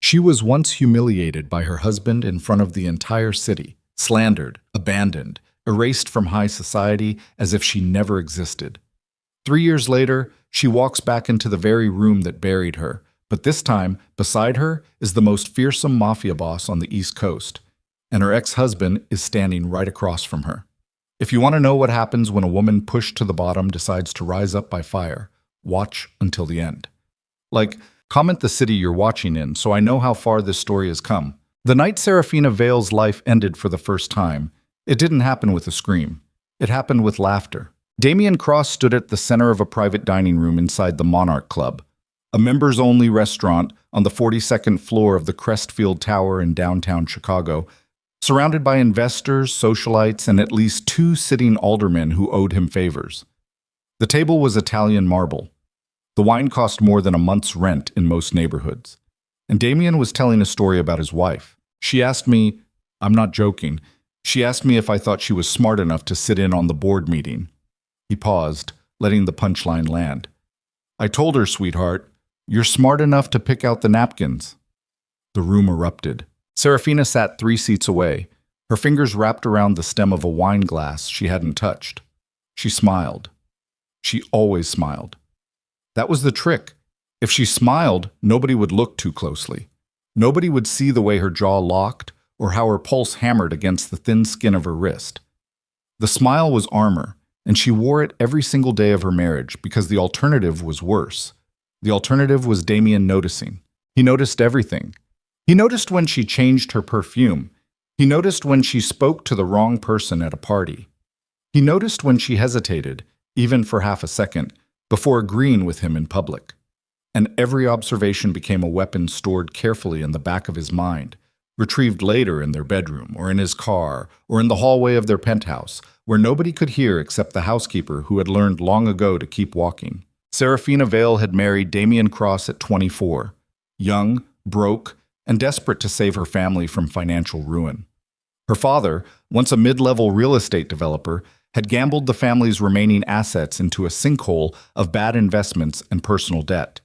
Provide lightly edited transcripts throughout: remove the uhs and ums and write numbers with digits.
She was once humiliated by her husband in front of the entire city, slandered, abandoned, erased from high society as if she never existed. 3 years later, she walks back into the very room that buried her, but this time, beside her, is the most fearsome mafia boss on the East Coast, and her ex-husband is standing right across from her. If you want to know what happens when a woman pushed to the bottom decides to rise up by fire, watch until the end. Comment the city you're watching in so I know how far this story has come. The night Seraphina Vale's life ended for the first time, it didn't happen with a scream. It happened with laughter. Damien Cross stood at the center of a private dining room inside the Monarch Club, a members-only restaurant on the 42nd floor of the Crestfield Tower in downtown Chicago, surrounded by investors, socialites, and at least 2 sitting aldermen who owed him favors. The table was Italian marble. The wine cost more than a month's rent in most neighborhoods. And Damien was telling a story about his wife. She asked me, I'm not joking, she asked me if I thought she was smart enough to sit in on the board meeting. He paused, letting the punchline land. I told her, sweetheart, you're smart enough to pick out the napkins. The room erupted. Seraphina sat 3 seats away, her fingers wrapped around the stem of a wine glass she hadn't touched. She smiled. She always smiled. That was the trick. If she smiled, nobody would look too closely. Nobody would see the way her jaw locked or how her pulse hammered against the thin skin of her wrist. The smile was armor, and she wore it every single day of her marriage because the alternative was worse. The alternative was Damien noticing. He noticed everything. He noticed when she changed her perfume. He noticed when she spoke to the wrong person at a party. He noticed when she hesitated, even for half a second, before agreeing with him in public. And every observation became a weapon stored carefully in the back of his mind, retrieved later in their bedroom, or in his car, or in the hallway of their penthouse, where nobody could hear except the housekeeper who had learned long ago to keep walking. Seraphina Vale had married Damien Cross at 24, young, broke, and desperate to save her family from financial ruin. Her father, once a mid-level real estate developer, had gambled the family's remaining assets into a sinkhole of bad investments and personal debt.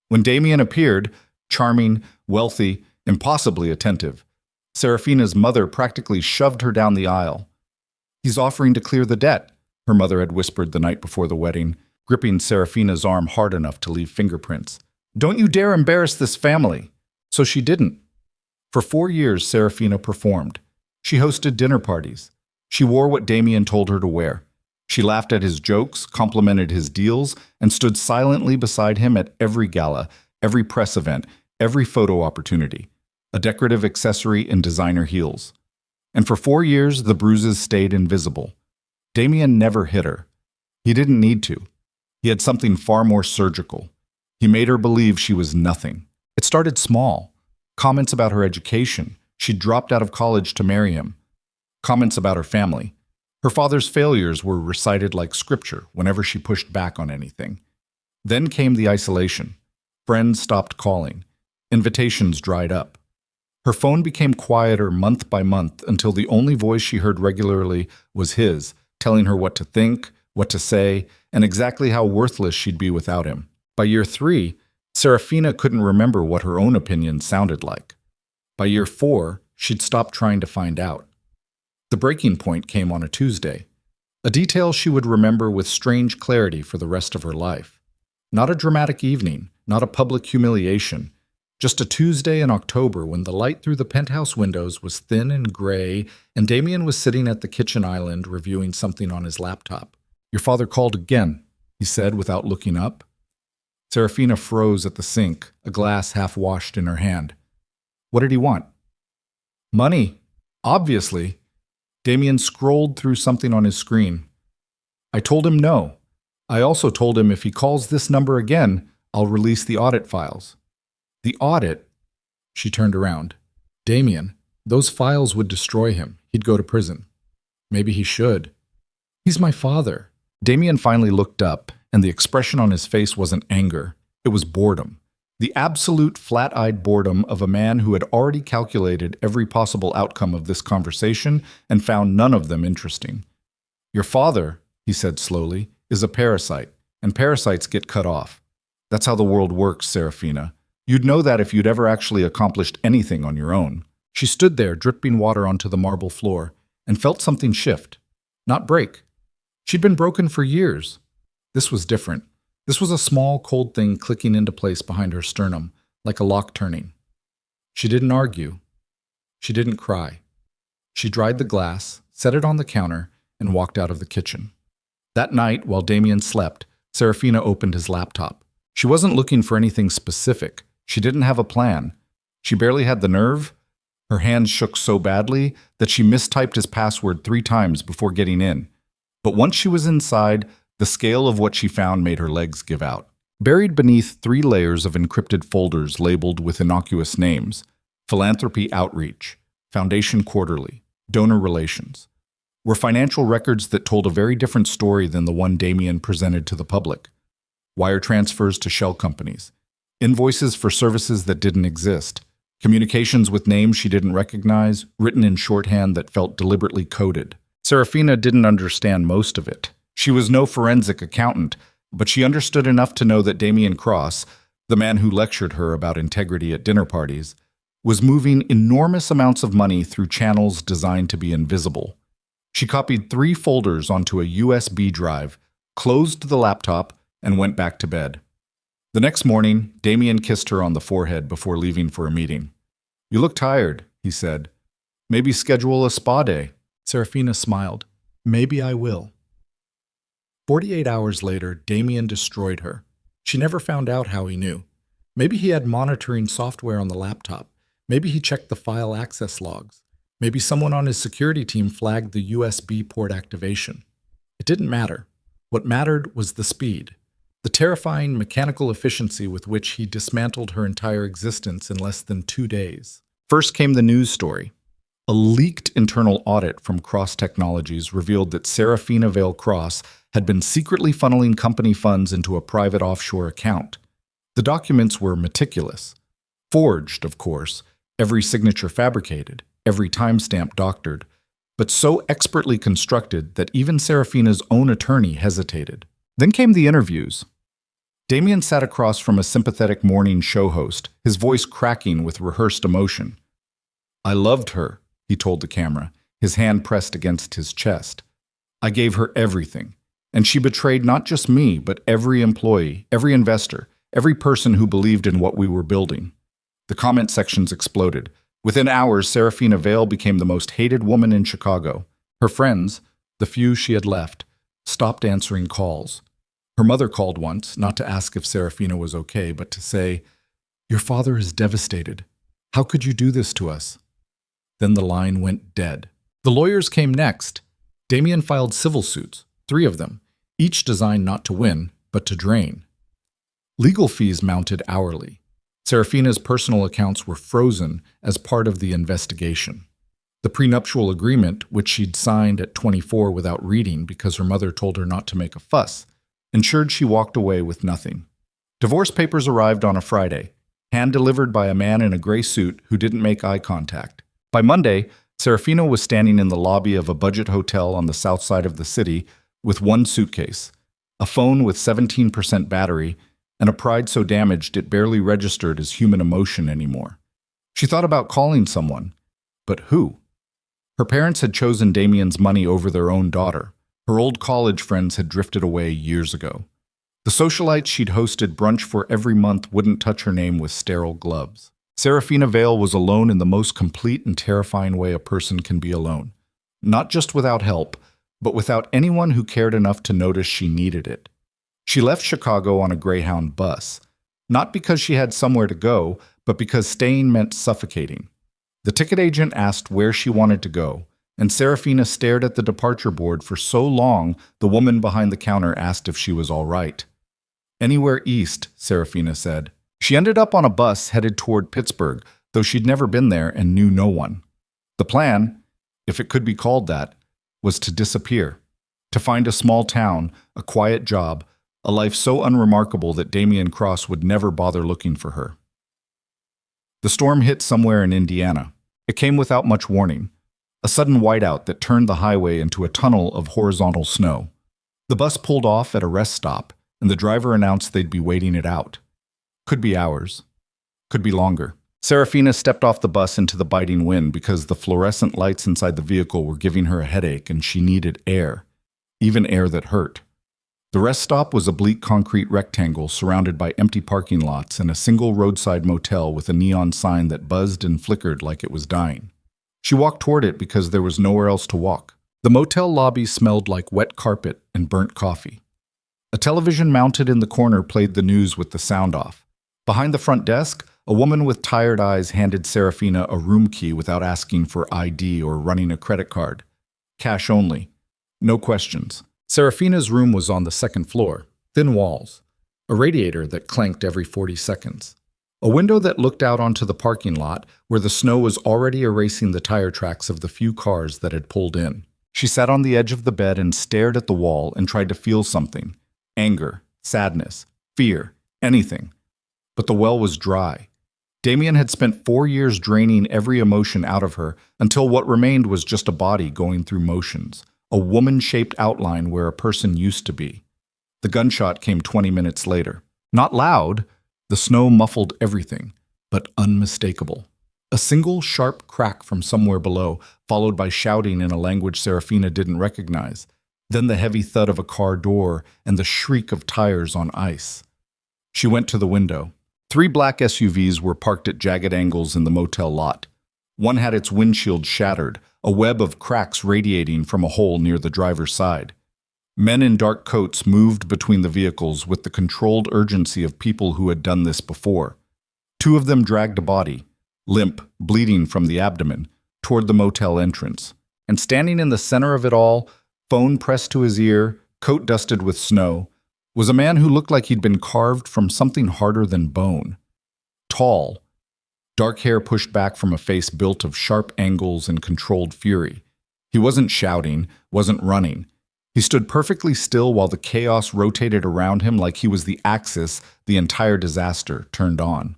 When Damien appeared, charming, wealthy, impossibly attentive, Seraphina's mother practically shoved her down the aisle. He's offering to clear the debt, her mother had whispered the night before the wedding, gripping Seraphina's arm hard enough to leave fingerprints. Don't you dare embarrass this family. So she didn't. For 4 years, Seraphina performed. She hosted dinner parties. She wore what Damien told her to wear. She laughed at his jokes, complimented his deals, and stood silently beside him at every gala, every press event, every photo opportunity, a decorative accessory in designer heels. And for 4 years, the bruises stayed invisible. Damien never hit her. He didn't need to. He had something far more surgical. He made her believe she was nothing. It started small. Comments about her education. She dropped out of college to marry him. Comments about her family. Her father's failures were recited like scripture whenever she pushed back on anything. Then came the isolation. Friends stopped calling. Invitations dried up. Her phone became quieter month by month until the only voice she heard regularly was his, telling her what to think, what to say, and exactly how worthless she'd be without him. By year 3, Seraphina couldn't remember what her own opinions sounded like. By year 4, she'd stopped trying to find out. The breaking point came on a Tuesday, a detail she would remember with strange clarity for the rest of her life. Not a dramatic evening, not a public humiliation, just a Tuesday in October when the light through the penthouse windows was thin and gray and Damien was sitting at the kitchen island reviewing something on his laptop. Your father called again, he said without looking up. Seraphina froze at the sink, a glass half washed in her hand. What did he want? Money, obviously. Damien scrolled through something on his screen. I told him no. I also told him if he calls this number again, I'll release the audit files. The audit? She turned around. Damien, those files would destroy him. He'd go to prison. Maybe he should. He's my father. Damien finally looked up, and the expression on his face wasn't anger. It was boredom. The absolute flat-eyed boredom of a man who had already calculated every possible outcome of this conversation and found none of them interesting. Your father, he said slowly, is a parasite, and parasites get cut off. That's how the world works, Seraphina. You'd know that if you'd ever actually accomplished anything on your own. She stood there, dripping water onto the marble floor, and felt something shift. Not break. She'd been broken for years. This was different. This was a small, cold thing clicking into place behind her sternum, like a lock turning. She didn't argue. She didn't cry. She dried the glass, set it on the counter, and walked out of the kitchen. That night, while Damien slept, Seraphina opened his laptop. She wasn't looking for anything specific. She didn't have a plan. She barely had the nerve. Her hands shook so badly that she mistyped his password 3 times before getting in. But once she was inside, the scale of what she found made her legs give out. Buried beneath 3 layers of encrypted folders labeled with innocuous names: Philanthropy Outreach, Foundation Quarterly, Donor Relations, were financial records that told a very different story than the one Damien presented to the public. Wire transfers to shell companies, invoices for services that didn't exist, communications with names she didn't recognize, written in shorthand that felt deliberately coded. Seraphina didn't understand most of it. She was no forensic accountant, but she understood enough to know that Damien Cross, the man who lectured her about integrity at dinner parties, was moving enormous amounts of money through channels designed to be invisible. She copied 3 folders onto a USB drive, closed the laptop, and went back to bed. The next morning, Damien kissed her on the forehead before leaving for a meeting. "You look tired," he said. "Maybe schedule a spa day." Seraphina smiled. "Maybe I will." 48 hours later, Damien destroyed her. She never found out how he knew. Maybe he had monitoring software on the laptop. Maybe he checked the file access logs. Maybe someone on his security team flagged the USB port activation. It didn't matter. What mattered was the speed, the terrifying mechanical efficiency with which he dismantled her entire existence in less than 2 days. First came the news story. A leaked internal audit from Cross Technologies revealed that Seraphina Vale Cross had been secretly funneling company funds into a private offshore account. The documents were meticulous. Forged, of course, every signature fabricated, every timestamp doctored, but so expertly constructed that even Seraphina's own attorney hesitated. Then came the interviews. Damien sat across from a sympathetic morning show host, his voice cracking with rehearsed emotion. "I loved her," he told the camera, his hand pressed against his chest. "I gave her everything, and she betrayed not just me, but every employee, every investor, every person who believed in what we were building." The comment sections exploded. Within hours, Seraphina Vale became the most hated woman in Chicago. Her friends, the few she had left, stopped answering calls. Her mother called once, not to ask if Seraphina was okay, but to say, "Your father is devastated. How could you do this to us?" Then the line went dead. The lawyers came next. Damien filed civil suits, 3 of them, each designed not to win, but to drain. Legal fees mounted hourly. Seraphina's personal accounts were frozen as part of the investigation. The prenuptial agreement, which she'd signed at 24 without reading because her mother told her not to make a fuss, ensured she walked away with nothing. Divorce papers arrived on a Friday, hand-delivered by a man in a gray suit who didn't make eye contact. By Monday, Seraphina was standing in the lobby of a budget hotel on the south side of the city with 1 suitcase, a phone with 17% battery, and a pride so damaged it barely registered as human emotion anymore. She thought about calling someone, but who? Her parents had chosen Damien's money over their own daughter. Her old college friends had drifted away years ago. The socialites she'd hosted brunch for every month wouldn't touch her name with sterile gloves. Seraphina Vale was alone in the most complete and terrifying way a person can be alone. Not just without help, but without anyone who cared enough to notice she needed it. She left Chicago on a Greyhound bus, not because she had somewhere to go, but because staying meant suffocating. The ticket agent asked where she wanted to go, and Seraphina stared at the departure board for so long the woman behind the counter asked if she was all right. "Anywhere east," Seraphina said. She ended up on a bus headed toward Pittsburgh, though she'd never been there and knew no one. The plan, if it could be called that, was to disappear, to find a small town, a quiet job, a life so unremarkable that Damien Cross would never bother looking for her. The storm hit somewhere in Indiana. It came without much warning, a sudden whiteout that turned the highway into a tunnel of horizontal snow. The bus pulled off at a rest stop, and the driver announced they'd be waiting it out. Could be hours. Could be longer. Seraphina stepped off the bus into the biting wind because the fluorescent lights inside the vehicle were giving her a headache and she needed air, even air that hurt. The rest stop was a bleak concrete rectangle surrounded by empty parking lots and a single roadside motel with a neon sign that buzzed and flickered like it was dying. She walked toward it because there was nowhere else to walk. The motel lobby smelled like wet carpet and burnt coffee. A television mounted in the corner played the news with the sound off. Behind the front desk, a woman with tired eyes handed Seraphina a room key without asking for ID or running a credit card. Cash only. No questions. Seraphina's room was on the second floor. Thin walls. A radiator that clanked every 40 seconds. A window that looked out onto the parking lot where the snow was already erasing the tire tracks of the few cars that had pulled in. She sat on the edge of the bed and stared at the wall and tried to feel something. Anger, sadness, fear, anything. But the well was dry. Damien had spent 4 years draining every emotion out of her until what remained was just a body going through motions, a woman-shaped outline where a person used to be. The gunshot came 20 minutes later. Not loud, the snow muffled everything, but unmistakable. A single sharp crack from somewhere below, followed by shouting in a language Seraphina didn't recognize. Then the heavy thud of a car door and the shriek of tires on ice. She went to the window. 3 black SUVs were parked at jagged angles in the motel lot. One had its windshield shattered, a web of cracks radiating from a hole near the driver's side. Men in dark coats moved between the vehicles with the controlled urgency of people who had done this before. 2 of them dragged a body, limp, bleeding from the abdomen, toward the motel entrance. And standing in the center of it all, phone pressed to his ear, coat dusted with snow, was a man who looked like he'd been carved from something harder than bone. Tall, dark hair pushed back from a face built of sharp angles and controlled fury. He wasn't shouting, wasn't running. He stood perfectly still while the chaos rotated around him like he was the axis the entire disaster turned on.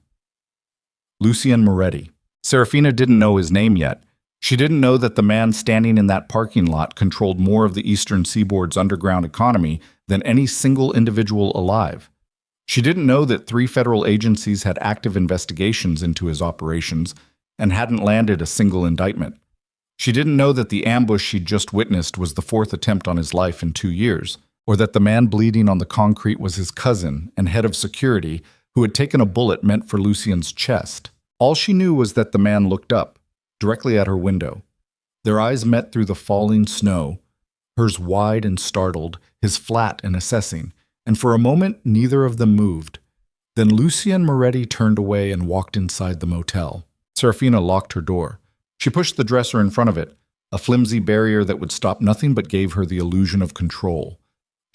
Lucien Moretti. Seraphina didn't know his name yet. She didn't know that the man standing in that parking lot controlled more of the Eastern Seaboard's underground economy than any single individual alive. She didn't know that 3 federal agencies had active investigations into his operations and hadn't landed a single indictment. She didn't know that the ambush she'd just witnessed was the 4th attempt on his life in 2 years, or that the man bleeding on the concrete was his cousin and head of security who had taken a bullet meant for Lucien's chest. All she knew was that the man looked up, directly at her window. Their eyes met through the falling snow, hers wide and startled, his flat and assessing, and for a moment neither of them moved. Then Lucien Moretti turned away and walked inside the motel. Seraphina locked her door. She pushed the dresser in front of it, a flimsy barrier that would stop nothing but gave her the illusion of control.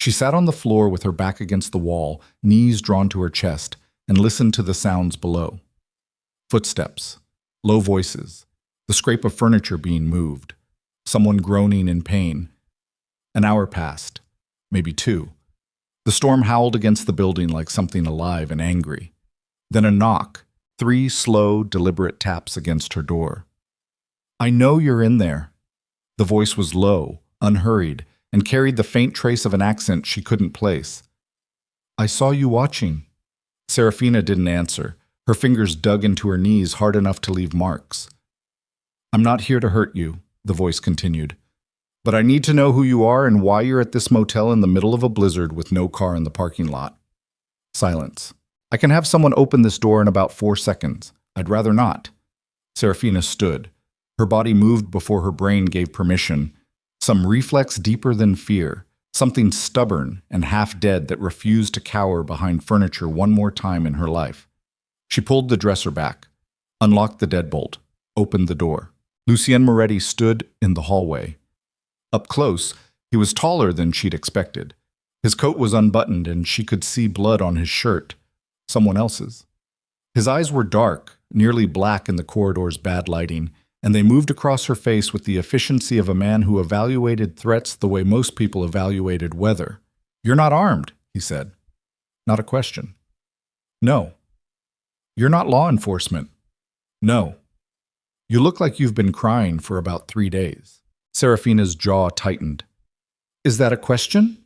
She sat on the floor with her back against the wall, knees drawn to her chest, and listened to the sounds below. Footsteps, low voices, the scrape of furniture being moved, someone groaning in pain. An hour passed, maybe 2. The storm howled against the building like something alive and angry. Then a knock, 3 slow, deliberate taps against her door. "I know you're in there." The voice was low, unhurried, and carried the faint trace of an accent she couldn't place. "I saw you watching." Seraphina didn't answer. Her fingers dug into her knees hard enough to leave marks. "I'm not here to hurt you," the voice continued. "But I need to know who you are and why you're at this motel in the middle of a blizzard with no car in the parking lot." Silence. "I can have someone open this door in about 4 seconds. I'd rather not." Seraphina stood. Her body moved before her brain gave permission. Some reflex deeper than fear. Something stubborn and half-dead that refused to cower behind furniture one more time in her life. She pulled the dresser back, unlocked the deadbolt, opened the door. Lucien Moretti stood in the hallway. Up close, he was taller than she'd expected. His coat was unbuttoned and she could see blood on his shirt, someone else's. His eyes were dark, nearly black in the corridor's bad lighting, and they moved across her face with the efficiency of a man who evaluated threats the way most people evaluated weather. "You're not armed," he said. Not a question. "No." "You're not law enforcement." "No." "You look like you've been crying for about 3 days." Seraphina's jaw tightened. "Is that a question?"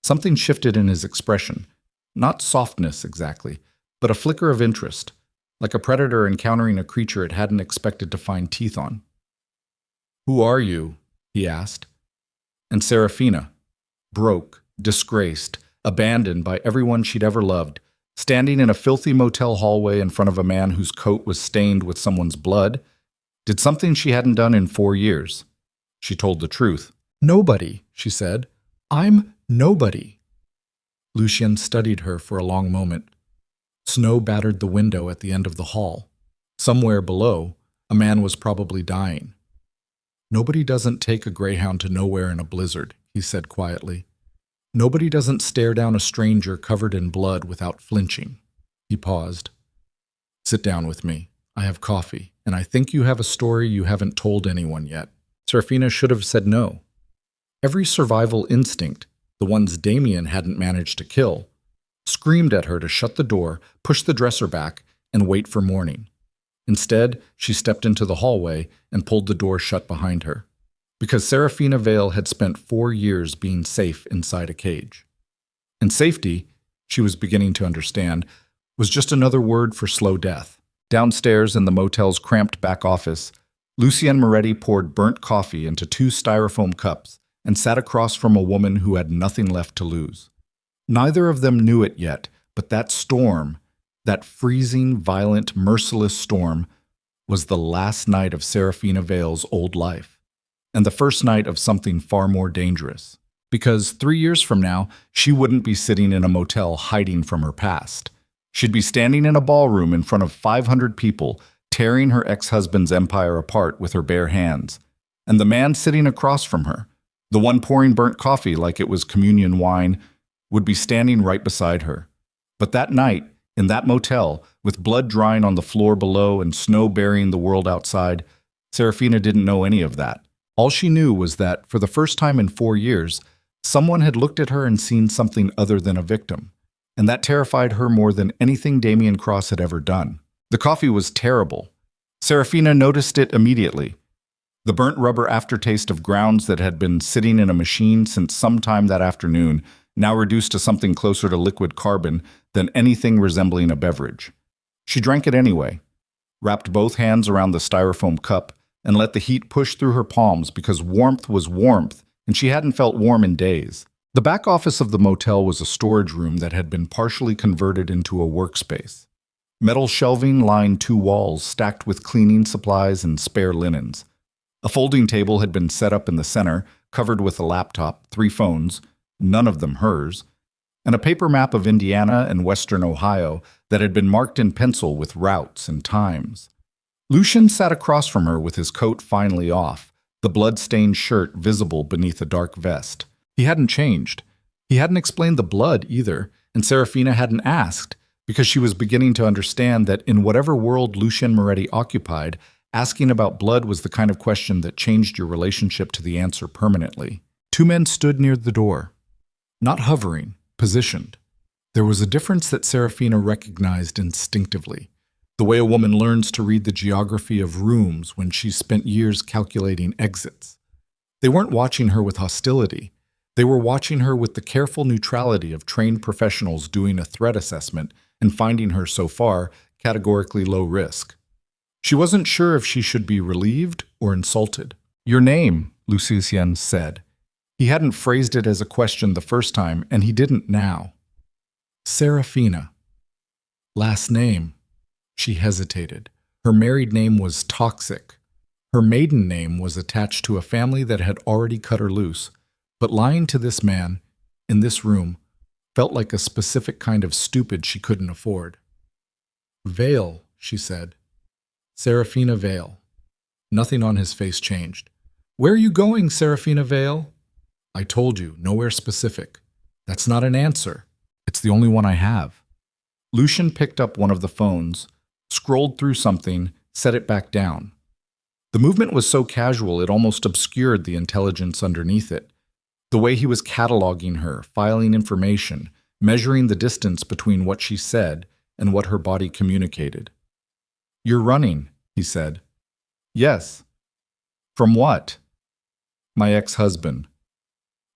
Something shifted in his expression. Not softness exactly, but a flicker of interest. like a predator encountering a creature it hadn't expected to find teeth on. "Who are you?" he asked. And Seraphina, broke, disgraced, abandoned by everyone she'd ever loved, standing in a filthy motel hallway in front of a man whose coat was stained with someone's blood, did something she hadn't done in 4 years. She told the truth. "Nobody," she said. "I'm nobody." Lucien studied her for a long moment. Snow battered the window at the end of the hall. Somewhere below, a man was probably dying. "Nobody doesn't take a greyhound to nowhere in a blizzard," he said quietly. "Nobody doesn't stare down a stranger covered in blood without flinching." He paused. "Sit down with me. I have coffee, and I think you have a story you haven't told anyone yet." Seraphina should have said no. Every survival instinct, the ones Damien hadn't managed to kill, screamed at her to shut the door, push the dresser back, and wait for morning. Instead, she stepped into the hallway and pulled the door shut behind her. Because Seraphina Vale had spent 4 years being safe inside a cage. And safety, she was beginning to understand, was just another word for slow death. Downstairs in the motel's cramped back office, Lucien Moretti poured burnt coffee into 2 styrofoam cups and sat across from a woman who had nothing left to lose. Neither of them knew it yet, but that storm, that freezing, violent, merciless storm, was the last night of Seraphina Vale's old life, and the first night of something far more dangerous. Because 3 years from now, she wouldn't be sitting in a motel hiding from her past. She'd be standing in a ballroom in front of 500 people, tearing her ex-husband's empire apart with her bare hands. And the man sitting across from her, the one pouring burnt coffee like it was communion wine, would be standing right beside her. But that night, in that motel, with blood drying on the floor below and snow burying the world outside, Seraphina didn't know any of that. All she knew was that, for the first time in 4 years, someone had looked at her and seen something other than a victim. And that terrified her more than anything Damien Cross had ever done. The coffee was terrible. Seraphina noticed it immediately. The burnt rubber aftertaste of grounds that had been sitting in a machine since sometime that afternoon, now reduced to something closer to liquid carbon than anything resembling a beverage. She drank it anyway, wrapped both hands around the styrofoam cup, and let the heat push through her palms because warmth was warmth, and she hadn't felt warm in days. The back office of the motel was a storage room that had been partially converted into a workspace. Metal shelving lined 2 walls stacked with cleaning supplies and spare linens. A folding table had been set up in the center, covered with a laptop, 3 phones, none of them hers, and a paper map of Indiana and western Ohio that had been marked in pencil with routes and times. Lucien sat across from her with his coat finally off, the blood-stained shirt visible beneath a dark vest. He hadn't changed. He hadn't explained the blood either, and Seraphina hadn't asked, because she was beginning to understand that in whatever world Lucien Moretti occupied, asking about blood was the kind of question that changed your relationship to the answer permanently. 2 men stood near the door. Not hovering, positioned. There was a difference that Seraphina recognized instinctively, the way a woman learns to read the geography of rooms when she's spent years calculating exits. They weren't watching her with hostility. They were watching her with the careful neutrality of trained professionals doing a threat assessment and finding her, so far, categorically low risk. She wasn't sure if she should be relieved or insulted. "Your name," Lucien said. He hadn't phrased it as a question the first time, and he didn't now. "Seraphina." "Last name." She hesitated. Her married name was Toxic. Her maiden name was attached to a family that had already cut her loose. But lying to this man, in this room, felt like a specific kind of stupid she couldn't afford. "Vale," she said. "Seraphina Vale." Nothing on his face changed. "Where are you going, Seraphina Vale?" "I told you, nowhere specific." "That's not an answer. It's the only one I have." Lucien picked up one of the phones, scrolled through something, set it back down. The movement was so casual it almost obscured the intelligence underneath it. The way he was cataloging her, filing information, measuring the distance between what she said and what her body communicated. "You're running," he said. "Yes." "From what?" "My ex-husband."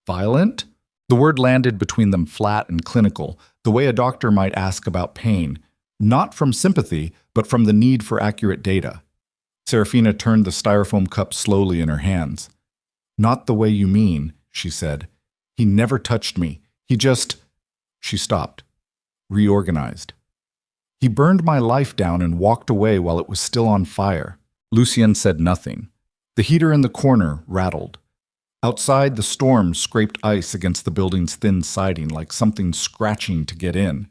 "Violent?" The word landed between them flat and clinical, the way a doctor might ask about pain, Not from sympathy, but from the need for accurate data. Seraphina turned the styrofoam cup slowly in her hands. "Not the way you mean," she said. "He never touched me. He just—" She stopped, reorganized. "He burned my life down and walked away while it was still on fire." Lucien said nothing. The heater in the corner rattled. Outside, the storm scraped ice against the building's thin siding like something scratching to get in.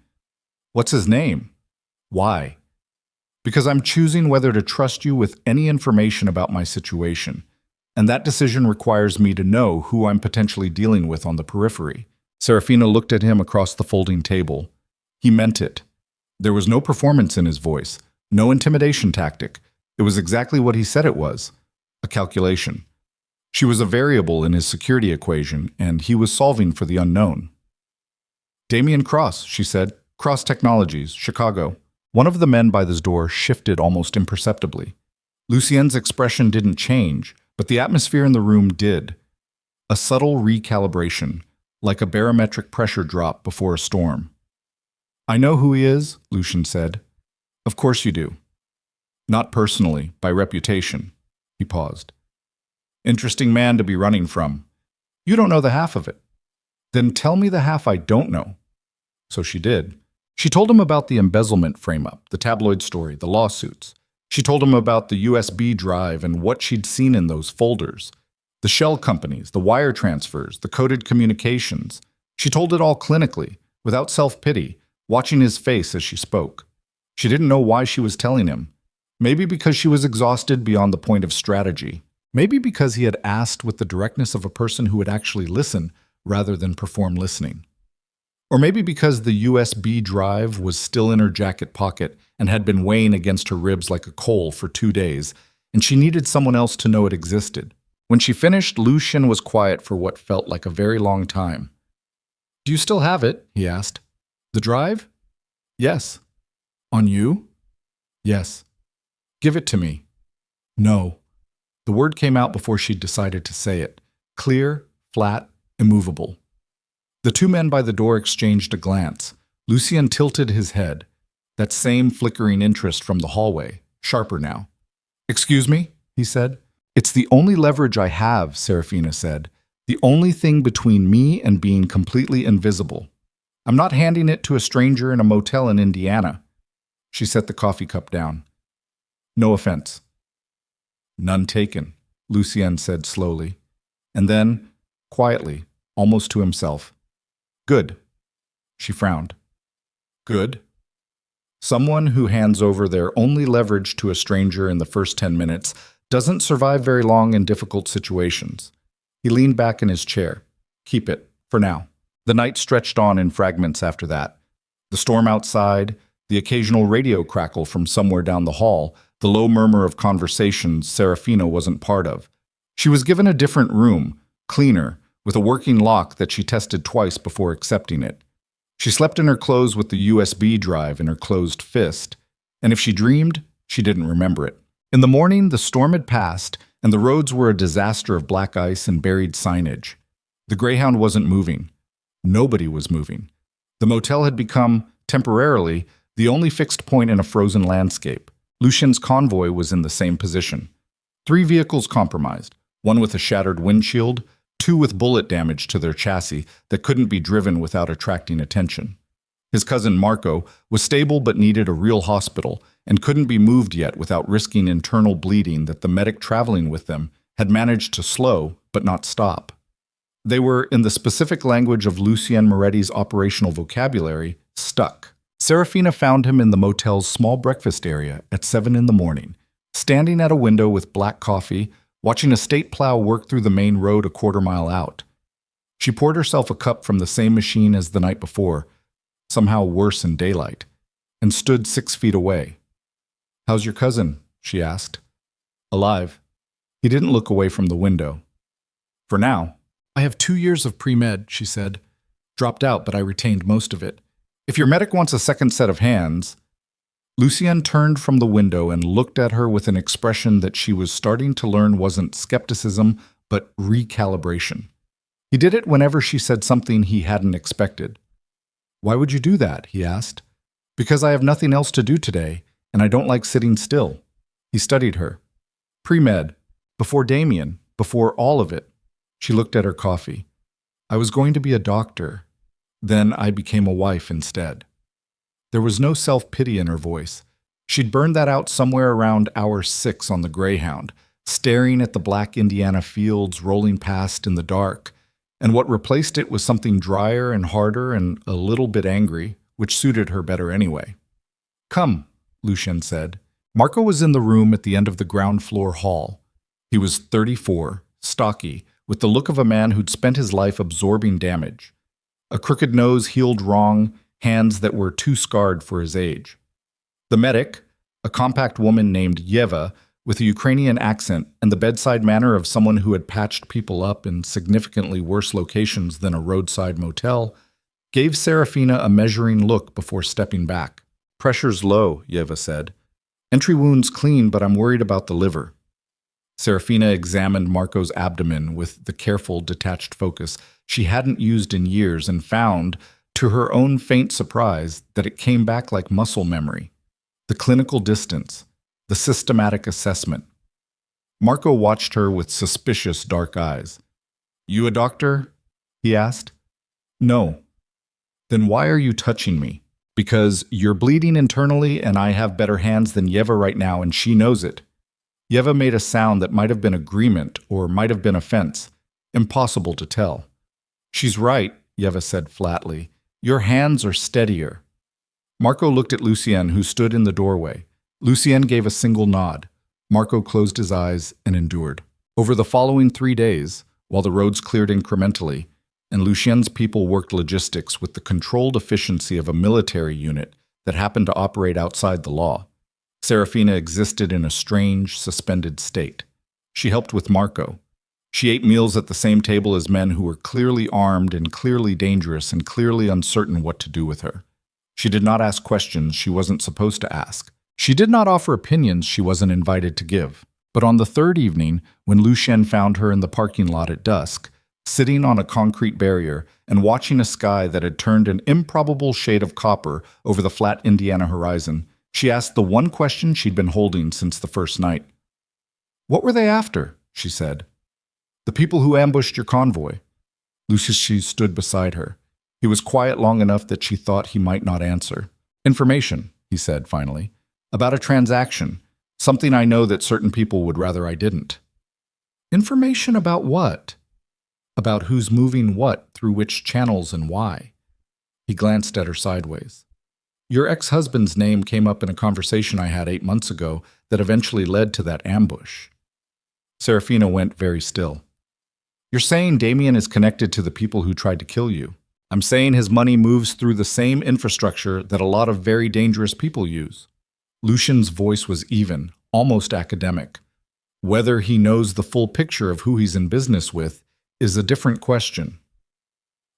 "What's his name?" "Why?" "Because I'm choosing whether to trust you with any information about my situation. And that decision requires me to know who I'm potentially dealing with on the periphery." Seraphina looked at him across the folding table. He meant it. There was no performance in his voice, no intimidation tactic. It was exactly what he said it was, a calculation. She was a variable in his security equation, and he was solving for the unknown. "Damien Cross," she said. "Cross Technologies, Chicago." One of the men by the door shifted almost imperceptibly. Lucien's expression didn't change, but the atmosphere in the room did. A subtle recalibration, like a barometric pressure drop before a storm. "I know who he is," Lucien said. "Of course you do." "Not personally, by reputation." He paused. "Interesting man to be running from. You don't know the half of it." "Then tell me the half I don't know." So she did. She told him about the embezzlement frame-up, the tabloid story, the lawsuits. She told him about the USB drive and what she'd seen in those folders. The shell companies, the wire transfers, the coded communications. She told it all clinically, without self-pity, watching his face as she spoke. She didn't know why she was telling him. Maybe because she was exhausted beyond the point of strategy. Maybe because he had asked with the directness of a person who would actually listen rather than perform listening. Or maybe because the USB drive was still in her jacket pocket and had been weighing against her ribs like a coal for 2 days, and she needed someone else to know it existed. When she finished, Lucien was quiet for what felt like a very long time. "Do you still have it?" he asked. "The drive?" "Yes." "On you?" "Yes." "Give it to me." "No." The word came out before she'd decided to say it. Clear, flat, immovable. The two men by the door exchanged a glance. Lucien tilted his head. That same flickering interest from the hallway, sharper now. "Excuse me?" he said. "It's the only leverage I have," Seraphina said. "The only thing between me and being completely invisible. I'm not handing it to a stranger in a motel in Indiana." She set the coffee cup down. "No offense." "None taken," Lucien said slowly. And then, quietly, almost to himself, "Good." She frowned. "Good?" Someone who hands over their only leverage to a stranger in the first 10 minutes doesn't survive very long in difficult situations. He leaned back in his chair. "Keep it, for now." The night stretched on in fragments after that. The storm outside, the occasional radio crackle from somewhere down the hall, the low murmur of conversations Seraphina wasn't part of. She was given a different room, cleaner, with a working lock that she tested twice before accepting it. She slept in her clothes with the USB drive in her closed fist, and if she dreamed, she didn't remember it. In the morning, the storm had passed, and the roads were a disaster of black ice and buried signage. The Greyhound wasn't moving. Nobody was moving. The motel had become, temporarily, the only fixed point in a frozen landscape. Lucien's convoy was in the same position. 3 vehicles compromised, one with a shattered windshield, 2 with bullet damage to their chassis that couldn't be driven without attracting attention. His cousin Marco was stable but needed a real hospital and couldn't be moved yet without risking internal bleeding that the medic traveling with them had managed to slow but not stop. They were, in the specific language of Lucien Moretti's operational vocabulary, stuck. Seraphina found him in the motel's small breakfast area at 7 in the morning, standing at a window with black coffee, watching a state plow work through the main road a quarter-mile out. She poured herself a cup from the same machine as the night before, somehow worse in daylight, and stood 6 feet away. "How's your cousin?" she asked. "Alive." He didn't look away from the window. "For now." "I have 2 years of pre-med," she said. "Dropped out, but I retained most of it. If your medic wants a second set of hands..." Lucien turned from the window and looked at her with an expression that she was starting to learn wasn't skepticism, but recalibration. He did it whenever she said something he hadn't expected. "Why would you do that?" he asked. Because I have nothing else to do today, and I don't like sitting still. He studied her. Pre-med, before Damien, before all of it. She looked at her coffee. I was going to be a doctor. Then I became a wife instead. There was no self-pity in her voice. She'd burned that out somewhere around hour 6 on the Greyhound, staring at the black Indiana fields rolling past in the dark, and what replaced it was something drier and harder and a little bit angry, which suited her better anyway. Come, Lucien said. Marco was in the room at the end of the ground floor hall. He was 34, stocky, with the look of a man who'd spent his life absorbing damage. A crooked nose healed wrong, hands that were too scarred for his age. The medic, a compact woman named Yeva, with a Ukrainian accent and the bedside manner of someone who had patched people up in significantly worse locations than a roadside motel, gave Seraphina a measuring look before stepping back. Pressure's low, Yeva said. Entry wounds clean, but I'm worried about the liver. Seraphina examined Marco's abdomen with the careful, detached focus she hadn't used in years and found, to her own faint surprise, that it came back like muscle memory. The clinical distance, the systematic assessment. Marco watched her with suspicious dark eyes. You a doctor? He asked. No. Then why are you touching me? Because you're bleeding internally and I have better hands than Yeva right now and she knows it. Yeva made a sound that might have been agreement or might have been offense. Impossible to tell. She's right, Yeva said flatly. Your hands are steadier. Marco looked at Lucien, who stood in the doorway. Lucien gave a single nod. Marco closed his eyes and endured. Over the following 3 days, while the roads cleared incrementally, and Lucien's people worked logistics with the controlled efficiency of a military unit that happened to operate outside the law, Seraphina existed in a strange, suspended state. She helped with Marco. She ate meals at the same table as men who were clearly armed and clearly dangerous and clearly uncertain what to do with her. She did not ask questions she wasn't supposed to ask. She did not offer opinions she wasn't invited to give. But on the third evening, when Lucien found her in the parking lot at dusk, sitting on a concrete barrier and watching a sky that had turned an improbable shade of copper over the flat Indiana horizon, she asked the one question she'd been holding since the first night. What were they after? She said. The people who ambushed your convoy. Lucius stood beside her. He was quiet long enough that she thought he might not answer. Information, he said finally, about a transaction, something I know that certain people would rather I didn't. Information about what? About who's moving what through which channels and why. He glanced at her sideways. Your ex-husband's name came up in a conversation I had 8 months ago that eventually led to that ambush. Seraphina went very still. You're saying Damien is connected to the people who tried to kill you. I'm saying his money moves through the same infrastructure that a lot of very dangerous people use. Lucien's voice was even, almost academic. Whether he knows the full picture of who he's in business with is a different question.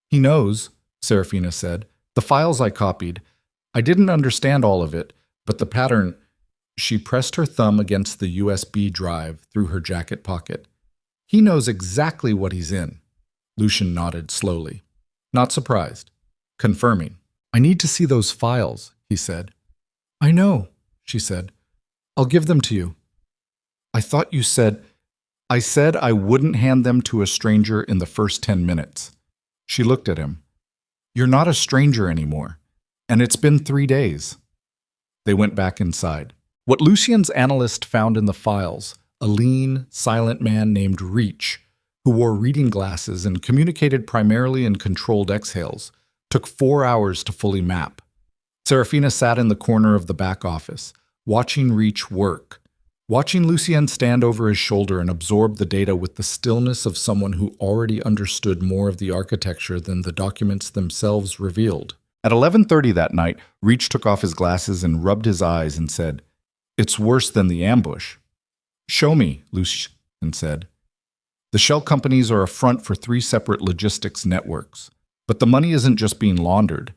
He knows, Seraphina said. The files I copied. I didn't understand all of it, but the pattern... She pressed her thumb against the USB drive through her jacket pocket. He knows exactly what he's in. Lucien nodded slowly. Not surprised. Confirming. I need to see those files, he said. I know, she said. I'll give them to you. I thought you said... I said I wouldn't hand them to a stranger in the first 10 minutes. She looked at him. You're not a stranger anymore. And it's been 3 days. They went back inside. What Lucien's analyst found in the files, a lean, silent man named Reach, who wore reading glasses and communicated primarily in controlled exhales, took 4 hours to fully map. Seraphina sat in the corner of the back office, watching Reach work, watching Lucien stand over his shoulder and absorb the data with the stillness of someone who already understood more of the architecture than the documents themselves revealed. At 11:30 that night, Reach took off his glasses and rubbed his eyes and said, It's worse than the ambush. Show me, Lucien said. The shell companies are a front for 3 separate logistics networks. But the money isn't just being laundered.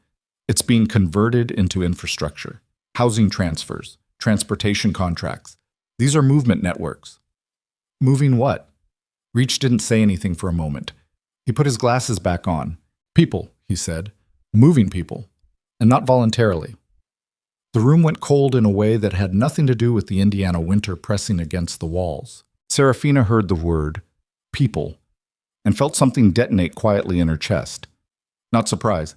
It's being converted into infrastructure, housing transfers, transportation contracts. These are movement networks. Moving what? Reach didn't say anything for a moment. He put his glasses back on. People, he said. Moving people. And not voluntarily. The room went cold in a way that had nothing to do with the Indiana winter pressing against the walls. Seraphina heard the word, people, and felt something detonate quietly in her chest. Not surprised.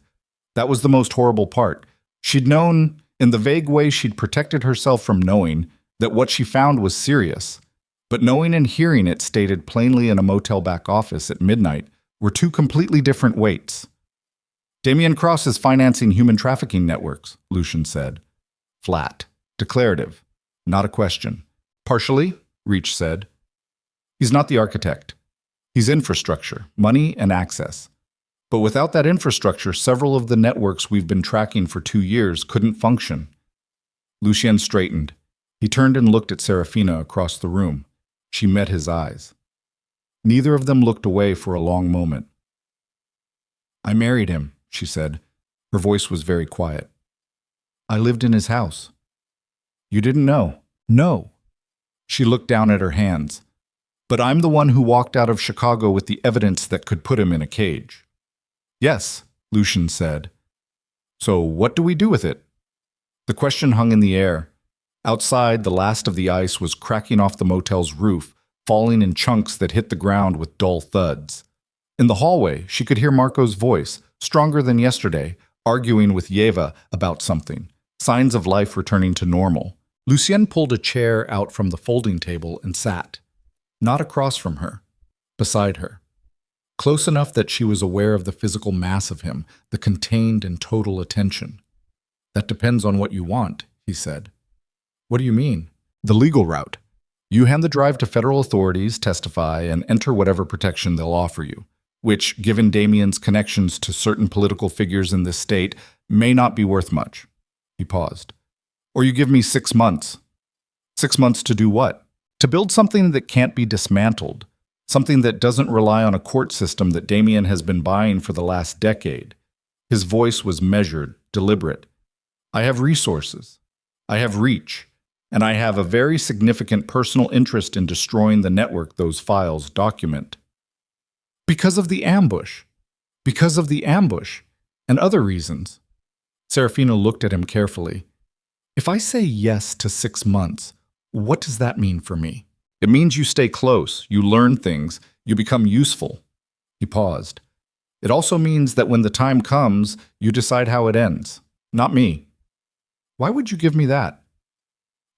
That was the most horrible part. She'd known, in the vague way she'd protected herself from knowing, that what she found was serious. But knowing and hearing it stated plainly in a motel back office at midnight were two completely different weights. Damien Cross is financing human trafficking networks, Lucian said. Flat. Declarative. Not a question. Partially, Reach said. He's not the architect. He's infrastructure, money, and access. But without that infrastructure, several of the networks we've been tracking for 2 years couldn't function. Lucien straightened. He turned and looked at Seraphina across the room. She met his eyes. Neither of them looked away for a long moment. I married him, she said. Her voice was very quiet. I lived in his house. You didn't know? No. She looked down at her hands. But I'm the one who walked out of Chicago with the evidence that could put him in a cage. Yes, Lucian said. So what do we do with it? The question hung in the air. Outside, the last of the ice was cracking off the motel's roof, falling in chunks that hit the ground with dull thuds. In the hallway, she could hear Marco's voice, stronger than yesterday, arguing with Yeva about something, signs of life returning to normal. Lucien pulled a chair out from the folding table and sat. Not across from her, beside her. Close enough that she was aware of the physical mass of him, the contained and total attention. That depends on what you want, he said. What do you mean? The legal route. You hand the drive to federal authorities, testify, and enter whatever protection they'll offer you, which, given Damien's connections to certain political figures in this state, may not be worth much. He paused. Or you give me 6 months. 6 months to do what? To build something that can't be dismantled, something that doesn't rely on a court system that Damien has been buying for the last decade. His voice was measured, deliberate. I have resources. I have reach. And I have a very significant personal interest in destroying the network those files document. Because of the ambush. Because of the ambush. And other reasons. Seraphina looked at him carefully. If I say yes to 6 months, what does that mean for me? It means you stay close, you learn things, you become useful. He paused. It also means that when the time comes, you decide how it ends. Not me. Why would you give me that?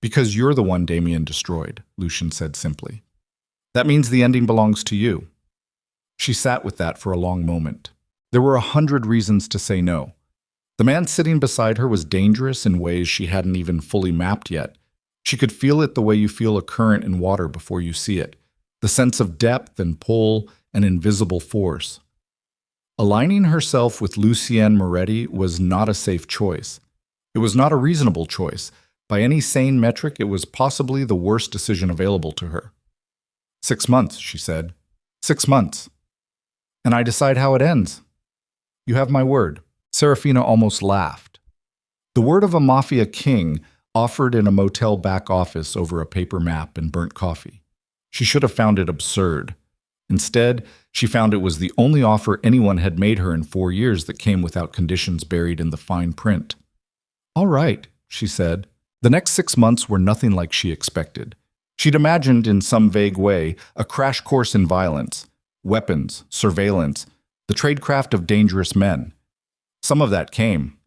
Because you're the one Damien destroyed, Lucian said simply. That means the ending belongs to you. She sat with that for a long moment. There were 100 reasons to say no. The man sitting beside her was dangerous in ways she hadn't even fully mapped yet. She could feel it the way you feel a current in water before you see it, the sense of depth and pull and invisible force. Aligning herself with Lucien Moretti was not a safe choice. It was not a reasonable choice. By any sane metric, it was possibly the worst decision available to her. 6 months, she said. 6 months. And I decide how it ends. You have my word. Seraphina almost laughed. The word of a Mafia king offered in a motel back office over a paper map and burnt coffee. She should have found it absurd. Instead, she found it was the only offer anyone had made her in 4 years that came without conditions buried in the fine print. All right, she said. The next 6 months were nothing like she expected. She'd imagined, in some vague way, a crash course in violence, weapons, surveillance, the tradecraft of dangerous men. Some of that came.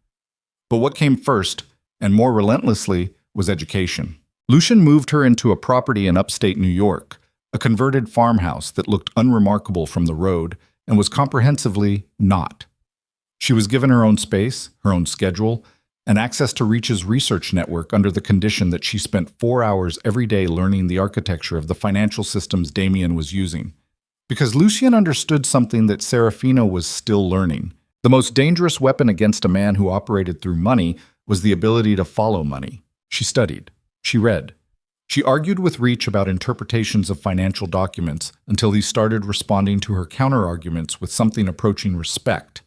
But what came first, and more relentlessly, was education. Lucian moved her into a property in upstate New York, a converted farmhouse that looked unremarkable from the road and was comprehensively not. She was given her own space, her own schedule, and access to Reach's research network under the condition that she spent 4 hours every day learning the architecture of the financial systems Damien was using. Because Lucien understood something that Seraphina was still learning. The most dangerous weapon against a man who operated through money was the ability to follow money. She studied. She read. She argued with Reach about interpretations of financial documents until he started responding to her counter-arguments with something approaching respect.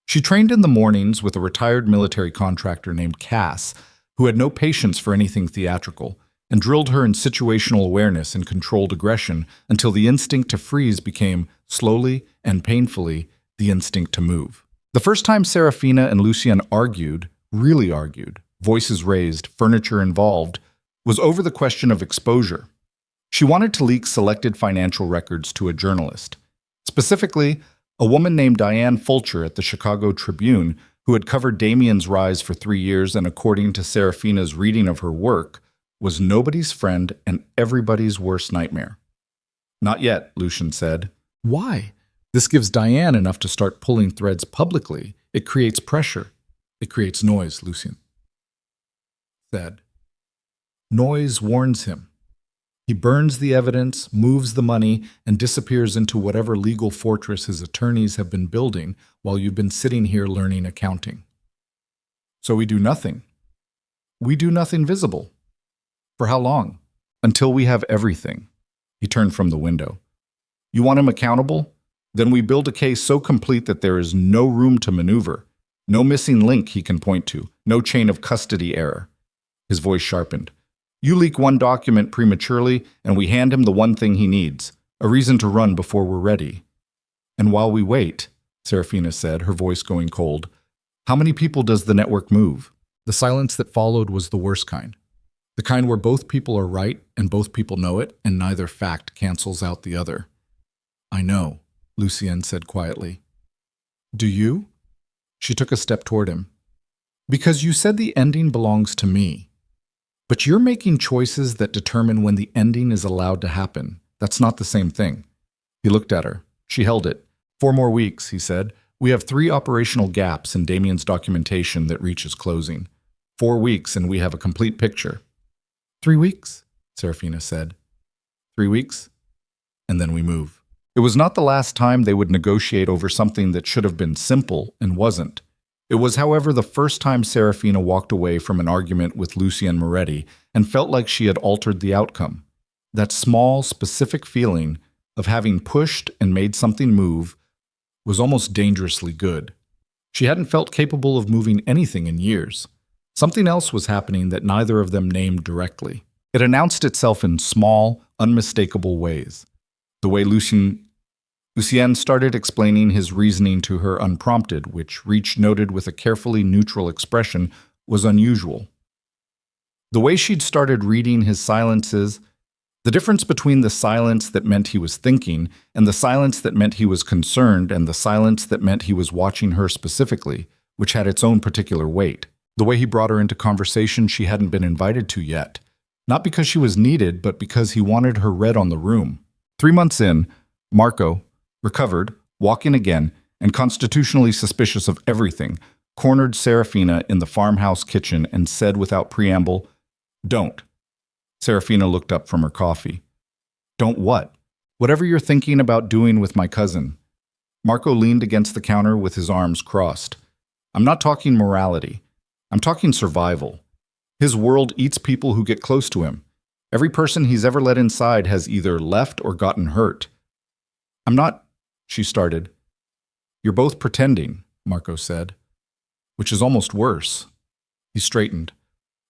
She trained in the mornings with a retired military contractor named Cass, who had no patience for anything theatrical, and drilled her in situational awareness and controlled aggression until the instinct to freeze became, slowly and painfully, the instinct to move. The first time Seraphina and Lucien argued, really argued, voices raised, furniture involved, was over the question of exposure. She wanted to leak selected financial records to a journalist. Specifically, a woman named Diane Fulcher at the Chicago Tribune, who had covered Damien's rise for 3 years and, according to Seraphina's reading of her work, was nobody's friend and everybody's worst nightmare. Not yet, Lucian said. Why? This gives Diane enough to start pulling threads publicly. It creates pressure. It creates noise, Lucian said. Noise warns him. He burns the evidence, moves the money, and disappears into whatever legal fortress his attorneys have been building while you've been sitting here learning accounting. So we do nothing. We do nothing visible. For how long? Until we have everything. He turned from the window. You want him accountable? Then we build a case so complete that there is no room to maneuver. No missing link he can point to. No chain of custody error. His voice sharpened. You leak one document prematurely, and we hand him the one thing he needs, a reason to run before we're ready. And while we wait, Seraphina said, her voice going cold, how many people does the network move? The silence that followed was the worst kind. The kind where both people are right and both people know it, and neither fact cancels out the other. I know, Lucienne said quietly. Do you? She took a step toward him. Because you said the ending belongs to me. But you're making choices that determine when the ending is allowed to happen. That's not the same thing. He looked at her. She held it. 4 more weeks, he said. We have 3 operational gaps in Damien's documentation that reaches closing. 4 weeks and we have a complete picture. 3 weeks, Seraphina said. 3 weeks, and then we move. It was not the last time they would negotiate over something that should have been simple and wasn't. It was, however, the first time Seraphina walked away from an argument with Lucien Moretti and felt like she had altered the outcome. That small, specific feeling of having pushed and made something move was almost dangerously good. She hadn't felt capable of moving anything in years. Something else was happening that neither of them named directly. It announced itself in small, unmistakable ways. The way Lucien started explaining his reasoning to her unprompted, which Reach noted with a carefully neutral expression, was unusual. The way she'd started reading his silences, the difference between the silence that meant he was thinking and the silence that meant he was concerned and the silence that meant he was watching her specifically, which had its own particular weight. The way he brought her into conversation she hadn't been invited to yet, not because she was needed, but because he wanted her read on the room. 3 months in, Marco, recovered, walking again, and constitutionally suspicious of everything, cornered Seraphina in the farmhouse kitchen and said without preamble, "Don't." Seraphina looked up from her coffee. "Don't what?" "Whatever you're thinking about doing with my cousin." Marco leaned against the counter with his arms crossed. "I'm not talking morality. I'm talking survival. His world eats people who get close to him. Every person he's ever let inside has either left or gotten hurt." "I'm not," she started. "You're both pretending," Marco said. "Which is almost worse." He straightened.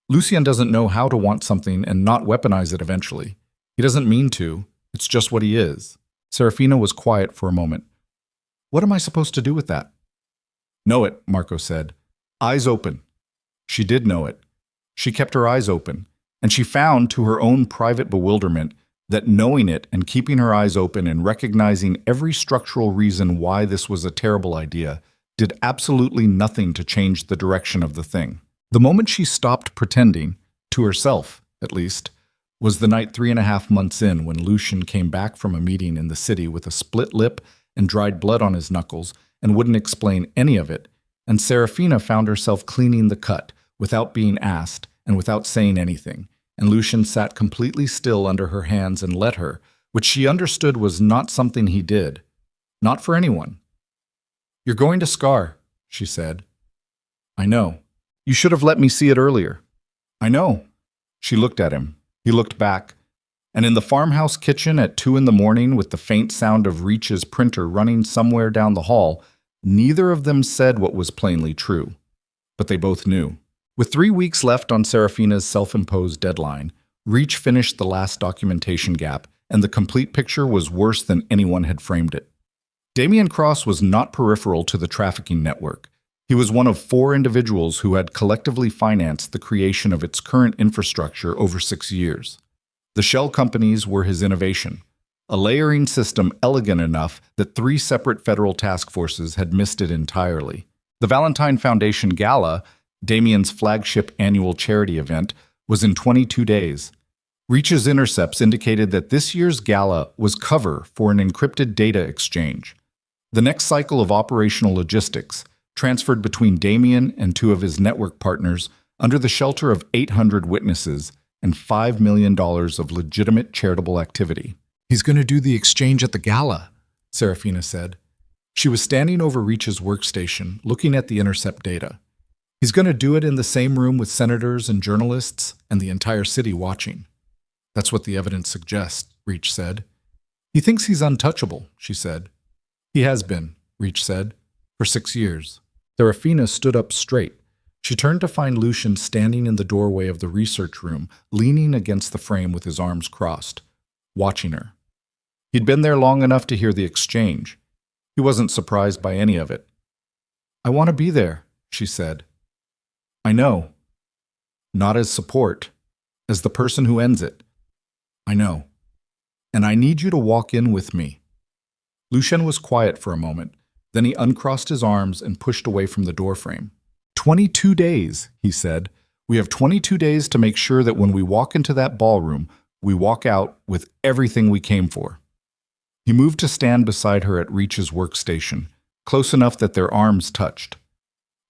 "Lucien doesn't know how to want something and not weaponize it eventually. He doesn't mean to. It's just what he is." Seraphina was quiet for a moment. "What am I supposed to do with that?" "Know it," Marco said. "Eyes open." She did know it. She kept her eyes open, and she found, to her own private bewilderment, that knowing it and keeping her eyes open and recognizing every structural reason why this was a terrible idea did absolutely nothing to change the direction of the thing. The moment she stopped pretending, to herself at least, was the night 3.5 months in when Lucien came back from a meeting in the city with a split lip and dried blood on his knuckles and wouldn't explain any of it, and Seraphina found herself cleaning the cut without being asked and without saying anything. And Lucien sat completely still under her hands and let her, which she understood was not something he did. Not for anyone. "You're going to scar," she said. "I know. You should have let me see it earlier." "I know." She looked at him. He looked back. And in the farmhouse kitchen at 2 a.m, with the faint sound of Reach's printer running somewhere down the hall, neither of them said what was plainly true. But they both knew. With 3 weeks left on Seraphina's self-imposed deadline, Reach finished the last documentation gap, and the complete picture was worse than anyone had framed it. Damien Cross was not peripheral to the trafficking network. He was one of 4 individuals who had collectively financed the creation of its current infrastructure over 6 years. The shell companies were his innovation, a layering system elegant enough that 3 separate federal task forces had missed it entirely. The Valentine Foundation Gala, Damien's flagship annual charity event, was in 22 days. Reach's intercepts indicated that this year's gala was cover for an encrypted data exchange. The next cycle of operational logistics, transferred between Damien and 2 of his network partners under the shelter of 800 witnesses and $5 million of legitimate charitable activity. "He's going to do the exchange at the gala," Seraphina said. She was standing over Reach's workstation, looking at the intercept data. "He's going to do it in the same room with senators and journalists and the entire city watching." "That's what the evidence suggests," Reach said. "He thinks he's untouchable," she said. "He has been," Reach said, "for 6 years." Seraphina stood up straight. She turned to find Lucian standing in the doorway of the research room, leaning against the frame with his arms crossed, watching her. He'd been there long enough to hear the exchange. He wasn't surprised by any of it. "I want to be there," she said. "I know. Not as support, as the person who ends it. I know. And I need you to walk in with me." Lucian was quiet for a moment. Then he uncrossed his arms and pushed away from the doorframe. 22 days, he said. "We have 22 days to make sure that when we walk into that ballroom, we walk out with everything we came for." He moved to stand beside her at Reach's workstation, close enough that their arms touched.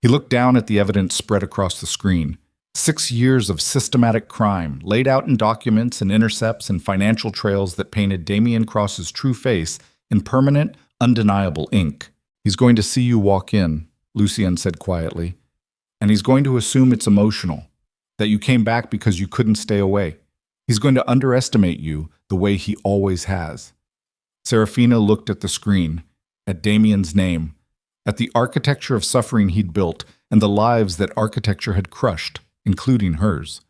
He looked down at the evidence spread across the screen. 6 years of systematic crime, laid out in documents and intercepts and financial trails that painted Damien Cross's true face in permanent, undeniable ink. "He's going to see you walk in," Lucien said quietly. "And he's going to assume it's emotional, that you came back because you couldn't stay away. He's going to underestimate you the way he always has." Seraphina looked at the screen, at Damien's name, at the architecture of suffering he'd built and the lives that architecture had crushed, including hers.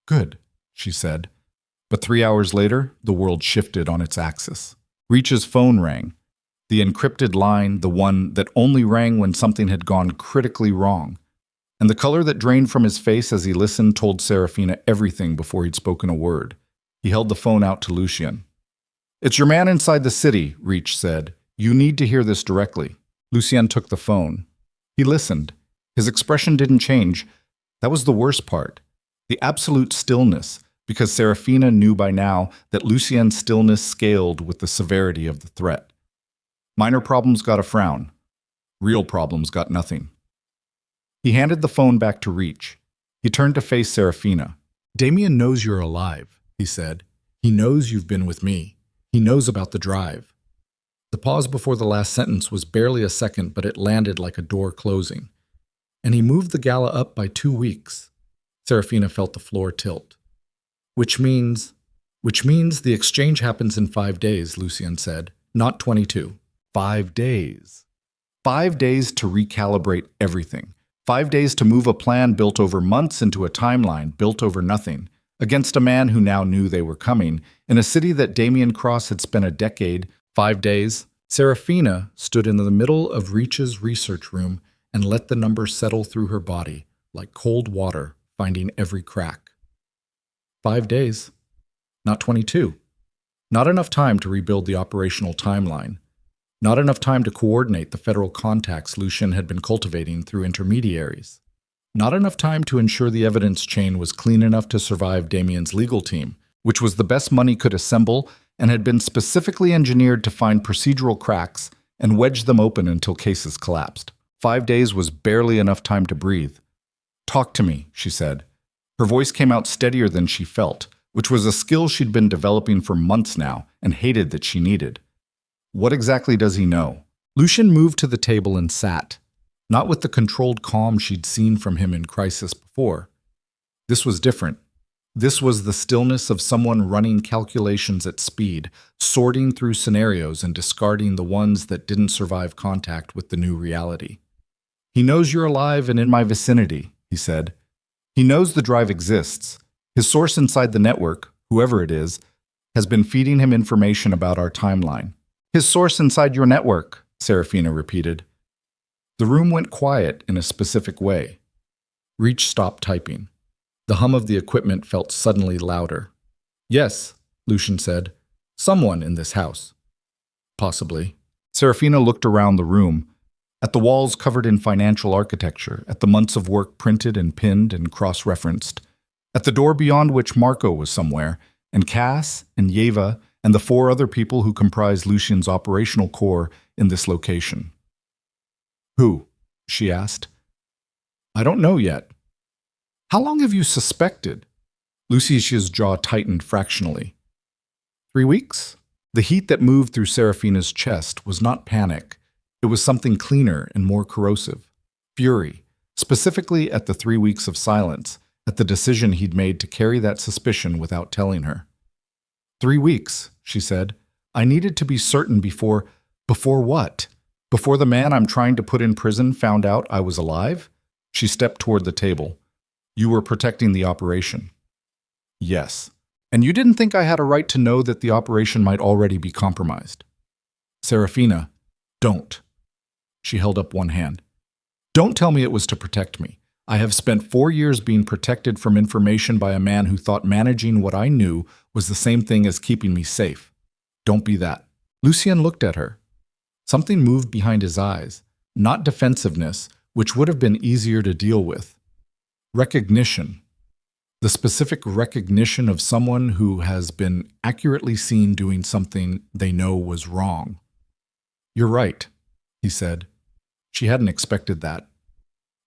"Good," she said. But 3 hours later, the world shifted on its axis. Reach's phone rang. The encrypted line, the one that only rang when something had gone critically wrong. And the color that drained from his face as he listened told Seraphina everything before he'd spoken a word. He held the phone out to Lucien. "It's your man inside the city," Reach said. "You need to hear this directly." Lucien took the phone. He listened. His expression didn't change. That was the worst part. The absolute stillness, because Seraphina knew by now that Lucien's stillness scaled with the severity of the threat. Minor problems got a frown. Real problems got nothing. He handed the phone back to Reach. He turned to face Seraphina. "Damien knows you're alive," he said. "He knows you've been with me. He knows about the drive." The pause before the last sentence was barely a second, but it landed like a door closing. "And he moved the gala up by 2 weeks." Seraphina felt the floor tilt. Which means the exchange happens in 5 days, Lucien said, not 22. 5 days. 5 days to recalibrate everything. 5 days to move a plan built over months into a timeline built over nothing, against a man who now knew they were coming, in a city that Damien Cross had spent a decade. 5 days. Seraphina stood in the middle of Reach's research room and let the numbers settle through her body, like cold water, finding every crack. 5 days. Not 22. Not enough time to rebuild the operational timeline. Not enough time to coordinate the federal contacts Lucien had been cultivating through intermediaries. Not enough time to ensure the evidence chain was clean enough to survive Damien's legal team, which was the best money could assemble and had been specifically engineered to find procedural cracks and wedge them open until cases collapsed. 5 days was barely enough time to breathe. "Talk to me," she said. Her voice came out steadier than she felt, which was a skill she'd been developing for months now and hated that she needed. "What exactly does he know?" Lucien moved to the table and sat, not with the controlled calm she'd seen from him in crisis before. This was different. This was the stillness of someone running calculations at speed, sorting through scenarios and discarding the ones that didn't survive contact with the new reality. "He knows you're alive and in my vicinity," he said. "He knows the drive exists. His source inside the network, whoever it is, has been feeding him information about our timeline." "His source inside your network," Seraphina repeated. The room went quiet in a specific way. Reach stopped typing. The hum of the equipment felt suddenly louder. Yes, Lucian said. Someone in this house. Possibly. Seraphina looked around the room, at the walls covered in financial architecture, at the months of work printed and pinned and cross-referenced, at the door beyond which Marco was somewhere, and Cass and Yeva and the 4 other people who comprised Lucian's operational core in this location. Who? She asked. I don't know yet. How long have you suspected? Lucia's jaw tightened fractionally. 3 weeks? The heat that moved through Seraphina's chest was not panic. It was something cleaner and more corrosive. Fury, specifically at the 3 weeks of silence, at the decision he'd made to carry that suspicion without telling her. 3 weeks, she said. I needed to be certain before what? Before the man I'm trying to put in prison found out I was alive? She stepped toward the table. You were protecting the operation. Yes. And you didn't think I had a right to know that the operation might already be compromised. Seraphina, don't. She held up one hand. Don't tell me it was to protect me. I have spent 4 years being protected from information by a man who thought managing what I knew was the same thing as keeping me safe. Don't be that. Lucien looked at her. Something moved behind his eyes, not defensiveness, which would have been easier to deal with. Recognition. The specific recognition of someone who has been accurately seen doing something they know was wrong. You're right, he said. She hadn't expected that.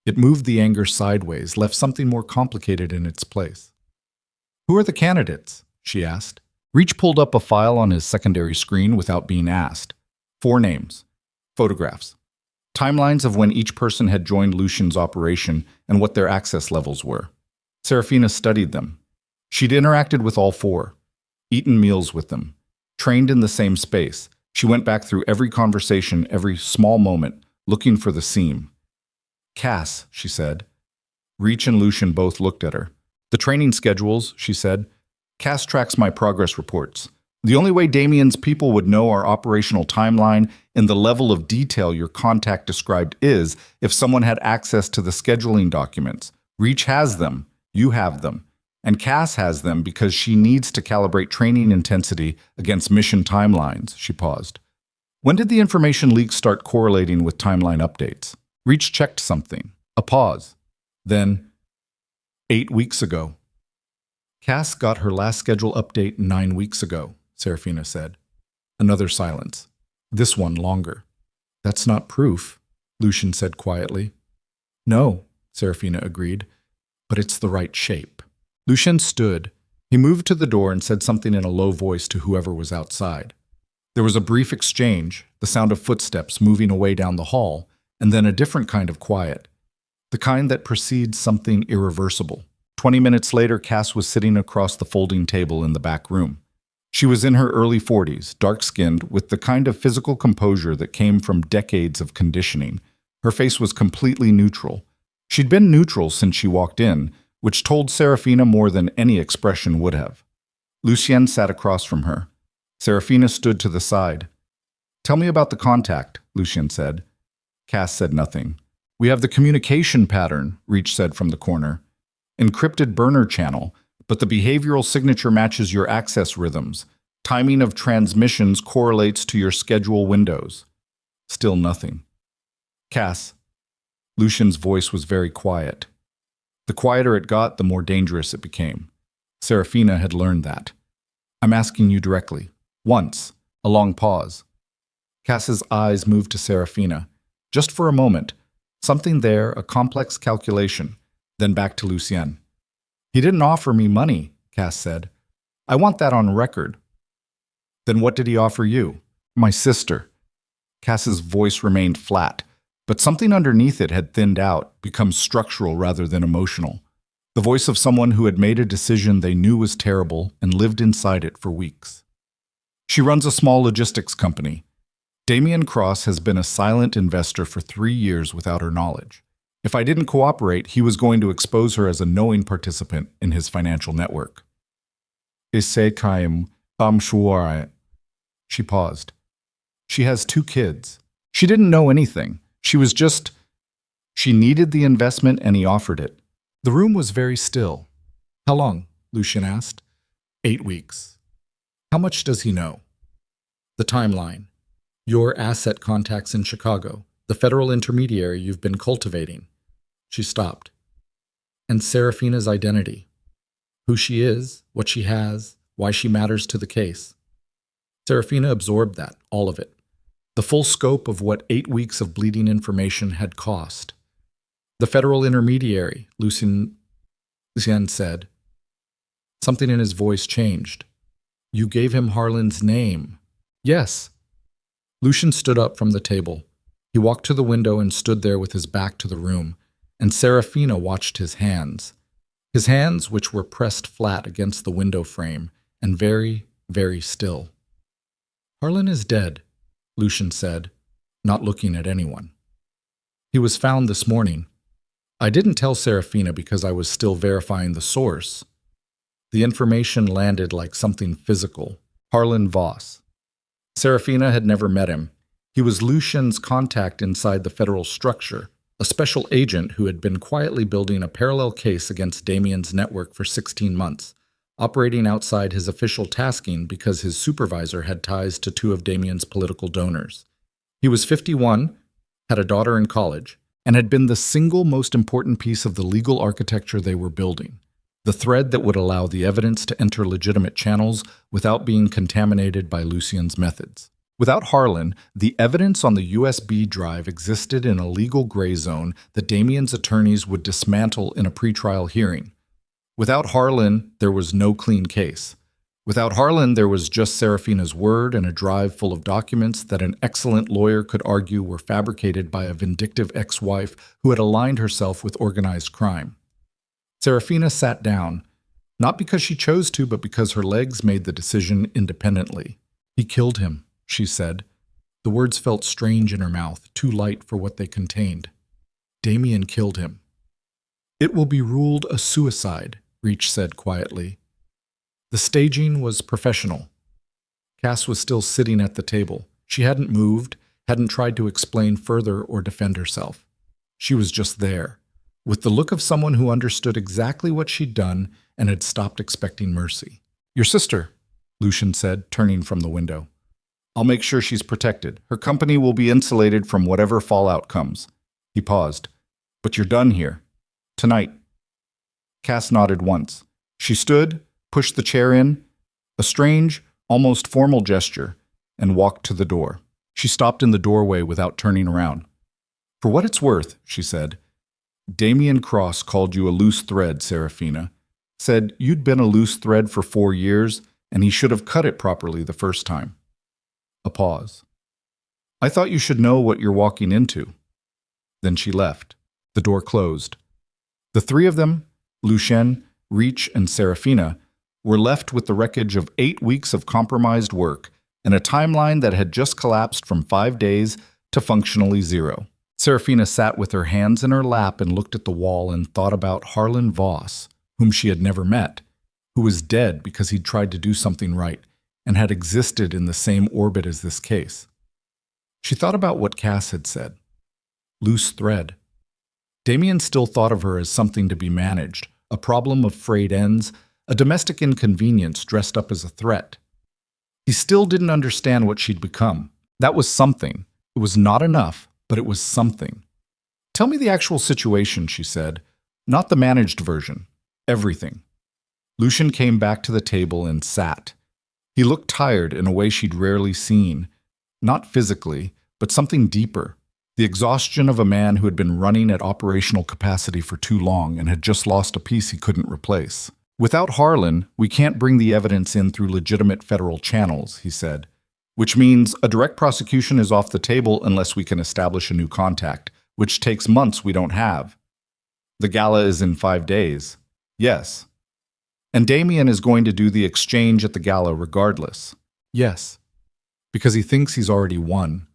It moved the anger sideways, left something more complicated in its place. Who are the candidates? She asked. Reach pulled up a file on his secondary screen without being asked. 4 names. Photographs. Timelines of when each person had joined Lucian's operation and what their access levels were. Seraphina studied them. She'd interacted with all 4, eaten meals with them, trained in the same space. She went back through every conversation, every small moment, looking for the seam. Cass, she said. Reach and Lucian both looked at her. The training schedules, she said. Cass tracks my progress reports. The only way Damien's people would know our operational timeline and the level of detail your contact described is if someone had access to the scheduling documents. Reach has them. You have them. And Cass has them because she needs to calibrate training intensity against mission timelines, she paused. When did the information leaks start correlating with timeline updates? Reach checked something. A pause. Then, 8 weeks ago. Cass got her last schedule update 9 weeks ago, Seraphina said. Another silence. This one longer. That's not proof, Lucian said quietly. No, Seraphina agreed, but it's the right shape. Lucian stood. He moved to the door and said something in a low voice to whoever was outside. There was a brief exchange, the sound of footsteps moving away down the hall, and then a different kind of quiet, the kind that precedes something irreversible. 20 minutes later, Cass was sitting across the folding table in the back room. She was in her early 40s, dark-skinned, with the kind of physical composure that came from decades of conditioning. Her face was completely neutral. She'd been neutral since she walked in, which told Seraphina more than any expression would have. Lucien sat across from her. Seraphina stood to the side. Tell me about the contact, Lucien said. Cass said nothing. We have the communication pattern, Reach said from the corner. Encrypted burner channel, but the behavioral signature matches your access rhythms. Timing of transmissions correlates to your schedule windows. Still nothing. Cass. Lucian's voice was very quiet. The quieter it got, the more dangerous it became. Seraphina had learned that. I'm asking you directly. Once. A long pause. Cass's eyes moved to Seraphina. Just for a moment. Something there, a complex calculation. Then back to Lucien. He didn't offer me money, Cass said. I want that on record. Then what did he offer you? My sister. Cass's voice remained flat, but something underneath it had thinned out, become structural rather than emotional. The voice of someone who had made a decision they knew was terrible and lived inside it for weeks. She runs a small logistics company. Damien Cross has been a silent investor for 3 years without her knowledge. If I didn't cooperate, he was going to expose her as a knowing participant in his financial network. I'm sure. She paused. She has 2 kids. She didn't know anything. She was just She needed the investment and he offered it. The room was very still. How long? Lucian asked. 8 weeks. How much does he know? The timeline. Your asset contacts in Chicago, the federal intermediary you've been cultivating. She stopped. And Seraphina's identity. Who she is, what she has, why she matters to the case. Seraphina absorbed that, all of it. The full scope of what 8 weeks of bleeding information had cost. The federal intermediary, Lucian said. Something in his voice changed. You gave him Harlan's name. Yes. Lucian stood up from the table. He walked to the window and stood there with his back to the room, and Seraphina watched his hands. His hands, which were pressed flat against the window frame, and very, very still. Harlan is dead, Lucian said, not looking at anyone. He was found this morning. I didn't tell Seraphina because I was still verifying the source. The information landed like something physical. Harlan Voss. Seraphina had never met him. He was Lucian's contact inside the federal structure, a special agent who had been quietly building a parallel case against Damien's network for 16 months, operating outside his official tasking because his supervisor had ties to 2 of Damien's political donors. He was 51, had a daughter in college, and had been the single most important piece of the legal architecture they were building, the thread that would allow the evidence to enter legitimate channels without being contaminated by Lucian's methods. Without Harlan, the evidence on the USB drive existed in a legal gray zone that Damien's attorneys would dismantle in a pretrial hearing. Without Harlan, there was no clean case. Without Harlan, there was just Seraphina's word and a drive full of documents that an excellent lawyer could argue were fabricated by a vindictive ex-wife who had aligned herself with organized crime. Seraphina sat down, not because she chose to, but because her legs made the decision independently. He killed him, she said. The words felt strange in her mouth, too light for what they contained. Damien killed him. It will be ruled a suicide, Reach said quietly. The staging was professional. Cass was still sitting at the table. She hadn't moved, hadn't tried to explain further or defend herself. She was just there, with the look of someone who understood exactly what she'd done and had stopped expecting mercy. Your sister, Lucian said, turning from the window. I'll make sure she's protected. Her company will be insulated from whatever fallout comes. He paused. But you're done here. Tonight. Cass nodded once. She stood, pushed the chair in, a strange, almost formal gesture, and walked to the door. She stopped in the doorway without turning around. For what it's worth, she said, Damien Cross called you a loose thread, Seraphina. Said you'd been a loose thread for 4 years, and he should have cut it properly the first time. A pause. I thought you should know what you're walking into. Then she left. The door closed. The 3 of them, Lucien, Reach, and Seraphina, were left with the wreckage of 8 weeks of compromised work and a timeline that had just collapsed from 5 days to functionally 0. Seraphina sat with her hands in her lap and looked at the wall and thought about Harlan Voss, whom she had never met, who was dead because he'd tried to do something right and had existed in the same orbit as this case. She thought about what Cass had said. Loose thread. Damien still thought of her as something to be managed, a problem of frayed ends, a domestic inconvenience dressed up as a threat. He still didn't understand what she'd become. That was something. It was not enough, but it was something. Tell me the actual situation, she said, not the managed version. Everything. Lucian came back to the table and sat. He looked tired in a way she'd rarely seen. Not physically, but something deeper. The exhaustion of a man who had been running at operational capacity for too long and had just lost a piece he couldn't replace. Without Harlan, we can't bring the evidence in through legitimate federal channels, he said, which means a direct prosecution is off the table unless we can establish a new contact, which takes months we don't have. The gala is in 5 days. Yes. And Damien is going to do the exchange at the gala regardless. Yes. Because he thinks he's already won.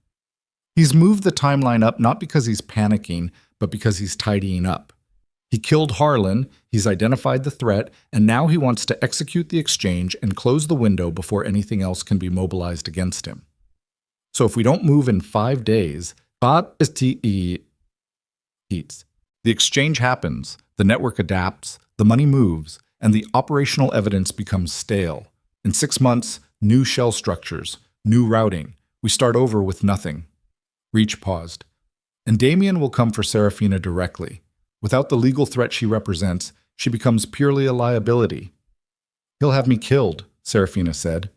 He's moved the timeline up not because he's panicking, but because he's tidying up. He killed Harlan, he's identified the threat, and now he wants to execute the exchange and close the window before anything else can be mobilized against him. So if we don't move in 5 days, he heats. The exchange happens, the network adapts, the money moves, and the operational evidence becomes stale. In 6 months, new shell structures, new routing. We start over with nothing. Reach paused. And Damien will come for Seraphina directly. Without the legal threat she represents, she becomes purely a liability. He'll have me killed, Seraphina said.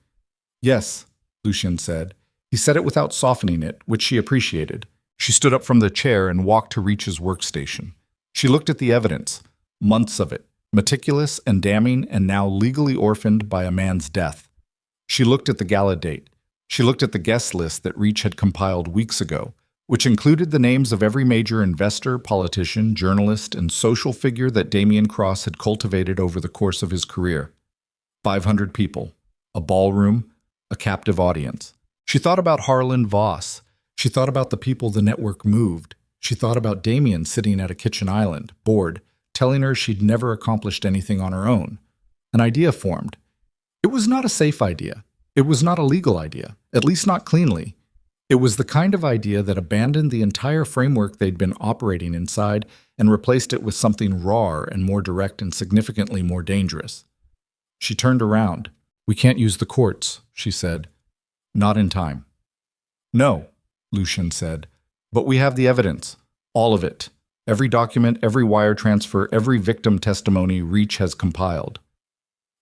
Yes, Lucien said. He said it without softening it, which she appreciated. She stood up from the chair and walked to Reach's workstation. She looked at the evidence, months of it, meticulous and damning and now legally orphaned by a man's death. She looked at the gala date. She looked at the guest list that Reach had compiled weeks ago, which included the names of every major investor, politician, journalist, and social figure that Damien Cross had cultivated over the course of his career. 500 people, a ballroom, a captive audience. She thought about Harlan Voss. She thought about the people the network moved. She thought about Damien sitting at a kitchen island, bored, telling her she'd never accomplished anything on her own. An idea formed. It was not a safe idea. It was not a legal idea, at least not cleanly. It was the kind of idea that abandoned the entire framework they'd been operating inside and replaced it with something raw and more direct and significantly more dangerous. She turned around. We can't use the courts, she said. Not in time. No, Lucien said. But we have the evidence. All of it. Every document, every wire transfer, every victim testimony Reach has compiled.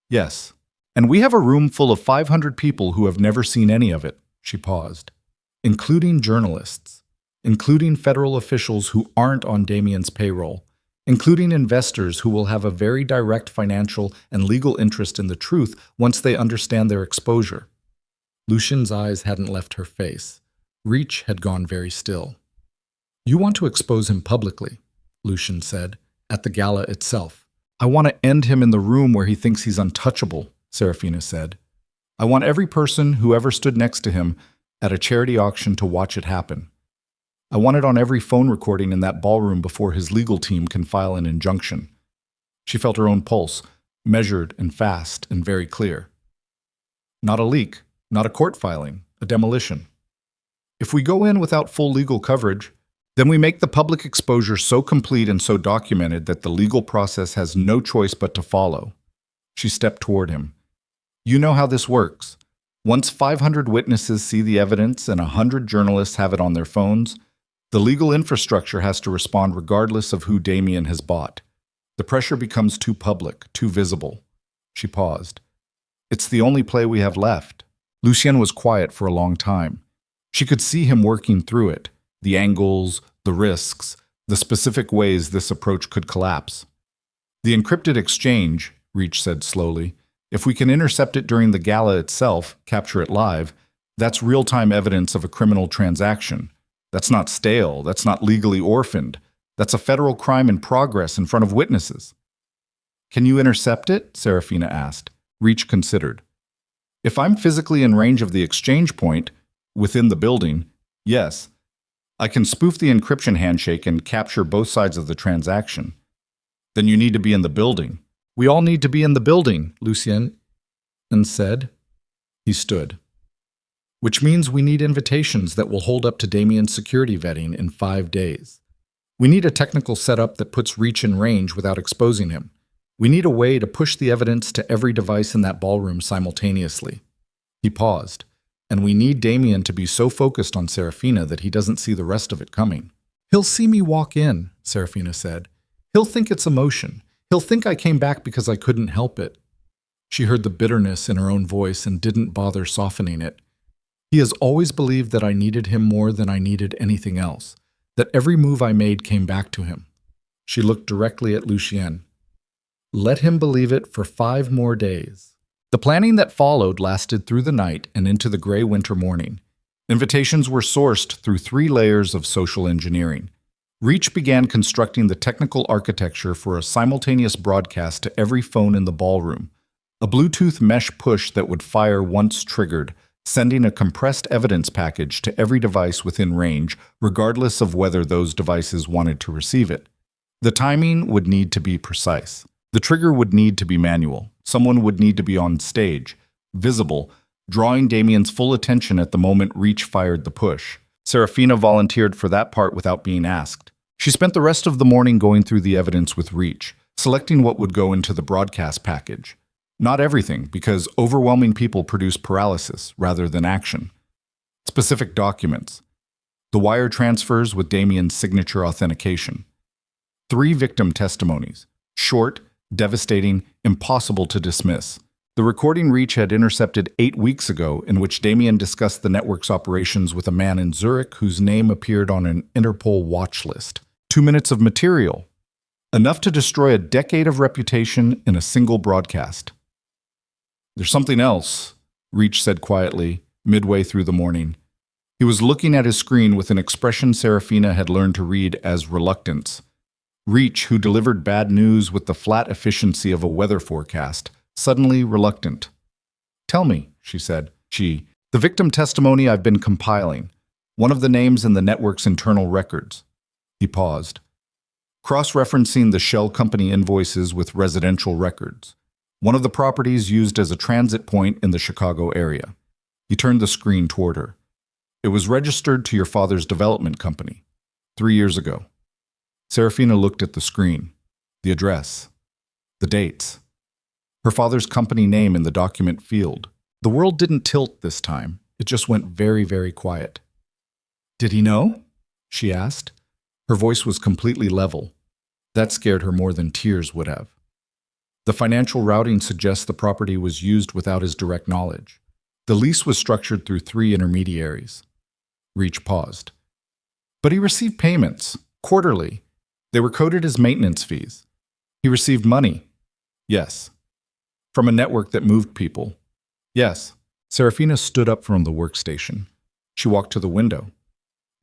Yes. And we have a room full of 500 people who have never seen any of it, she paused. Including journalists. Including federal officials who aren't on Damien's payroll. Including investors who will have a very direct financial and legal interest in the truth once they understand their exposure. Lucien's eyes hadn't left her face. Reach had gone very still. You want to expose him publicly, Lucien said, at the gala itself. I want to end him in the room where he thinks he's untouchable, Seraphina said. I want every person who ever stood next to him at a charity auction to watch it happen. I want it on every phone recording in that ballroom before his legal team can file an injunction. She felt her own pulse, measured and fast and very clear. Not a leak, not a court filing, a demolition. If we go in without full legal coverage, then we make the public exposure so complete and so documented that the legal process has no choice but to follow. She stepped toward him. You know how this works. Once 500 witnesses see the evidence and 100 journalists have it on their phones, the legal infrastructure has to respond regardless of who Damien has bought. The pressure becomes too public, too visible. She paused. It's the only play we have left. Lucien was quiet for a long time. She could see him working through it, the angles, the risks, the specific ways this approach could collapse. The encrypted exchange, Reach said slowly, if we can intercept it during the gala itself, capture it live, that's real-time evidence of a criminal transaction. That's not stale, that's not legally orphaned. That's a federal crime in progress in front of witnesses. Can you intercept it? Seraphina asked. Reach considered. If I'm physically in range of the exchange point, within the building, yes. I can spoof the encryption handshake and capture both sides of the transaction. Then you need to be in the building. We all need to be in the building, Lucien said. He stood. Which means we need invitations that will hold up to Damien's security vetting in 5 days. We need a technical setup that puts Reach in range without exposing him. We need a way to push the evidence to every device in that ballroom simultaneously. He paused. And we need Damien to be so focused on Seraphina that he doesn't see the rest of it coming. He'll see me walk in, Seraphina said. He'll think it's emotion. He'll think I came back because I couldn't help it. She heard the bitterness in her own voice and didn't bother softening it. He has always believed that I needed him more than I needed anything else, that every move I made came back to him. She looked directly at Lucien. Let him believe it for 5 more days. The planning that followed lasted through the night and into the gray winter morning. Invitations were sourced through 3 layers of social engineering. Reach began constructing the technical architecture for a simultaneous broadcast to every phone in the ballroom, a Bluetooth mesh push that would fire once triggered, sending a compressed evidence package to every device within range, regardless of whether those devices wanted to receive it. The timing would need to be precise. The trigger would need to be manual. Someone would need to be on stage, visible, drawing Damien's full attention at the moment Reach fired the push. Seraphina volunteered for that part without being asked. She spent the rest of the morning going through the evidence with Reach, selecting what would go into the broadcast package. Not everything, because overwhelming people produce paralysis rather than action. Specific documents. The wire transfers with Damien's signature authentication. 3 victim testimonies. Short, devastating, impossible to dismiss. The recording Reach had intercepted 8 weeks ago, in which Damien discussed the network's operations with a man in Zurich whose name appeared on an Interpol watch list. 2 minutes of material. Enough to destroy a decade of reputation in a single broadcast. "There's something else," Reach said quietly, midway through the morning. He was looking at his screen with an expression Seraphina had learned to read as reluctance. Reach, who delivered bad news with the flat efficiency of a weather forecast, suddenly reluctant. "Tell me," she said. "The victim testimony I've been compiling. One of the names in the network's internal records." He paused, cross-referencing the shell company invoices with residential records. One of the properties used as a transit point in the Chicago area. He turned the screen toward her. "It was registered to your father's development company 3 years ago." Seraphina looked at the screen, the address, the dates. Her father's company name in the document field. The world didn't tilt this time. It just went very, very quiet. "Did he know?" she asked. Her voice was completely level. That scared her more than tears would have. "The financial routing suggests the property was used without his direct knowledge. The lease was structured through 3 intermediaries." Reach paused. "But he received payments, quarterly. They were coded as maintenance fees. He received money." "Yes." "From a network that moved people." "Yes." Seraphina stood up from the workstation. She walked to the window.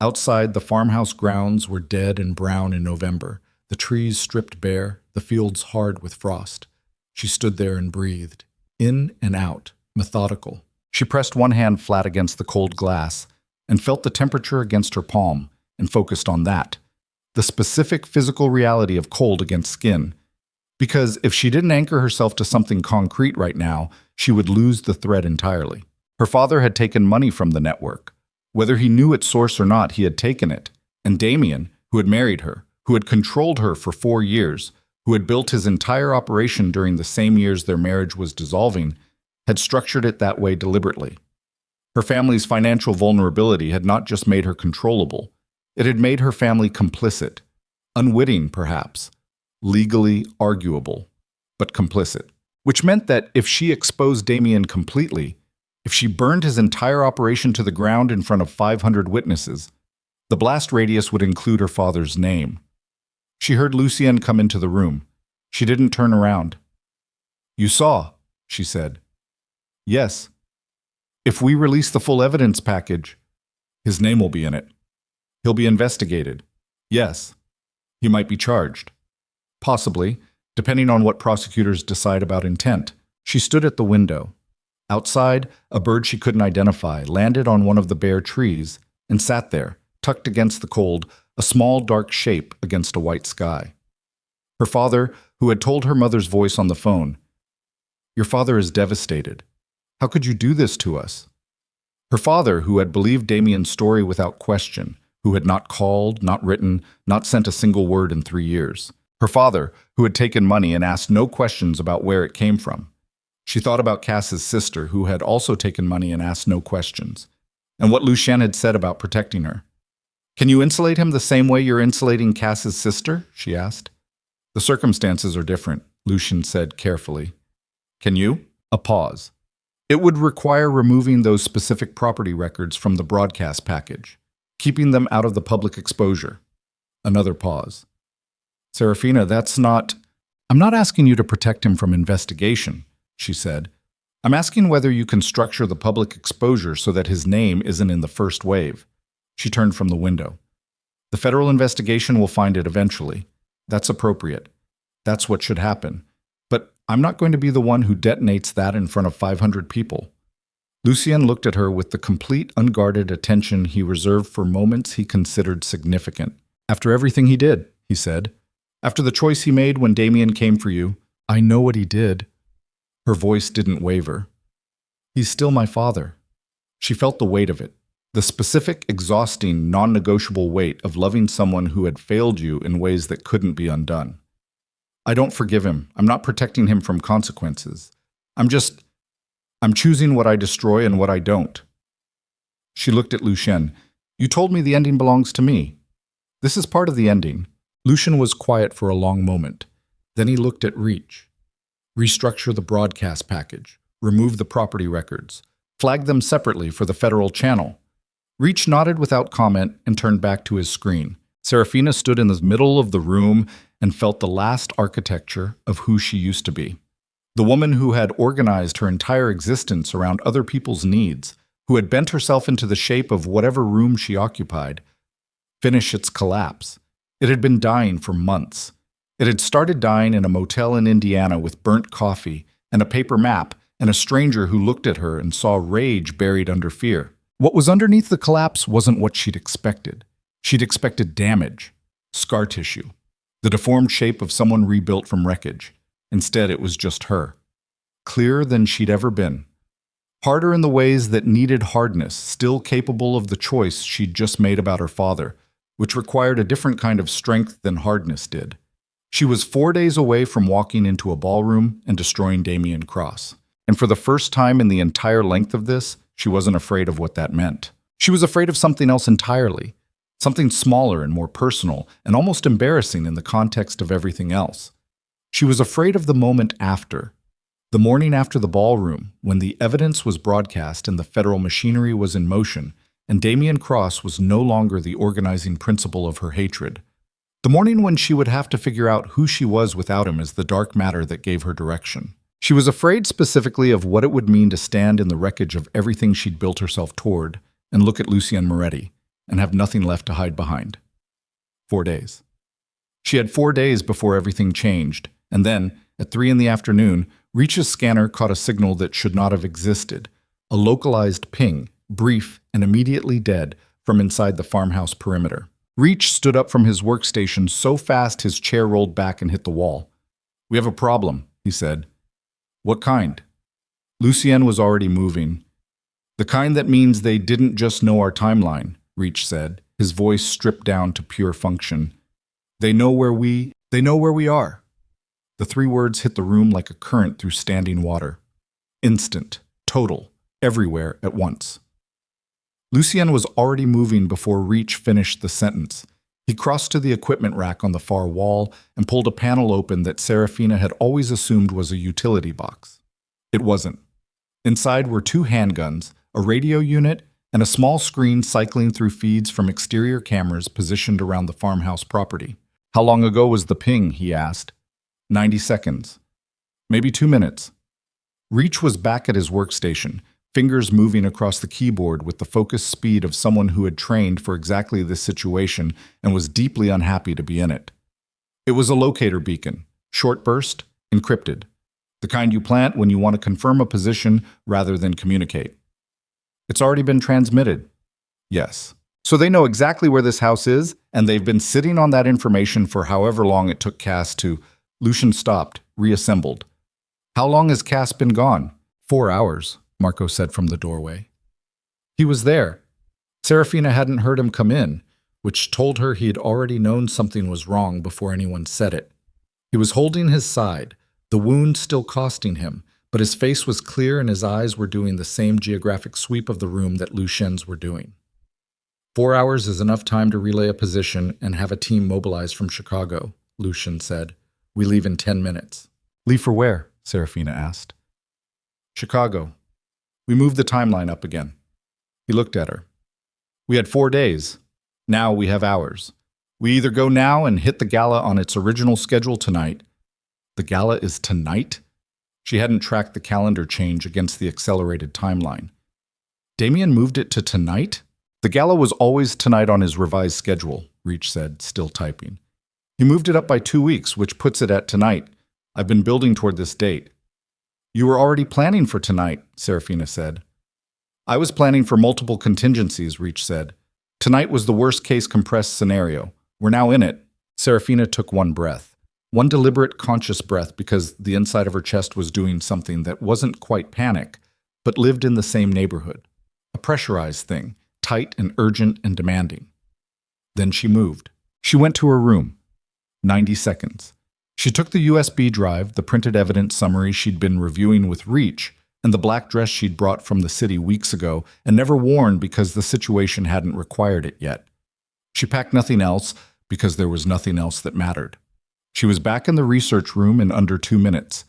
Outside, the farmhouse grounds were dead and brown in November, the trees stripped bare, the fields hard with frost. She stood there and breathed, in and out, methodical. She pressed one hand flat against the cold glass and felt the temperature against her palm and focused on that, the specific physical reality of cold against skin. Because if she didn't anchor herself to something concrete right now, she would lose the thread entirely. Her father had taken money from the network. Whether he knew its source or not, he had taken it. And Damien, who had married her, who had controlled her for 4 years, who had built his entire operation during the same years their marriage was dissolving, had structured it that way deliberately. Her family's financial vulnerability had not just made her controllable, it had made her family complicit. Unwitting, perhaps. Legally arguable, but complicit. Which meant that if she exposed Damien completely, if she burned his entire operation to the ground in front of 500 witnesses, the blast radius would include her father's name. She heard Lucien come into the room. She didn't turn around. "You saw," she said. "Yes. If we release the full evidence package, his name will be in it. He'll be investigated. Yes. He might be charged. Possibly, depending on what prosecutors decide about intent." She stood at the window. Outside, a bird she couldn't identify landed on one of the bare trees and sat there, tucked against the cold, a small dark shape against a white sky. Her father, who had told her mother's voice on the phone, "Your father is devastated. How could you do this to us?" Her father, who had believed Damien's story without question, who had not called, not written, not sent a single word in 3 years. Her father, who had taken money and asked no questions about where it came from. She thought about Cass's sister, who had also taken money and asked no questions, and what Lucien had said about protecting her. "Can you insulate him the same way you're insulating Cass's sister?" she asked. "The circumstances are different," Lucien said carefully. "Can you?" A pause. "It would require removing those specific property records from the broadcast package, keeping them out of the public exposure." Another pause. "Seraphina, I'm not asking you to protect him from investigation," she said. "I'm asking whether you can structure the public exposure so that his name isn't in the first wave." She turned from the window. "The federal investigation will find it eventually. That's appropriate. That's what should happen. But I'm not going to be the one who detonates that in front of 500 people." Lucien looked at her with the complete, unguarded attention he reserved for moments he considered significant. "After everything he did," he said. "After the choice he made when Damien came for you, I know what he did." Her voice didn't waver. "He's still my father." She felt the weight of it. The specific, exhausting, non-negotiable weight of loving someone who had failed you in ways that couldn't be undone. I don't forgive him. I'm not protecting him from consequences. I'm choosing what I destroy and what I don't. She looked at Lucien. You told me the ending belongs to me. This is part of the ending. Lucien was quiet for a long moment. Then he looked at Reach. Restructure the broadcast package. Remove the property records. Flag them separately for the federal channel. Reach nodded without comment and turned back to his screen. Seraphina stood in the middle of the room and felt the last architecture of who she used to be. The woman who had organized her entire existence around other people's needs, who had bent herself into the shape of whatever room she occupied, finished its collapse. It had been dying for months. It had started dying in a motel in Indiana with burnt coffee and a paper map and a stranger who looked at her and saw rage buried under fear. What was underneath the collapse wasn't what she'd expected. She'd expected damage, scar tissue, the deformed shape of someone rebuilt from wreckage. Instead, it was just her. Clearer than she'd ever been. Harder in the ways that needed hardness, still capable of the choice she'd just made about her father, which required a different kind of strength than hardness did. She was 4 days away from walking into a ballroom and destroying Damien Cross. And for the first time in the entire length of this, she wasn't afraid of what that meant. She was afraid of something else entirely, something smaller and more personal and almost embarrassing in the context of everything else. She was afraid of the moment after, the morning after the ballroom, when the evidence was broadcast and the federal machinery was in motion, and Damien Cross was no longer the organizing principle of her hatred. The morning when she would have to figure out who she was without him as the dark matter that gave her direction. She was afraid specifically of what it would mean to stand in the wreckage of everything she'd built herself toward and look at Lucien Moretti and have nothing left to hide behind. 4 days. She had 4 days before everything changed, and then, at 3 in the afternoon, Reach's scanner caught a signal that should not have existed, a localized ping, brief and immediately dead, from inside the farmhouse perimeter. Reach stood up from his workstation so fast his chair rolled back and hit the wall. "We have a problem," he said. "What kind?" Lucien was already moving. "The kind that means they didn't just know our timeline," Reach said, his voice stripped down to pure function. They know where we are." The 3 words hit the room like a current through standing water. Instant, total, everywhere at once. Lucien was already moving before Reach finished the sentence. He crossed to the equipment rack on the far wall and pulled a panel open that Seraphina had always assumed was a utility box. It wasn't. Inside were 2 handguns, a radio unit, and a small screen cycling through feeds from exterior cameras positioned around the farmhouse property. "How long ago was the ping?" he asked. 90 seconds. Maybe 2 minutes. Reach was back at his workstation, fingers moving across the keyboard with the focused speed of someone who had trained for exactly this situation and was deeply unhappy to be in it. It was a locator beacon, short burst, encrypted. The kind you plant when you want to confirm a position rather than communicate. "It's already been transmitted." "Yes." "So they know exactly where this house is, and they've been sitting on that information for however long it took Cass to..." Lucien stopped, reassembled. "How long has Cass been gone?" 4 hours, Marco said from the doorway. He was there. Seraphina hadn't heard him come in, which told her he had already known something was wrong before anyone said it. He was holding his side, the wound still costing him, but his face was clear and his eyes were doing the same geographic sweep of the room that Lucien's were doing. 4 hours is enough time to relay a position and have a team mobilized from Chicago, Lucien said. "We leave in 10 minutes. "Leave for where?" Seraphina asked. "Chicago. We moved the timeline up again." He looked at her. "We had 4 days. Now we have hours. We either go now and hit the gala on its original schedule tonight." "The gala is tonight?" She hadn't tracked the calendar change against the accelerated timeline. "Damien moved it to tonight?" "The gala was always tonight on his revised schedule," Reach said, still typing. "He moved it up by 2 weeks, which puts it at tonight. I've been building toward this date." "You were already planning for tonight," Seraphina said. "I was planning for multiple contingencies," Reach said. "Tonight was the worst-case compressed scenario. We're now in it." Seraphina took one breath. One deliberate, conscious breath because the inside of her chest was doing something that wasn't quite panic, but lived in the same neighborhood. A pressurized thing, tight and urgent and demanding. Then she moved. She went to her room. 90 seconds. She took the USB drive, the printed evidence summary she'd been reviewing with Reach, and the black dress she'd brought from the city weeks ago and never worn because the situation hadn't required it yet. She packed nothing else because there was nothing else that mattered. She was back in the research room in under 2 minutes.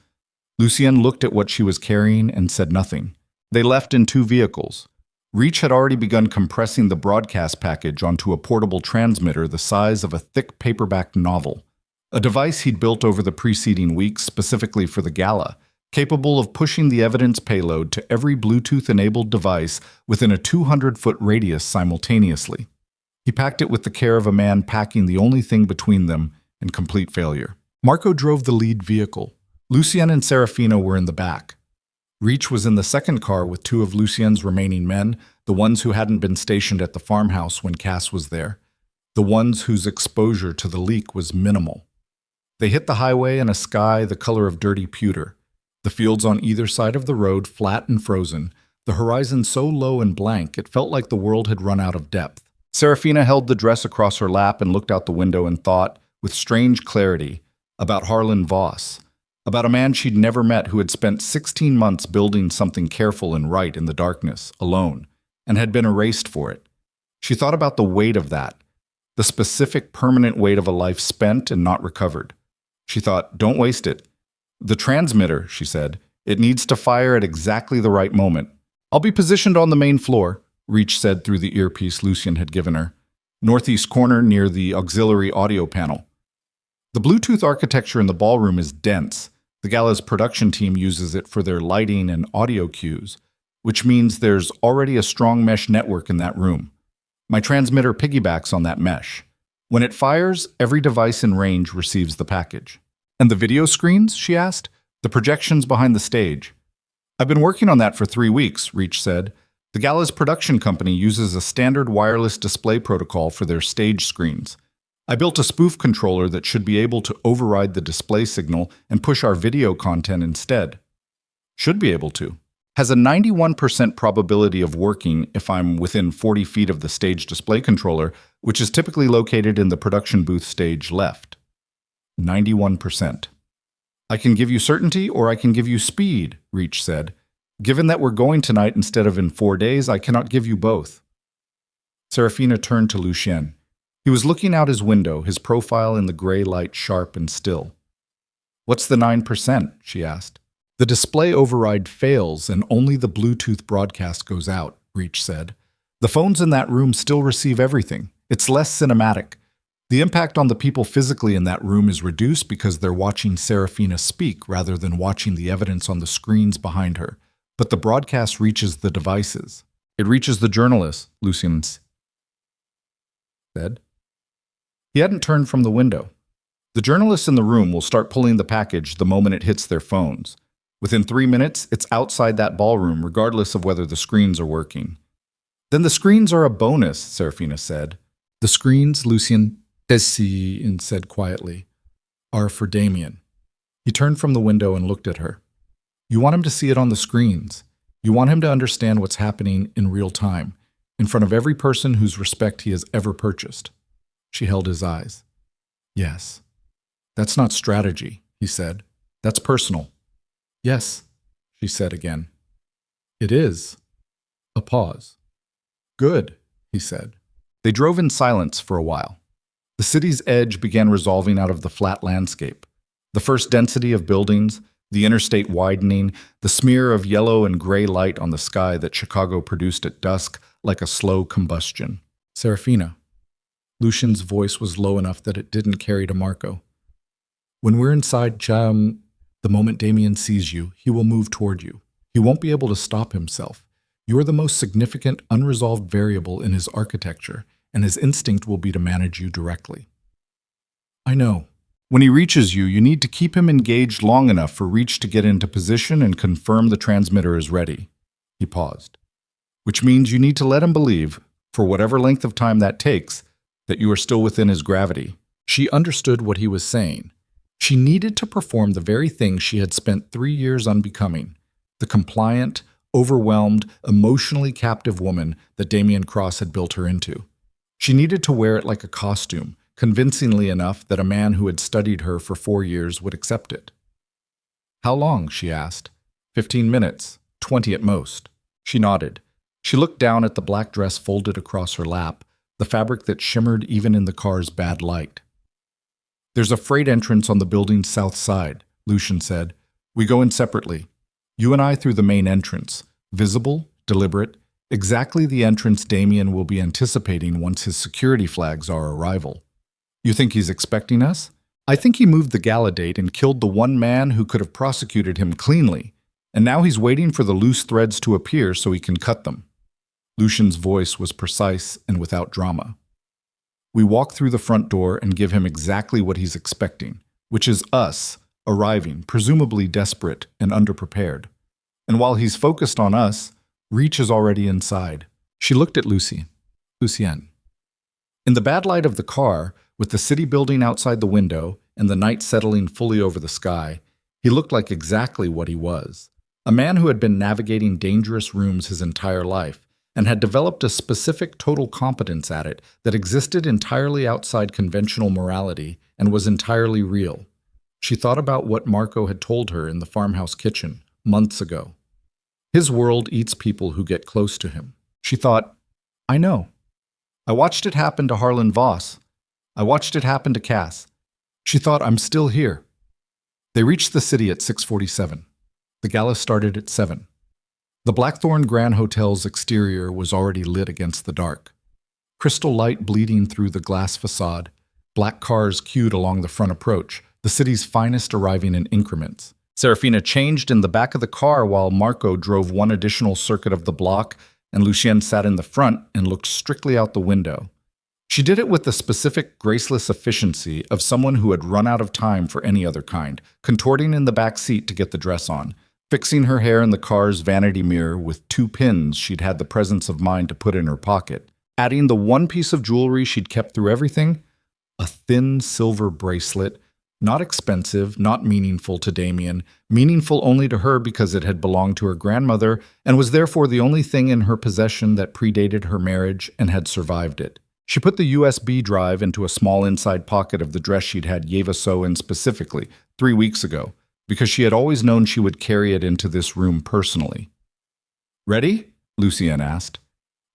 Lucien looked at what she was carrying and said nothing. They left in 2 vehicles. Reach had already begun compressing the broadcast package onto a portable transmitter the size of a thick paperback novel, a device he'd built over the preceding weeks specifically for the gala, capable of pushing the evidence payload to every Bluetooth-enabled device within a 200-foot radius simultaneously. He packed it with the care of a man packing the only thing between them and complete failure. Marco drove the lead vehicle. Lucien and Seraphina were in the back. Reach was in the second car with 2 of Lucien's remaining men, the ones who hadn't been stationed at the farmhouse when Cass was there, the ones whose exposure to the leak was minimal. They hit the highway in a sky the color of dirty pewter, the fields on either side of the road flat and frozen, the horizon so low and blank it felt like the world had run out of depth. Seraphina held the dress across her lap and looked out the window and thought, with strange clarity, about Harlan Voss, about a man she'd never met who had spent 16 months building something careful and right in the darkness, alone, and had been erased for it. She thought about the weight of that, the specific permanent weight of a life spent and not recovered. She thought, don't waste it. The transmitter, she said, it needs to fire at exactly the right moment. I'll be positioned on the main floor, Reach said through the earpiece Lucien had given her, northeast corner near the auxiliary audio panel. The Bluetooth architecture in the ballroom is dense. The gala's production team uses it for their lighting and audio cues, which means there's already a strong mesh network in that room. My transmitter piggybacks on that mesh. When it fires, every device in range receives the package. And the video screens, she asked? The projections behind the stage. I've been working on that for 3 weeks, Reach said. The gala's production company uses a standard wireless display protocol for their stage screens. I built a spoof controller that should be able to override the display signal and push our video content instead. Should be able to. Has a 91% probability of working if I'm within 40 feet of the stage display controller, which is typically located in the production booth stage left. 91%. I can give you certainty or I can give you speed, Reach said. Given that we're going tonight instead of in 4 days, I cannot give you both. Seraphina turned to Lucien. He was looking out his window, his profile in the gray light sharp and still. What's the 9%? She asked. The display override fails and only the Bluetooth broadcast goes out, Reach said. The phones in that room still receive everything. It's less cinematic. The impact on the people physically in that room is reduced because they're watching Seraphina speak rather than watching the evidence on the screens behind her. But the broadcast reaches the devices. It reaches the journalists, Lucien said. He hadn't turned from the window. The journalists in the room will start pulling the package the moment it hits their phones. Within 3 minutes, it's outside that ballroom, regardless of whether the screens are working. Then the screens are a bonus, Seraphina said. The screens, Lucien said quietly, are for Damien. He turned from the window and looked at her. You want him to see it on the screens. You want him to understand what's happening in real time, in front of every person whose respect he has ever purchased. She held his eyes. Yes. That's not strategy, he said. That's personal. Yes, she said again. It is. A pause. Good, he said. They drove in silence for a while. The city's edge began resolving out of the flat landscape. The first density of buildings, the interstate widening, the smear of yellow and gray light on the sky that Chicago produced at dusk like a slow combustion. Seraphina. Lucien's voice was low enough that it didn't carry to Marco. When we're inside the moment Damien sees you, he will move toward you. He won't be able to stop himself. You are the most significant, unresolved variable in his architecture, and his instinct will be to manage you directly. I know. When he reaches you, you need to keep him engaged long enough for Reach to get into position and confirm the transmitter is ready. He paused. Which means you need to let him believe, for whatever length of time that takes, that you are still within his gravity. She understood what he was saying. She needed to perform the very thing she had spent 3 years unbecoming, the compliant, overwhelmed, emotionally captive woman that Damian Cross had built her into. She needed to wear it like a costume, convincingly enough that a man who had studied her for 4 years would accept it. "How long?" she asked. 15 minutes, 20 at most. She nodded. She looked down at the black dress folded across her lap, the fabric that shimmered even in the car's bad light. "There's a freight entrance on the building's south side," Lucian said. "We go in separately. You and I through the main entrance. Visible, deliberate, exactly the entrance Damian will be anticipating once his security flags our arrival." "You think he's expecting us?" "I think he moved the gala date and killed the one man who could have prosecuted him cleanly, and now he's waiting for the loose threads to appear so he can cut them." Lucian's voice was precise and without drama. "We walk through the front door and give him exactly what he's expecting, which is us, arriving, presumably desperate and underprepared. And while he's focused on us, Reach is already inside." She looked at Lucien. In the bad light of the car, with the city building outside the window and the night settling fully over the sky, he looked like exactly what he was. A man who had been navigating dangerous rooms his entire life and had developed a specific total competence at it that existed entirely outside conventional morality and was entirely real. She thought about what Marco had told her in the farmhouse kitchen months ago. His world eats people who get close to him. She thought, I know. I watched it happen to Harlan Voss. I watched it happen to Cass. She thought, I'm still here. They reached the city at 6:47. The gala started at 7. The Blackthorn Grand Hotel's exterior was already lit against the dark. Crystal light bleeding through the glass facade, black cars queued along the front approach, the city's finest arriving in increments. Seraphina changed in the back of the car while Marco drove one additional circuit of the block, and Lucien sat in the front and looked strictly out the window. She did it with the specific, graceless efficiency of someone who had run out of time for any other kind, contorting in the back seat to get the dress on, fixing her hair in the car's vanity mirror with 2 pins she'd had the presence of mind to put in her pocket, adding the one piece of jewelry she'd kept through everything, a thin silver bracelet, not expensive, not meaningful to Damian, meaningful only to her because it had belonged to her grandmother and was therefore the only thing in her possession that predated her marriage and had survived it. She put the USB drive into a small inside pocket of the dress she'd had Yeva sew in specifically 3 weeks ago, because she had always known she would carry it into this room personally. "Ready?" Lucien asked.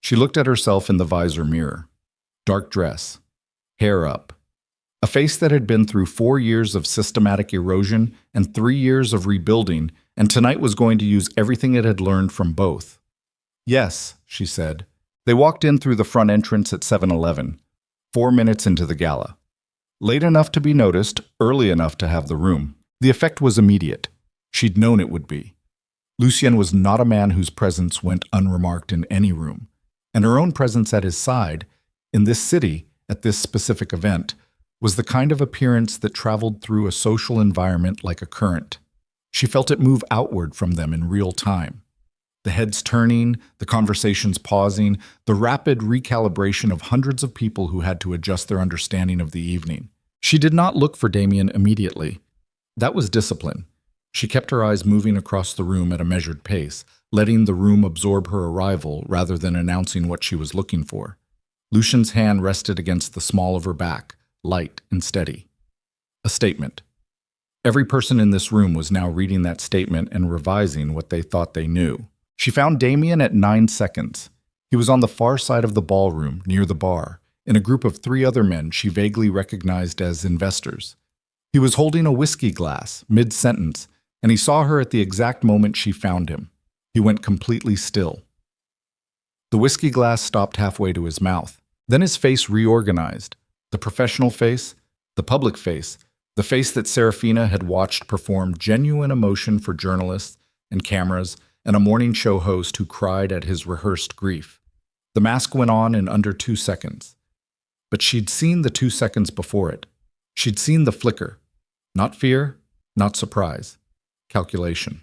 She looked at herself in the visor mirror. Dark dress, hair up, a face that had been through 4 years of systematic erosion and 3 years of rebuilding, and tonight was going to use everything it had learned from both. "Yes," she said. They walked in through the front entrance at 7:11, 4 minutes into the gala. Late enough to be noticed, early enough to have the room. The effect was immediate. She'd known it would be. Lucien was not a man whose presence went unremarked in any room, and her own presence at his side, in this city, at this specific event, was the kind of appearance that traveled through a social environment like a current. She felt it move outward from them in real time. The heads turning, the conversations pausing, the rapid recalibration of hundreds of people who had to adjust their understanding of the evening. She did not look for Damian immediately. That was discipline. She kept her eyes moving across the room at a measured pace, letting the room absorb her arrival rather than announcing what she was looking for. Lucien's hand rested against the small of her back, light and steady. A statement. Every person in this room was now reading that statement and revising what they thought they knew. She found Damian at 9 seconds. He was on the far side of the ballroom, near the bar, in a group of 3 other men she vaguely recognized as investors. He was holding a whiskey glass, mid-sentence, and he saw her at the exact moment she found him. He went completely still. The whiskey glass stopped halfway to his mouth. Then his face reorganized. The professional face, the public face, the face that Seraphina had watched perform genuine emotion for journalists and cameras and a morning show host who cried at his rehearsed grief. The mask went on in under 2 seconds. But she'd seen the 2 seconds before it. She'd seen the flicker. Not fear, not surprise. Calculation.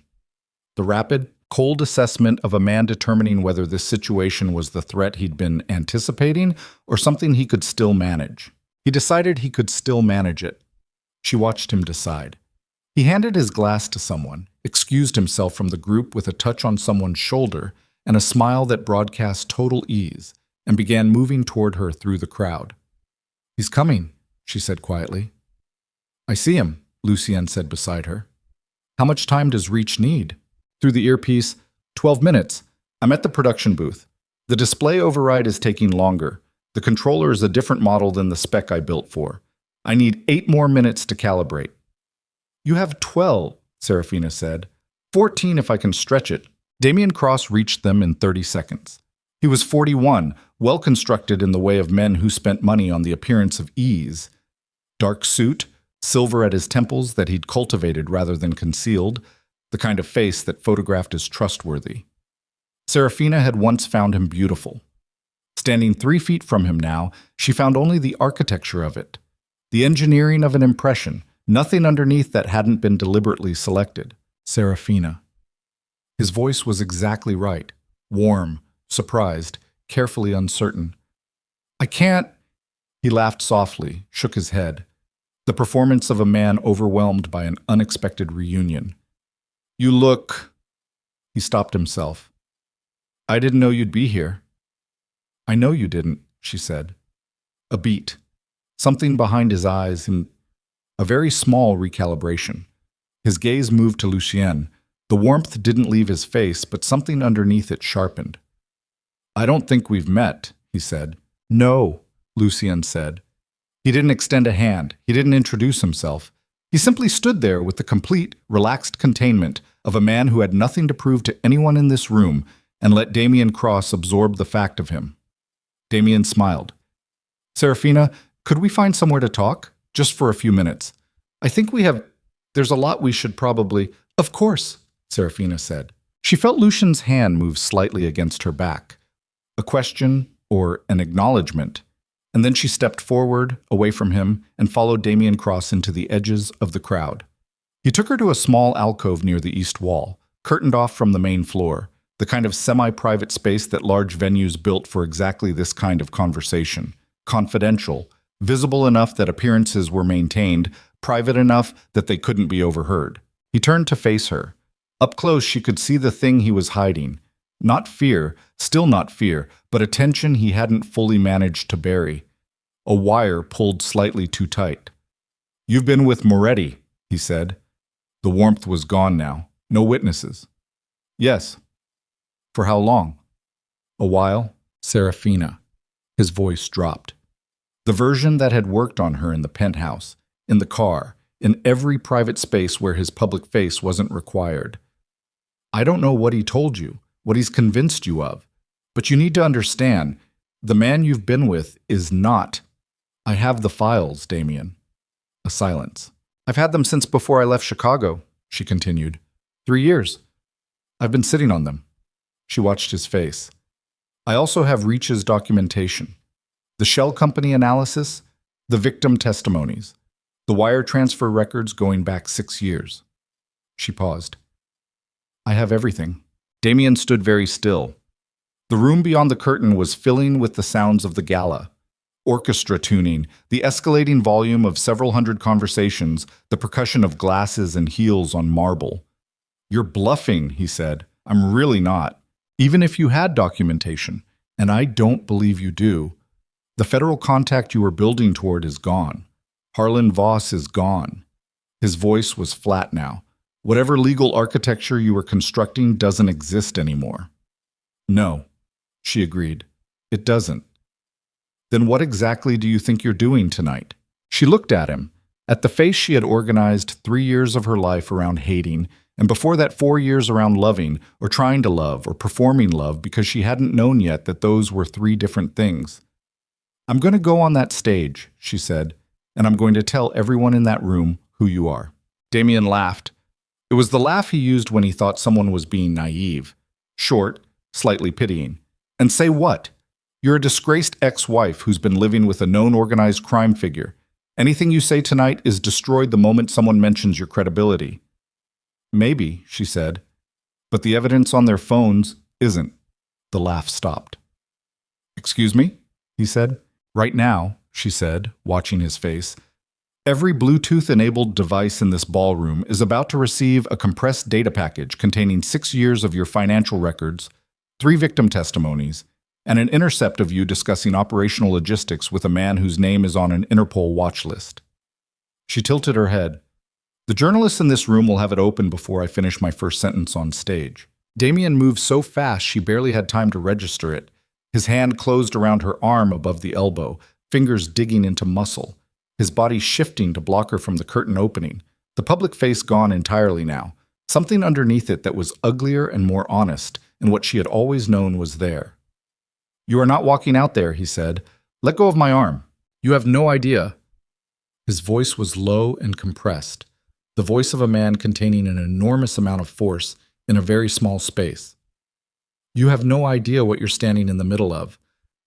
The rapid, cold assessment of a man determining whether this situation was the threat he'd been anticipating or something he could still manage. He decided he could still manage it. She watched him decide. He handed his glass to someone, excused himself from the group with a touch on someone's shoulder and a smile that broadcast total ease, and began moving toward her through the crowd. "He's coming," she said quietly. "I see him," Lucienne said beside her. "How much time does Reach need?" Through the earpiece, 12 minutes. I'm at the production booth. The display override is taking longer. The controller is a different model than the spec I built for. I need 8 more minutes to calibrate. You have 12, Seraphina said. 14 if I can stretch it. Damien Cross reached them in 30 seconds. He was 41, well constructed in the way of men who spent money on the appearance of ease. Dark suit, silver at his temples that he'd cultivated rather than concealed, the kind of face that photographed as trustworthy. Seraphina had once found him beautiful. Standing 3 feet from him now, she found only the architecture of it, the engineering of an impression, nothing underneath that hadn't been deliberately selected. Seraphina. His voice was exactly right, warm, surprised, carefully uncertain. I can't. He laughed softly, shook his head. The performance of a man overwhelmed by an unexpected reunion. You look. He stopped himself. I didn't know you'd be here. I know you didn't, she said. A beat. Something behind his eyes, and a very small recalibration. His gaze moved to Lucienne. The warmth didn't leave his face, but something underneath it sharpened. I don't think we've met, he said. No, Lucienne said. He didn't extend a hand. He didn't introduce himself. He simply stood there with the complete, relaxed containment of a man who had nothing to prove to anyone in this room and let Damien Cross absorb the fact of him. Damien smiled. Seraphina, could we find somewhere to talk? Just for a few minutes. I think there's a lot we should probably... Of course, Seraphina said. She felt Lucien's hand move slightly against her back. A question or an acknowledgement. And then she stepped forward, away from him, and followed Damien Cross into the edges of the crowd. He took her to a small alcove near the east wall, curtained off from the main floor, the kind of semi-private space that large venues built for exactly this kind of conversation. Confidential, visible enough that appearances were maintained, private enough that they couldn't be overheard. He turned to face her. Up close, she could see the thing he was hiding. Not fear, still not fear, but a tension he hadn't fully managed to bury. A wire pulled slightly too tight. You've been with Moretti, he said. The warmth was gone now. No witnesses. Yes. For how long? A while. Seraphina. His voice dropped. The version that had worked on her in the penthouse, in the car, in every private space where his public face wasn't required. I don't know what he told you, what he's convinced you of, but you need to understand, the man you've been with is not. I have the files, Damien. A silence. I've had them since before I left Chicago, she continued. 3 years. I've been sitting on them. She watched his face. I also have Reach's documentation. The shell company analysis, the victim testimonies, the wire transfer records going back 6 years. She paused. I have everything. Damien stood very still. The room beyond the curtain was filling with the sounds of the gala. Orchestra tuning, the escalating volume of several hundred conversations, the percussion of glasses and heels on marble. You're bluffing, he said. I'm really not. Even if you had documentation, and I don't believe you do, the federal contact you were building toward is gone. Harlan Voss is gone. His voice was flat now. Whatever legal architecture you were constructing doesn't exist anymore. No, she agreed. It doesn't. Then what exactly do you think you're doing tonight? She looked at him, at the face she had organized 3 years of her life around hating, and before that 4 years around loving, or trying to love, or performing love because she hadn't known yet that those were 3 different things. I'm going to go on that stage, she said, and I'm going to tell everyone in that room who you are. Damien laughed. It was the laugh he used when he thought someone was being naive. Short, slightly pitying. And say what? You're a disgraced ex-wife who's been living with a known organized crime figure. Anything you say tonight is destroyed the moment someone mentions your credibility. Maybe, she said, but the evidence on their phones isn't. The laugh stopped. Excuse me? He said. Right now, she said, watching his face, Every Bluetooth-enabled device in this ballroom is about to receive a compressed data package containing 6 years of your financial records, 3 victim testimonies, and an intercept of you discussing operational logistics with a man whose name is on an Interpol watch list. She tilted her head. The journalists in this room will have it open before I finish my first sentence on stage. Damien moved so fast she barely had time to register it. His hand closed around her arm above the elbow, fingers digging into muscle, his body shifting to block her from the curtain opening. The public face gone entirely now. Something underneath it that was uglier and more honest, and what she had always known was there. "You are not walking out there," he said. "Let go of my arm. You have no idea." His voice was low and compressed, the voice of a man containing an enormous amount of force in a very small space. "You have no idea what you're standing in the middle of.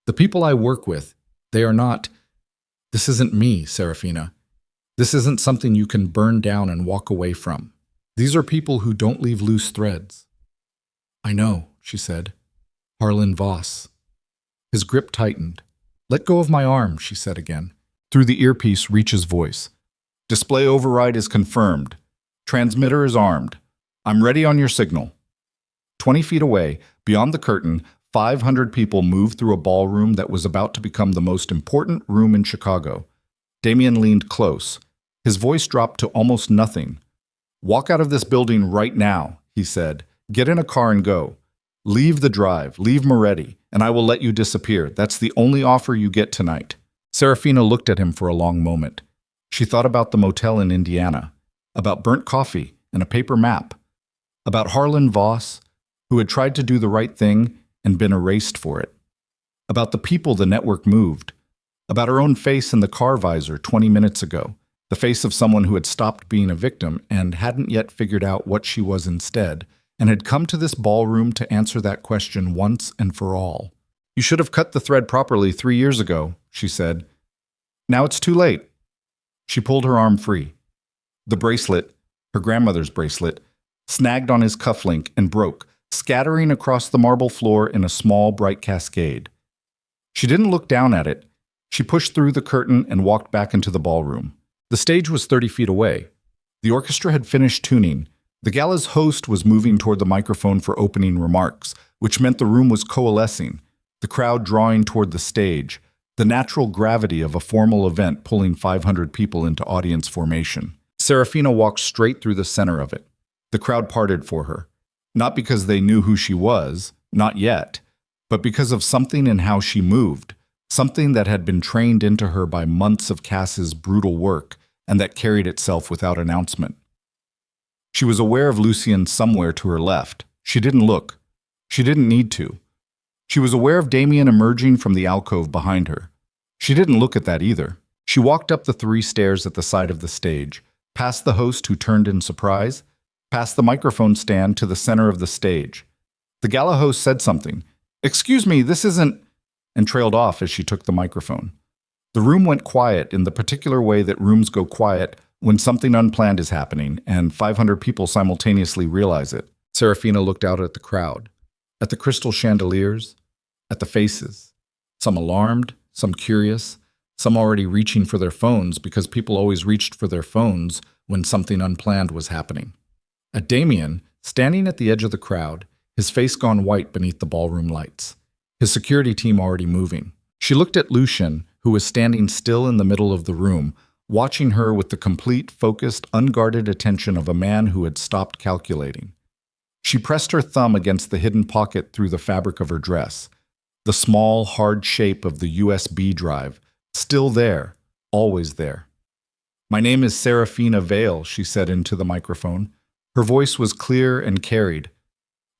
The people I work with, they are not... This isn't me, Seraphina. This isn't something you can burn down and walk away from. These are people who don't leave loose threads." "I know," she said. "Harlan Voss." His grip tightened. "Let go of my arm," she said again. Through the earpiece, Reach's voice. "Display override is confirmed. Transmitter is armed. I'm ready on your signal." 20 feet away, beyond the curtain, 500 people moved through a ballroom that was about to become the most important room in Chicago. Damien leaned close. His voice dropped to almost nothing. "Walk out of this building right now," he said. "Get in a car and go. Leave the drive, leave Moretti, and I will let you disappear. That's the only offer you get tonight." Seraphina looked at him for a long moment. She thought about the motel in Indiana, about burnt coffee and a paper map, about Harlan Voss, who had tried to do the right thing and been erased for it, about the people the network moved, about her own face in the car visor 20 minutes ago, the face of someone who had stopped being a victim and hadn't yet figured out what she was instead, and had come to this ballroom to answer that question once and for all. "You should have cut the thread properly 3 years ago," she said. "Now it's too late." She pulled her arm free. The bracelet, her grandmother's bracelet, snagged on his cufflink and broke, scattering across the marble floor in a small, bright cascade. She didn't look down at it. She pushed through the curtain and walked back into the ballroom. The stage was 30 feet away. The orchestra had finished tuning. The gala's host was moving toward the microphone for opening remarks, which meant the room was coalescing, the crowd drawing toward the stage, the natural gravity of a formal event pulling 500 people into audience formation. Seraphina walked straight through the center of it. The crowd parted for her, not because they knew who she was, not yet, but because of something in how she moved, something that had been trained into her by months of Cass's brutal work and that carried itself without announcement. She was aware of Lucien somewhere to her left. She didn't look. She didn't need to. She was aware of Damien emerging from the alcove behind her. She didn't look at that either. She walked up the 3 stairs at the side of the stage, past the host who turned in surprise, past the microphone stand to the center of the stage. The gala host said something. "Excuse me, this isn't..." and trailed off as she took the microphone. The room went quiet in the particular way that rooms go quiet when something unplanned is happening and 500 people simultaneously realize it. Seraphina looked out at the crowd, at the crystal chandeliers, at the faces. Some alarmed, some curious, some already reaching for their phones because people always reached for their phones when something unplanned was happening. At Damien, standing at the edge of the crowd, his face gone white beneath the ballroom lights, his security team already moving. She looked at Lucien, who was standing still in the middle of the room, watching her with the complete, focused, unguarded attention of a man who had stopped calculating. She pressed her thumb against the hidden pocket through the fabric of her dress, the small, hard shape of the USB drive, still there, always there. "My name is Seraphina Vale," she said into the microphone. Her voice was clear and carried.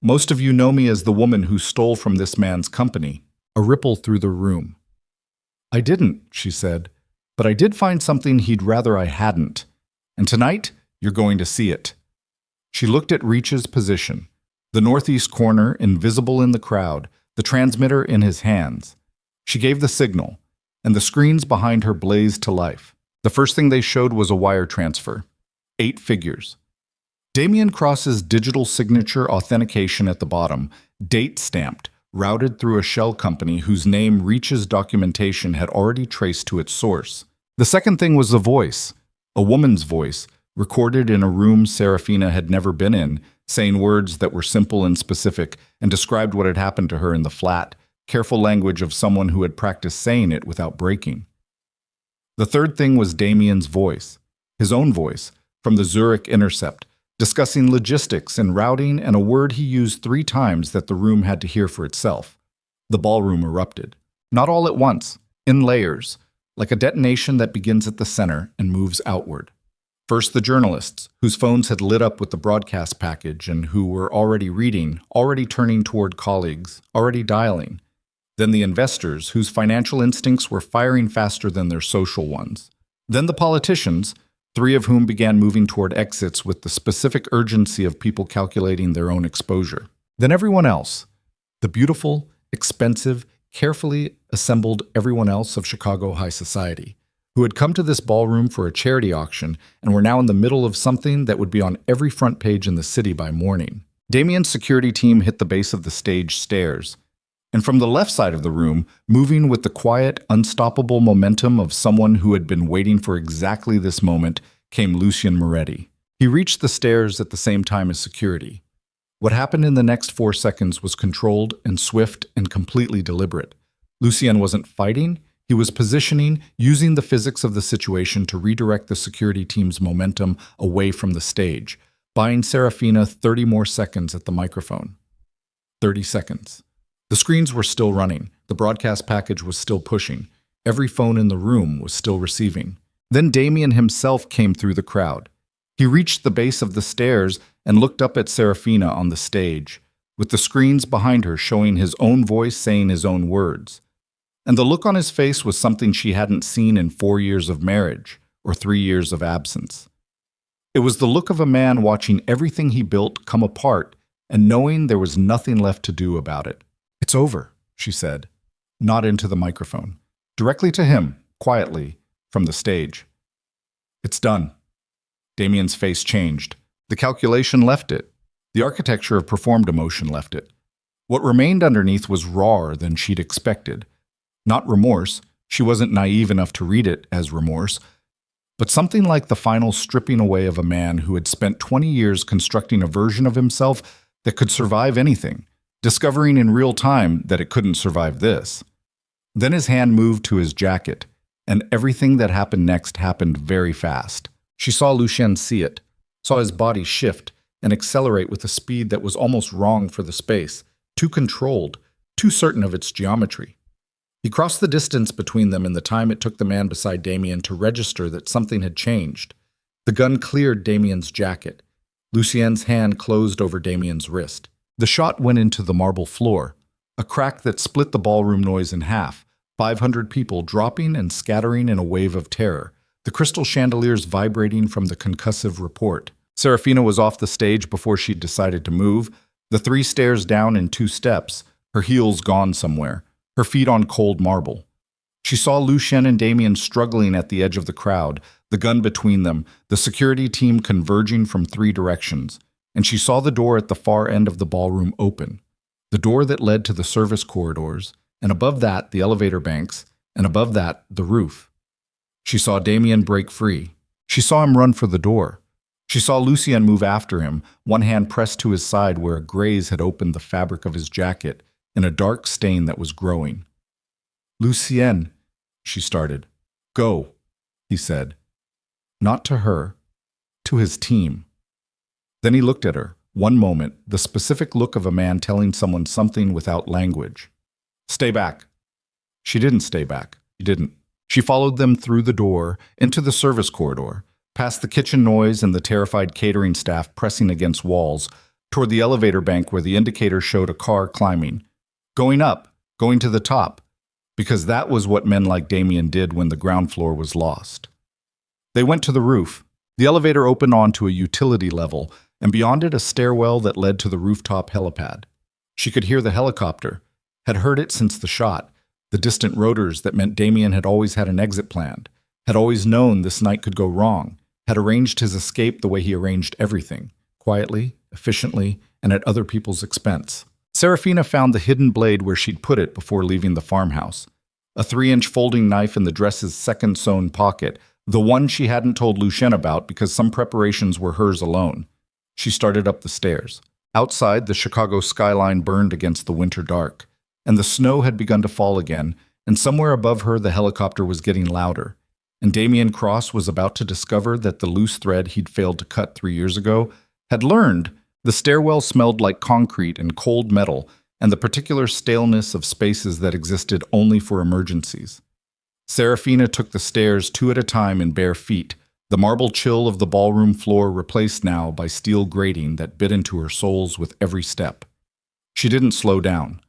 "Most of you know me as the woman who stole from this man's company." A ripple through the room. "I didn't," she said, "but I did find something he'd rather I hadn't. And tonight, you're going to see it." She looked at Reach's position, the northeast corner, invisible in the crowd, the transmitter in his hands. She gave the signal, and the screens behind her blazed to life. The first thing they showed was a wire transfer. 8 figures. Damien Cross's digital signature authentication at the bottom, date stamped, routed through a shell company whose name Reach's documentation had already traced to its source. The second thing was the voice, A woman's voice, recorded in a room Seraphina had never been in, saying words that were simple and specific and described what had happened to her in the flat, careful language of someone who had practiced saying it without breaking. The third thing was Damien's voice, his own voice, from the Zurich Intercept, discussing logistics and routing and a word he used 3 times that the room had to hear for itself. The ballroom erupted. Not all at once, in layers, like a detonation that begins at the center and moves outward. First the journalists, whose phones had lit up with the broadcast package and who were already reading, already turning toward colleagues, already dialing. Then the investors, whose financial instincts were firing faster than their social ones. Then the politicians, 3 of whom began moving toward exits with the specific urgency of people calculating their own exposure. Then everyone else, the beautiful, expensive, carefully assembled everyone else of Chicago high society, who had come to this ballroom for a charity auction and were now in the middle of something that would be on every front page in the city by morning. Damien's security team hit the base of the stage stairs, and from the left side of the room, moving with the quiet, unstoppable momentum of someone who had been waiting for exactly this moment, came Lucien Moretti. He reached the stairs at the same time as security. What happened in the next 4 seconds was controlled and swift and completely deliberate. Lucien wasn't fighting, he was positioning, using the physics of the situation to redirect the security team's momentum away from the stage, buying Seraphina 30 more seconds at the microphone. 30 seconds. The screens were still running, the broadcast package was still pushing, every phone in the room was still receiving. Then Damien himself came through the crowd. He reached the base of the stairs and looked up at Seraphina on the stage, with the screens behind her showing his own voice saying his own words. And the look on his face was something she hadn't seen in 4 years of marriage or 3 years of absence. It was the look of a man watching everything he built come apart and knowing there was nothing left to do about it. "It's over," she said, not into the microphone, directly to him, quietly, from the stage. "It's done." Damien's face changed. The calculation left it. The architecture of performed emotion left it. What remained underneath was rawer than she'd expected. Not remorse, she wasn't naive enough to read it as remorse, but something like the final stripping away of a man who had spent 20 years constructing a version of himself that could survive anything, discovering in real time that it couldn't survive this. Then his hand moved to his jacket, and everything that happened next happened very fast. She saw Lucien see it, saw his body shift and accelerate with a speed that was almost wrong for the space, too controlled, too certain of its geometry. He crossed the distance between them in the time it took the man beside Damien to register that something had changed. The gun cleared Damien's jacket. Lucien's hand closed over Damien's wrist. The shot went into the marble floor, a crack that split the ballroom noise in half, 500 people dropping and scattering in a wave of terror, the crystal chandeliers vibrating from the concussive report. Seraphina was off the stage before she'd decided to move, the 3 stairs down in 2 steps, her heels gone somewhere, her feet on cold marble. She saw Lucien and Damien struggling at the edge of the crowd, the gun between them, the security team converging from 3 directions, and she saw the door at the far end of the ballroom open, the door that led to the service corridors, and above that the elevator banks, and above that the roof. She saw Damien break free. She saw him run for the door. She saw Lucien move after him, one hand pressed to his side where a graze had opened the fabric of his jacket in a dark stain that was growing. "Lucien," she started. "Go," he said. Not to her, to his team. Then he looked at her, one moment, the specific look of a man telling someone something without language. "Stay back." She didn't stay back. She didn't. She followed them through the door, into the service corridor, past the kitchen noise and the terrified catering staff pressing against walls, toward the elevator bank where the indicator showed a car climbing. Going up, going to the top, because that was what men like Damien did when the ground floor was lost. They went to the roof. The elevator opened onto a utility level, and beyond it a stairwell that led to the rooftop helipad. She could hear the helicopter, had heard it since the shot, the distant rotors that meant Damien had always had an exit planned, had always known this night could go wrong, had arranged his escape the way he arranged everything, quietly, efficiently, and at other people's expense. Seraphina found the hidden blade where she'd put it before leaving the farmhouse. A 3-inch folding knife in the dress's second sewn pocket, The one she hadn't told Lucien about because some preparations were hers alone. She started up the stairs. Outside, the Chicago skyline burned against the winter dark, and the snow had begun to fall again, and somewhere above her the helicopter was getting louder. And Damien Cross was about to discover that the loose thread he'd failed to cut 3 years ago had learned. The stairwell smelled like concrete and cold metal, and the particular staleness of spaces that existed only for emergencies. Seraphina took the stairs 2 at a time in bare feet, the marble chill of the ballroom floor replaced now by steel grating that bit into her soles with every step. She didn't slow down.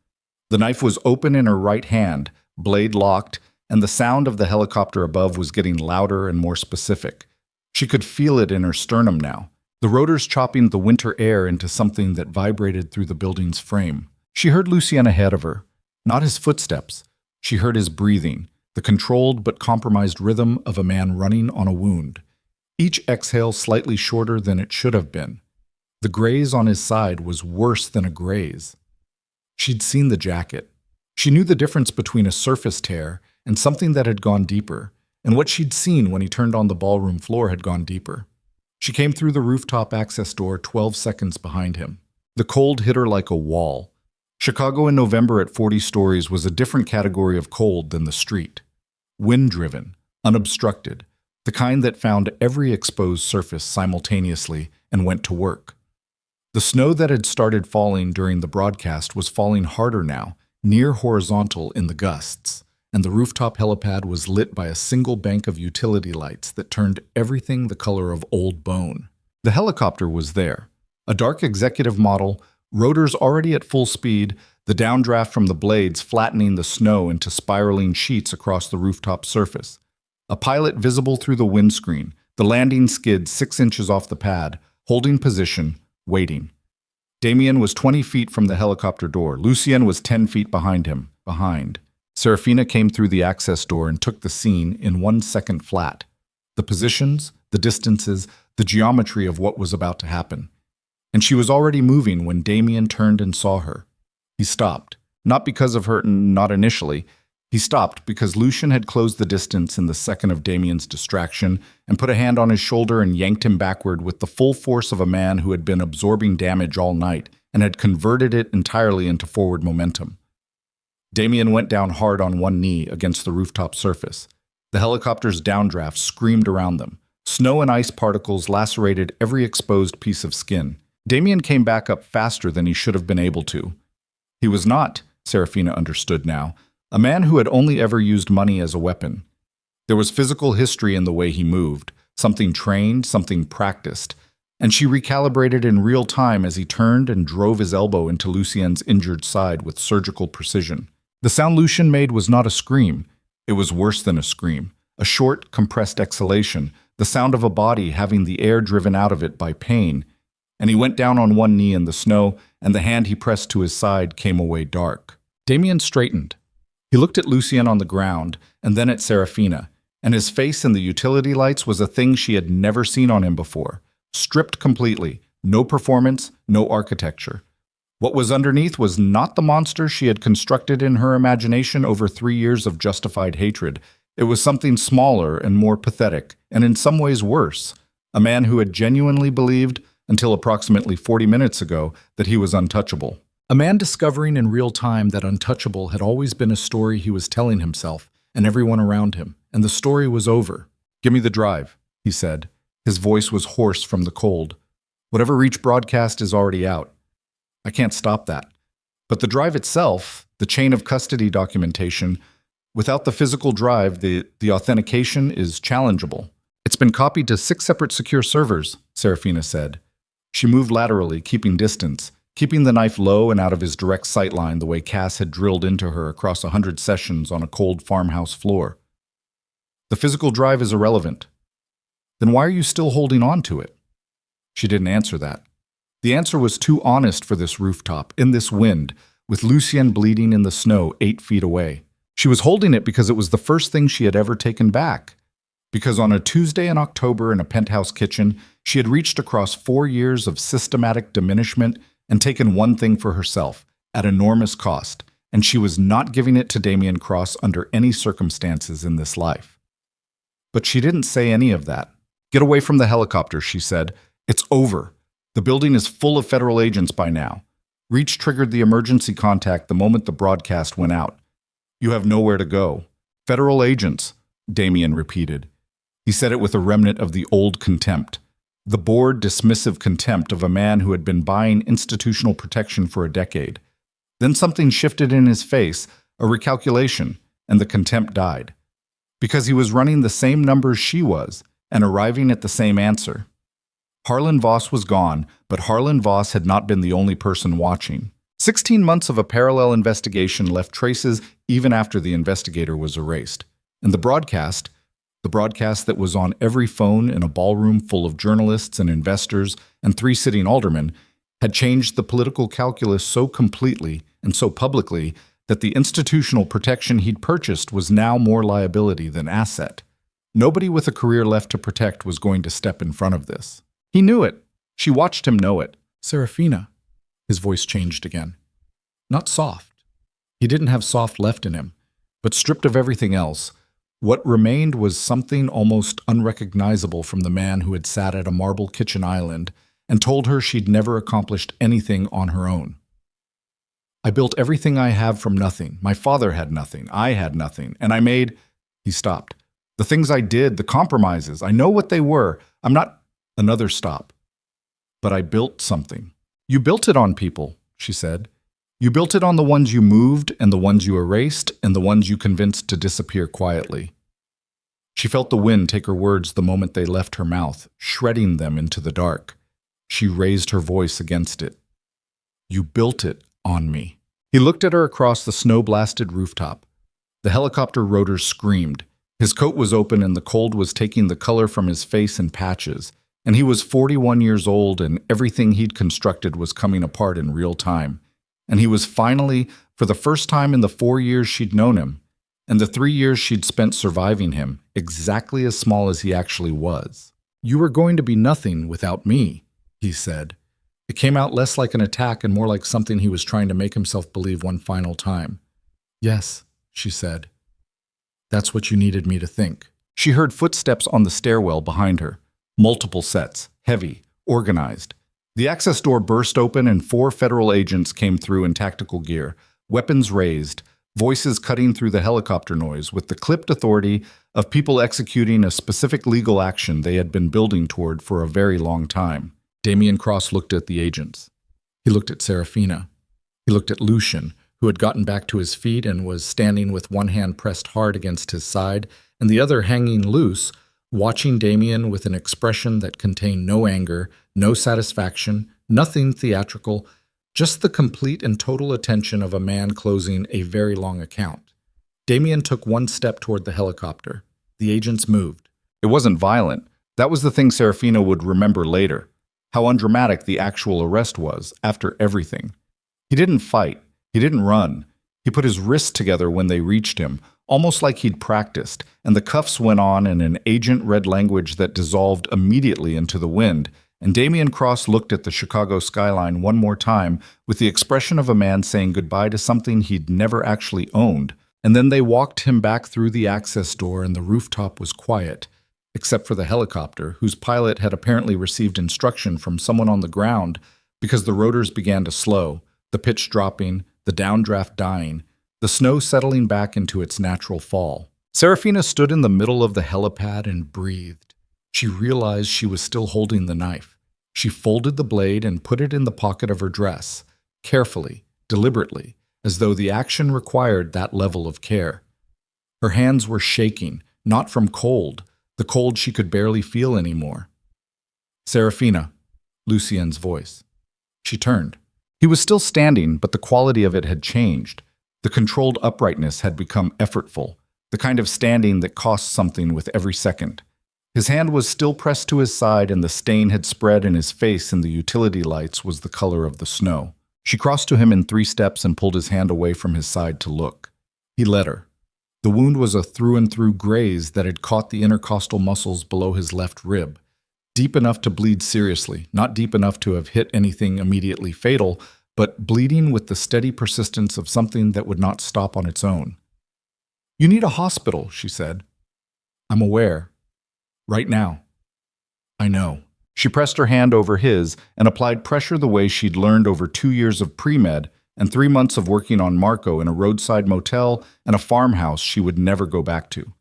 The knife was open in her right hand, blade locked, and the sound of the helicopter above was getting louder and more specific. She could feel it in her sternum now, the rotors chopping the winter air into something that vibrated through the building's frame. She heard Lucien ahead of her, not his footsteps. She heard his breathing, the controlled but compromised rhythm of a man running on a wound. Each exhale slightly shorter than it should have been. The graze on his side was worse than a graze. She'd seen the jacket. She knew the difference between a surface tear and something that had gone deeper, and what she'd seen when he turned on the ballroom floor had gone deeper. She came through the rooftop access door 12 seconds behind him. The cold hit her like a wall. Chicago in November at 40 stories was a different category of cold than the street. Wind-driven, unobstructed, the kind that found every exposed surface simultaneously and went to work. The snow that had started falling during the broadcast was falling harder now, near horizontal in the gusts, and the rooftop helipad was lit by a single bank of utility lights that turned everything the color of old bone. The helicopter was there, a dark executive model, rotors already at full speed, the downdraft from the blades flattening the snow into spiraling sheets across the rooftop surface. A pilot visible through the windscreen, the landing skid 6 inches off the pad, holding position, waiting. Damien was 20 feet from the helicopter door. Lucien was 10 feet behind him. Seraphina came through the access door and took the scene in 1 second flat. The positions, the distances, the geometry of what was about to happen. And she was already moving when Damien turned and saw her. He stopped, not because of her, not initially. He stopped because Lucien had closed the distance in the second of Damien's distraction and put a hand on his shoulder and yanked him backward with the full force of a man who had been absorbing damage all night and had converted it entirely into forward momentum. Damien went down hard on one knee against the rooftop surface. The helicopter's downdraft screamed around them. Snow and ice particles lacerated every exposed piece of skin. Damien came back up faster than he should have been able to. He was not, Seraphina understood now, a man who had only ever used money as a weapon. There was physical history in the way he moved, something trained, something practiced, and she recalibrated in real time as he turned and drove his elbow into Lucien's injured side with surgical precision. The sound Lucien made was not a scream. It was worse than a scream, a short, compressed exhalation, the sound of a body having the air driven out of it by pain. And he went down on one knee in the snow, and the hand he pressed to his side came away dark. Damien straightened. He looked at Lucien on the ground, and then at Seraphina, and his face in the utility lights was a thing she had never seen on him before. Stripped completely, no performance, no architecture. What was underneath was not the monster she had constructed in her imagination over 3 years of justified hatred. It was something smaller and more pathetic, and in some ways worse. A man who had genuinely believed, until approximately 40 minutes ago, that he was untouchable. A man discovering in real time that untouchable had always been a story he was telling himself and everyone around him, and the story was over. "Give me the drive," he said. His voice was hoarse from the cold. "Whatever Reach broadcast is already out. I can't stop that. But the drive itself, the chain of custody documentation, without the physical drive, the authentication is challengeable. It's been copied to 6 separate secure servers," Seraphina said. She moved laterally, keeping distance, keeping the knife low and out of his direct sightline the way Cass had drilled into her across 100 sessions on a cold farmhouse floor. "The physical drive is irrelevant. Then why are you still holding on to it?" She didn't answer that. The answer was too honest for this rooftop, in this wind, with Lucien bleeding in the snow 8 feet away. She was holding it because it was the first thing she had ever taken back. Because on a Tuesday in October in a penthouse kitchen, she had reached across 4 years of systematic diminishment and taken one thing for herself, at enormous cost, and she was not giving it to Damien Cross under any circumstances in this life. But she didn't say any of that. "Get away from the helicopter," she said. "It's over. The building is full of federal agents by now." Reach triggered the emergency contact the moment the broadcast went out. "You have nowhere to go." "Federal agents," Damien repeated. He said it with a remnant of the old contempt. The bored, dismissive contempt of a man who had been buying institutional protection for a decade. Then something shifted in his face, a recalculation, and the contempt died. Because he was running the same numbers she was, and arriving at the same answer. Harlan Voss was gone, but Harlan Voss had not been the only person watching. 16 months of a parallel investigation left traces even after the investigator was erased. And the broadcast that was on every phone in a ballroom full of journalists and investors and 3 sitting aldermen, had changed the political calculus so completely and so publicly that the institutional protection he'd purchased was now more liability than asset. Nobody with a career left to protect was going to step in front of this. He knew it. She watched him know it. "Seraphina." His voice changed again. Not soft. He didn't have soft left in him, but stripped of everything else, what remained was something almost unrecognizable from the man who had sat at a marble kitchen island and told her she'd never accomplished anything on her own. "I built everything I have from nothing. My father had nothing. I had nothing. And I made—" He stopped. "The things I did, the compromises, I know what they were. I'm not—" Another stop. "But I built something." "You built it on people," she said. "You built it on the ones you moved and the ones you erased and the ones you convinced to disappear quietly." She felt the wind take her words the moment they left her mouth, shredding them into the dark. She raised her voice against it. "You built it on me." He looked at her across the snow-blasted rooftop. The helicopter rotor screamed. His coat was open and the cold was taking the color from his face in patches. And he was 41 years old and everything he'd constructed was coming apart in real time. And he was finally, for the first time in the 4 years she'd known him, and the 3 years she'd spent surviving him, exactly as small as he actually was. "You were going to be nothing without me," he said. It came out less like an attack and more like something he was trying to make himself believe one final time. "Yes," she said. "That's what you needed me to think." She heard footsteps on the stairwell behind her. Multiple sets, heavy, organized. The access door burst open and 4 federal agents came through in tactical gear, weapons raised, voices cutting through the helicopter noise with the clipped authority of people executing a specific legal action they had been building toward for a very long time. Damien Cross looked at the agents. He looked at Seraphina. He looked at Lucian, who had gotten back to his feet and was standing with one hand pressed hard against his side and the other hanging loose, watching Damien with an expression that contained no anger, no satisfaction, nothing theatrical, just the complete and total attention of a man closing a very long account. Damien took one step toward the helicopter. The agents moved. It wasn't violent. That was the thing Seraphina would remember later. How undramatic the actual arrest was, after everything. He didn't fight. He didn't run. He put his wrists together when they reached him, almost like he'd practiced, and the cuffs went on in an agent-read language that dissolved immediately into the wind, and Damien Cross looked at the Chicago skyline one more time with the expression of a man saying goodbye to something he'd never actually owned, and then they walked him back through the access door and the rooftop was quiet, except for the helicopter, whose pilot had apparently received instruction from someone on the ground because the rotors began to slow, the pitch dropping, the downdraft dying, the snow settling back into its natural fall. Seraphina stood in the middle of the helipad and breathed. She realized she was still holding the knife. She folded the blade and put it in the pocket of her dress, carefully, deliberately, as though the action required that level of care. Her hands were shaking, not from cold, the cold she could barely feel anymore. "Seraphina," Lucien's voice. She turned. He was still standing, but the quality of it had changed. The controlled uprightness had become effortful, the kind of standing that costs something with every second. His hand was still pressed to his side and the stain had spread in his face and the utility lights was the color of the snow. She crossed to him in 3 steps and pulled his hand away from his side to look. He let her. The wound was a through-and-through graze that had caught the intercostal muscles below his left rib, deep enough to bleed seriously, not deep enough to have hit anything immediately fatal, but bleeding with the steady persistence of something that would not stop on its own. "You need a hospital," she said. "I'm aware." Right now. I know. She pressed her hand over his and applied pressure the way she'd learned over 2 years of pre-med and 3 months of working on Marco in a roadside motel and a farmhouse she would never go back to.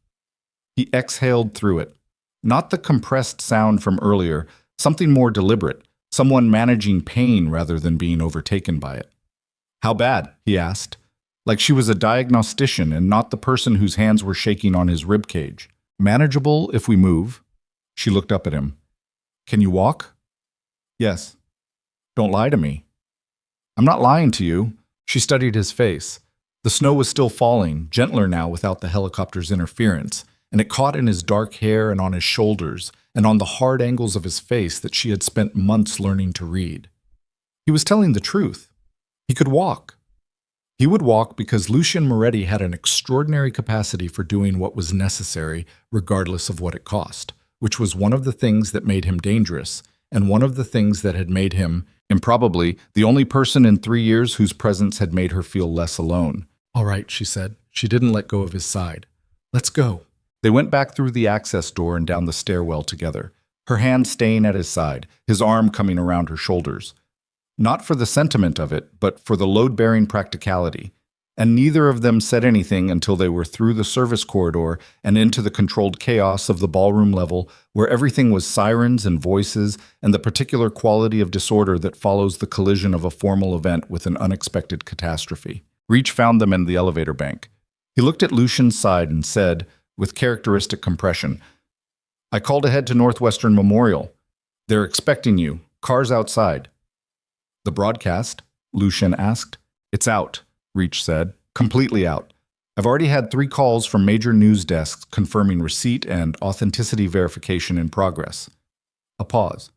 He exhaled through it. Not the compressed sound from earlier, something more deliberate, someone managing pain rather than being overtaken by it. How bad? He asked, like she was a diagnostician and not the person whose hands were shaking on his ribcage. Manageable if we move. She looked up at him. Can you walk? Yes. Don't lie to me. I'm not lying to you. She studied his face. The snow was still falling, gentler now without the helicopter's interference, and it caught in his dark hair and on his shoulders and on the hard angles of his face that she had spent months learning to read. He was telling the truth. He could walk. He would walk because Lucien Moretti had an extraordinary capacity for doing what was necessary, regardless of what it cost, which was one of the things that made him dangerous, and one of the things that had made him, improbably, the only person in 3 years whose presence had made her feel less alone. All right, she said. She didn't let go of his side. Let's go. They went back through the access door and down the stairwell together, her hand staying at his side, his arm coming around her shoulders. Not for the sentiment of it, but for the load-bearing practicality. And neither of them said anything until they were through the service corridor and into the controlled chaos of the ballroom level, where everything was sirens and voices and the particular quality of disorder that follows the collision of a formal event with an unexpected catastrophe. Reach found them in the elevator bank. He looked at Lucien's side and said, with characteristic compression, I called ahead to Northwestern Memorial. They're expecting you. Cars outside. The broadcast? Lucien asked. It's out, Reach said. Completely out. I've already had 3 calls from major news desks confirming receipt and authenticity verification in progress. A pause.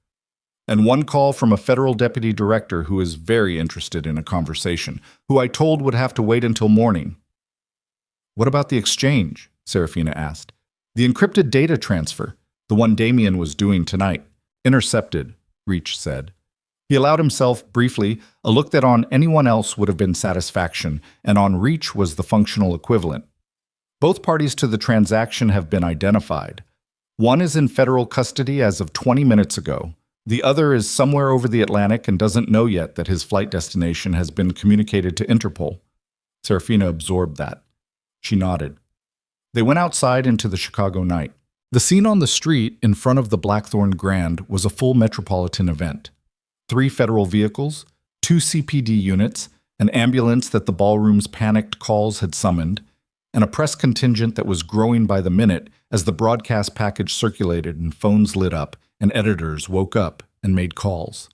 And 1 call from a federal deputy director who is very interested in a conversation, who I told would have to wait until morning. What about the exchange? Seraphina asked. The encrypted data transfer, the one Damien was doing tonight. Intercepted, Reach said. He allowed himself, briefly, a look that on anyone else would have been satisfaction, and on Reach was the functional equivalent. Both parties to the transaction have been identified. One is in federal custody as of 20 minutes ago. The other is somewhere over the Atlantic and doesn't know yet that his flight destination has been communicated to Interpol. Seraphina absorbed that. She nodded. They went outside into the Chicago night. The scene on the street in front of the Blackthorn Grand was a full metropolitan event. 3 federal vehicles, 2 CPD units, an ambulance that the ballroom's panicked calls had summoned, and a press contingent that was growing by the minute as the broadcast package circulated and phones lit up and editors woke up and made calls.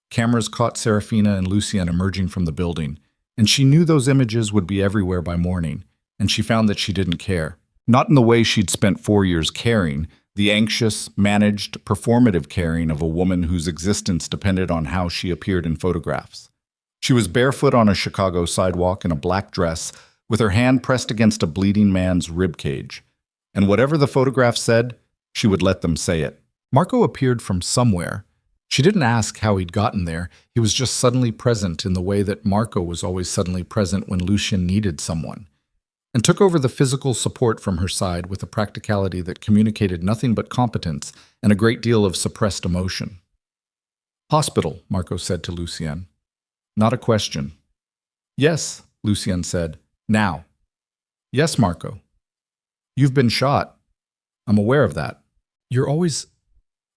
Cameras caught Seraphina and Lucien emerging from the building, and she knew those images would be everywhere by morning, and she found that she didn't care. Not in the way she'd spent 4 years caring, the anxious, managed, performative caring of a woman whose existence depended on how she appeared in photographs. She was barefoot on a Chicago sidewalk in a black dress, with her hand pressed against a bleeding man's ribcage. And whatever the photograph said, she would let them say it. Marco appeared from somewhere. She didn't ask how he'd gotten there. He was just suddenly present in the way that Marco was always suddenly present when Lucien needed someone, and took over the physical support from her side with a practicality that communicated nothing but competence and a great deal of suppressed emotion. Hospital, Marco said to Lucien. Not a question. Yes, Lucien said. Now. Yes, Marco. You've been shot. I'm aware of that. You're always...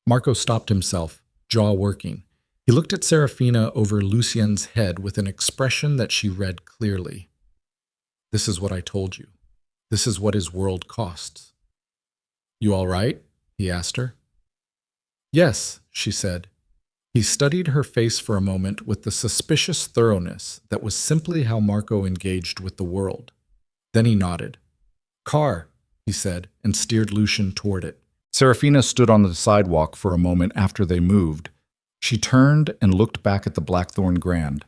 Marco stopped himself, jaw working. He looked at Seraphina over Lucien's head with an expression that she read clearly. This is what I told you. This is what his world costs. You all right? He asked her. Yes, she said. He studied her face for a moment with the suspicious thoroughness that was simply how Marco engaged with the world. Then he nodded. Car, he said, and steered Lucien toward it. Seraphina stood on the sidewalk for a moment after they moved. She turned and looked back at the Blackthorn Grand.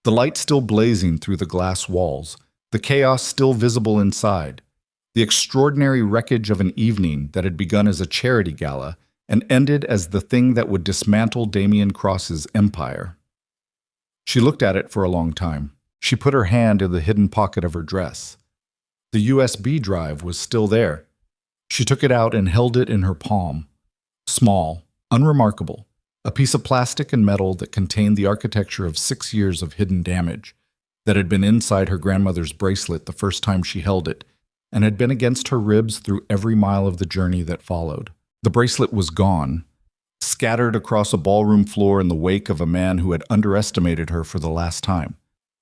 The light still blazing through the glass walls, the chaos still visible inside, the extraordinary wreckage of an evening that had begun as a charity gala and ended as the thing that would dismantle Damien Cross's empire. She looked at it for a long time. She put her hand in the hidden pocket of her dress. The USB drive was still there. She took it out and held it in her palm. Small, unremarkable, a piece of plastic and metal that contained the architecture of 6 years of hidden damage that had been inside her grandmother's bracelet the first time she held it, and had been against her ribs through every mile of the journey that followed. The bracelet was gone, scattered across a ballroom floor in the wake of a man who had underestimated her for the last time.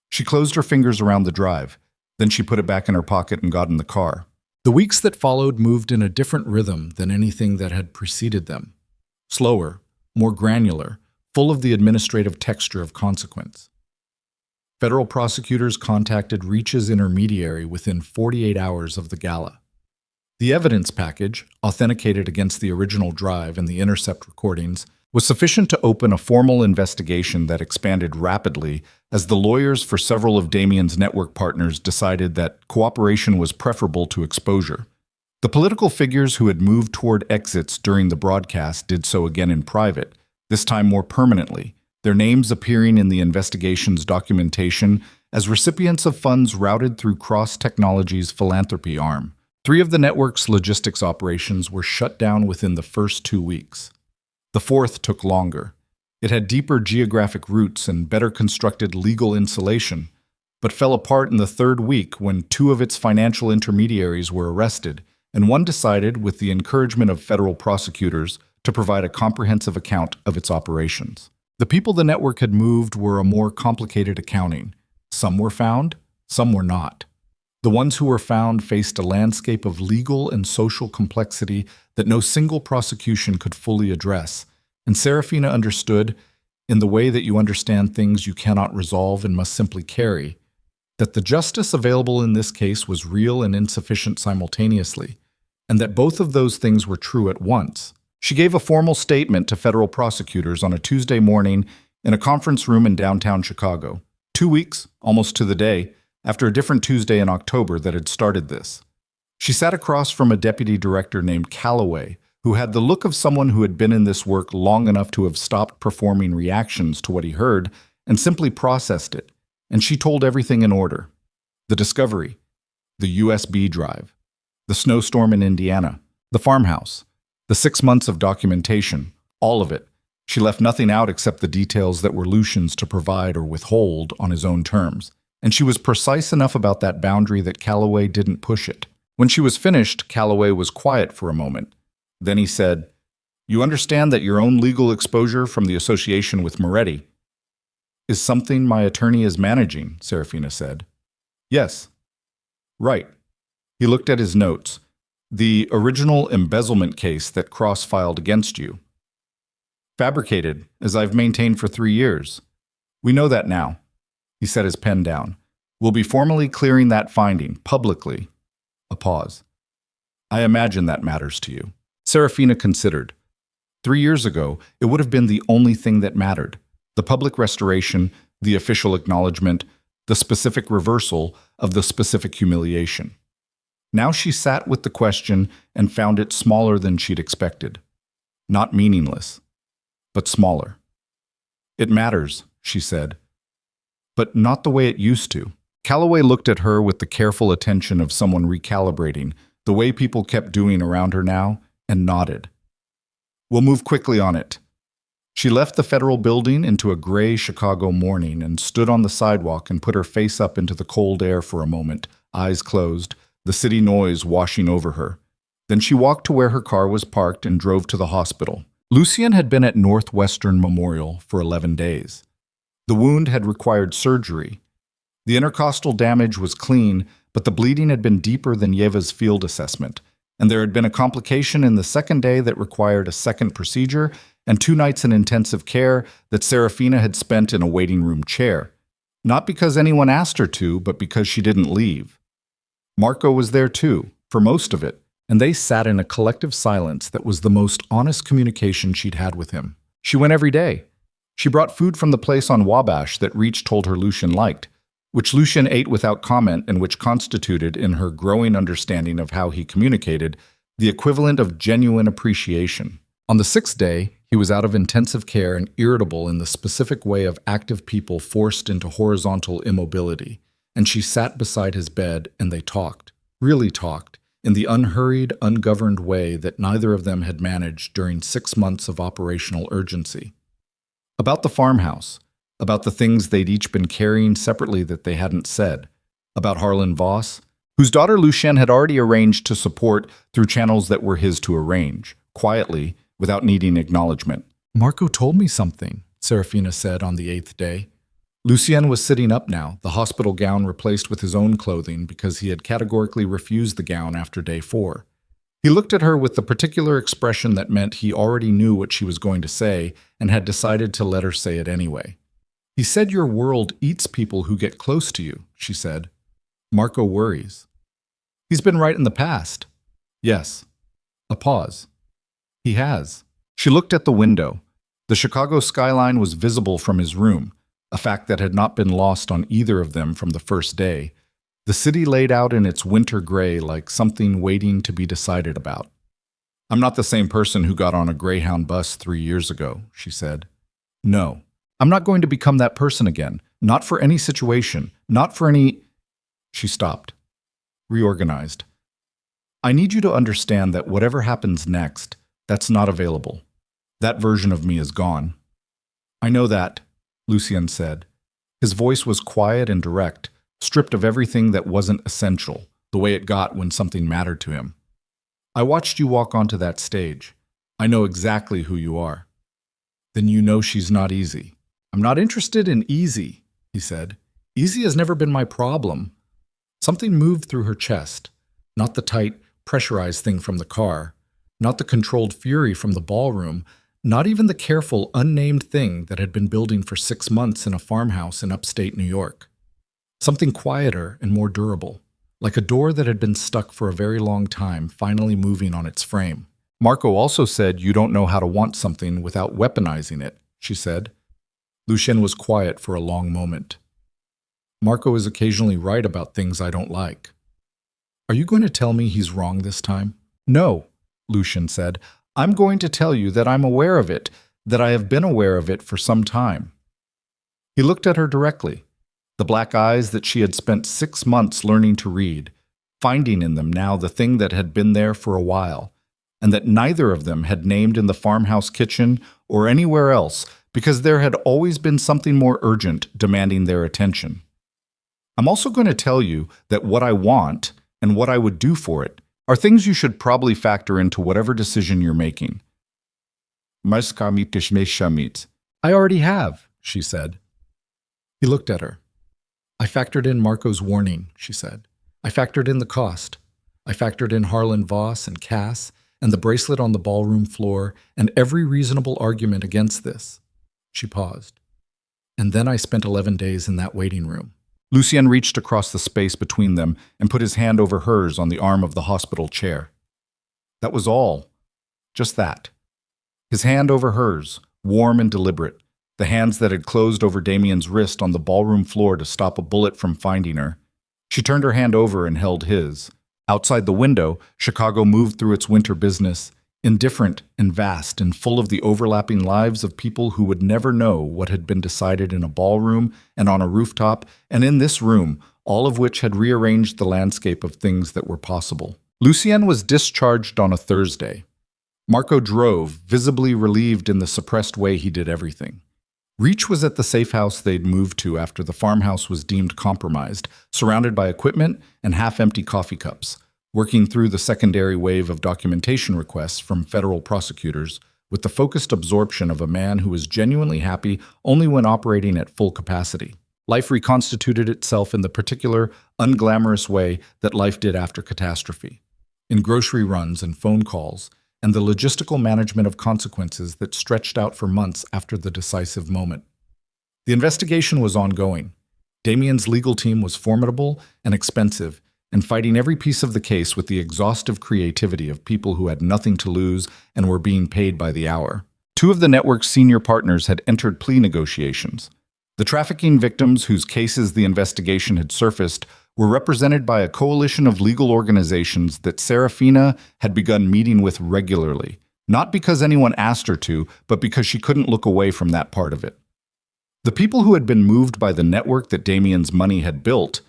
She closed her fingers around the drive, then she put it back in her pocket and got in the car. The weeks that followed moved in a different rhythm than anything that had preceded them. Slower, more granular, full of the administrative texture of consequence. Federal prosecutors contacted Reach's intermediary within 48 hours of the gala. The evidence package, authenticated against the original drive and the intercept recordings, was sufficient to open a formal investigation that expanded rapidly as the lawyers for several of Damien's network partners decided that cooperation was preferable to exposure. The political figures who had moved toward exits during the broadcast did so again in private, this time more permanently, their names appearing in the investigation's documentation as recipients of funds routed through Cross Technologies' philanthropy arm. 3 of the network's logistics operations were shut down within the first 2 weeks. The 4th took longer. It had deeper geographic roots and better constructed legal insulation, but fell apart in the 3rd week when 2 of its financial intermediaries were arrested, and one decided, with the encouragement of federal prosecutors, to provide a comprehensive account of its operations. The people the network had moved were a more complicated accounting. Some were found, some were not. The ones who were found faced a landscape of legal and social complexity that no single prosecution could fully address, and Seraphina understood, in the way that you understand things you cannot resolve and must simply carry, that the justice available in this case was real and insufficient simultaneously, and that both of those things were true at once. She gave a formal statement to federal prosecutors on a Tuesday morning in a conference room in downtown Chicago, 2 weeks, almost to the day, after a different Tuesday in October that had started this. She sat across from a deputy director named Calloway, who had the look of someone who had been in this work long enough to have stopped performing reactions to what he heard and simply processed it, and she told everything in order. The discovery, the USB drive, the snowstorm in Indiana, the farmhouse, the 6 months of documentation, all of it. She left nothing out except the details that were Lucian's to provide or withhold on his own terms. And she was precise enough about that boundary that Calloway didn't push it. When she was finished, Calloway was quiet for a moment. Then he said, "You understand that your own legal exposure from the association with Moretti is something my attorney is managing," Seraphina said. "Yes." "Right." He looked at his notes. "The original embezzlement case that Cross filed against you. Fabricated, as I've maintained for 3 years. We know that now." He set his pen down. "We'll be formally clearing that finding, publicly." A pause. "I imagine that matters to you." Seraphina considered. 3 years ago, it would have been the only thing that mattered. The public restoration, the official acknowledgement, the specific reversal of the specific humiliation. Now she sat with the question and found it smaller than she'd expected. Not meaningless, but smaller. "It matters," she said. "But not the way it used to." Calloway looked at her with the careful attention of someone recalibrating, the way people kept doing around her now, and nodded. "We'll move quickly on it." She left the federal building into a gray Chicago morning and stood on the sidewalk and put her face up into the cold air for a moment, eyes closed, the city noise washing over her. Then she walked to where her car was parked and drove to the hospital. Lucien had been at Northwestern Memorial for 11 days. The wound had required surgery. The intercostal damage was clean, but the bleeding had been deeper than Yeva's field assessment, and there had been a complication in the second day that required a second procedure and 2 nights in intensive care that Seraphina had spent in a waiting room chair. Not because anyone asked her to, but because she didn't leave. Marco was there too, for most of it, and they sat in a collective silence that was the most honest communication she'd had with him. She went every day. She brought food from the place on Wabash that Reach told her Lucien liked, which Lucien ate without comment and which constituted, in her growing understanding of how he communicated, the equivalent of genuine appreciation. On the 6th day, he was out of intensive care and irritable in the specific way of active people forced into horizontal immobility, and she sat beside his bed and they talked, really talked, in the unhurried, ungoverned way that neither of them had managed during 6 months of operational urgency. About the farmhouse, about the things they'd each been carrying separately that they hadn't said, about Harlan Voss, whose daughter Lucien had already arranged to support through channels that were his to arrange, quietly, without needing acknowledgement. "Marco told me something," Seraphina said on the 8th day. Lucien was sitting up now, the hospital gown replaced with his own clothing because he had categorically refused the gown after day 4. He looked at her with the particular expression that meant he already knew what she was going to say and had decided to let her say it anyway. "He said your world eats people who get close to you," she said. "Marco worries." "He's been right in the past." "Yes." A pause. "He has." She looked at the window. The Chicago skyline was visible from his room, a fact that had not been lost on either of them from the first day. The city laid out in its winter gray like something waiting to be decided about. "I'm not the same person who got on a Greyhound bus 3 years ago," she said. "No, I'm not going to become that person again. Not for any situation. Not for any—" She stopped. Reorganized. "I need you to understand that whatever happens next, that's not available. That version of me is gone." "I know that," Lucien said. His voice was quiet and direct, stripped of everything that wasn't essential, the way it got when something mattered to him. "I watched you walk onto that stage. I know exactly who you are." "Then you know she's not easy." "I'm not interested in easy," he said. "Easy has never been my problem." Something moved through her chest, not the tight, pressurized thing from the car, not the controlled fury from the ballroom, not even the careful, unnamed thing that had been building for 6 months in a farmhouse in upstate New York. Something quieter and more durable, like a door that had been stuck for a very long time, finally moving on its frame. "Marco also said you don't know how to want something without weaponizing it," she said. Lucien was quiet for a long moment. "Marco is occasionally right about things I don't like." "Are you going to tell me he's wrong this time?" "No," Lucien said. "I'm going to tell you that I'm aware of it, that I have been aware of it for some time." He looked at her directly, the black eyes that she had spent 6 months learning to read, finding in them now the thing that had been there for a while, and that neither of them had named in the farmhouse kitchen or anywhere else because there had always been something more urgent demanding their attention. "I'm also going to tell you that what I want and what I would do for it are things you should probably factor into whatever decision you're making." "I already have," she said. He looked at her. "I factored in Marco's warning," she said. "I factored in the cost. I factored in Harlan Voss and Cass and the bracelet on the ballroom floor and every reasonable argument against this." She paused. "And then I spent 11 days in that waiting room." Lucien reached across the space between them and put his hand over hers on the arm of the hospital chair. That was all. Just that. His hand over hers, warm and deliberate, the hands that had closed over Damien's wrist on the ballroom floor to stop a bullet from finding her. She turned her hand over and held his. Outside the window, Chicago moved through its winter business, indifferent and vast and full of the overlapping lives of people who would never know what had been decided in a ballroom and on a rooftop and in this room, all of which had rearranged the landscape of things that were possible. Lucien was discharged on a Thursday. Marco drove, visibly relieved in the suppressed way he did everything. Reach was at the safe house they'd moved to after the farmhouse was deemed compromised, surrounded by equipment and half-empty coffee cups, working through the secondary wave of documentation requests from federal prosecutors with the focused absorption of a man who was genuinely happy only when operating at full capacity. Life reconstituted itself in the particular, unglamorous way that life did after catastrophe, in grocery runs and phone calls, and the logistical management of consequences that stretched out for months after the decisive moment. The investigation was ongoing. Damien's legal team was formidable and expensive, and fighting every piece of the case with the exhaustive creativity of people who had nothing to lose and were being paid by the hour. 2 of the network's senior partners had entered plea negotiations. The trafficking victims whose cases the investigation had surfaced were represented by a coalition of legal organizations that Seraphina had begun meeting with regularly, not because anyone asked her to, but because she couldn't look away from that part of it. The people who had been moved by the network that Damien's money had built,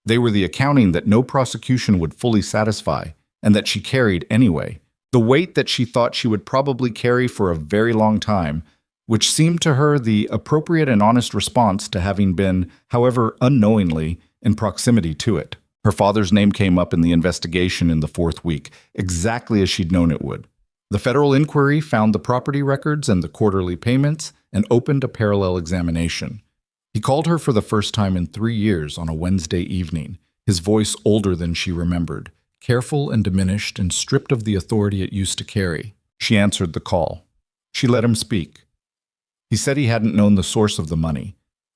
they were the accounting that no prosecution would fully satisfy, and that she carried anyway. The weight that she thought she would probably carry for a very long time, which seemed to her the appropriate and honest response to having been, however unknowingly, in proximity to it. Her father's name came up in the investigation in the fourth week, exactly as she'd known it would. The federal inquiry found the property records and the quarterly payments and opened a parallel examination. He called her for the first time in 3 years on a Wednesday evening, his voice older than she remembered, careful and diminished and stripped of the authority it used to carry. She answered the call. She let him speak. He said he hadn't known the source of the money,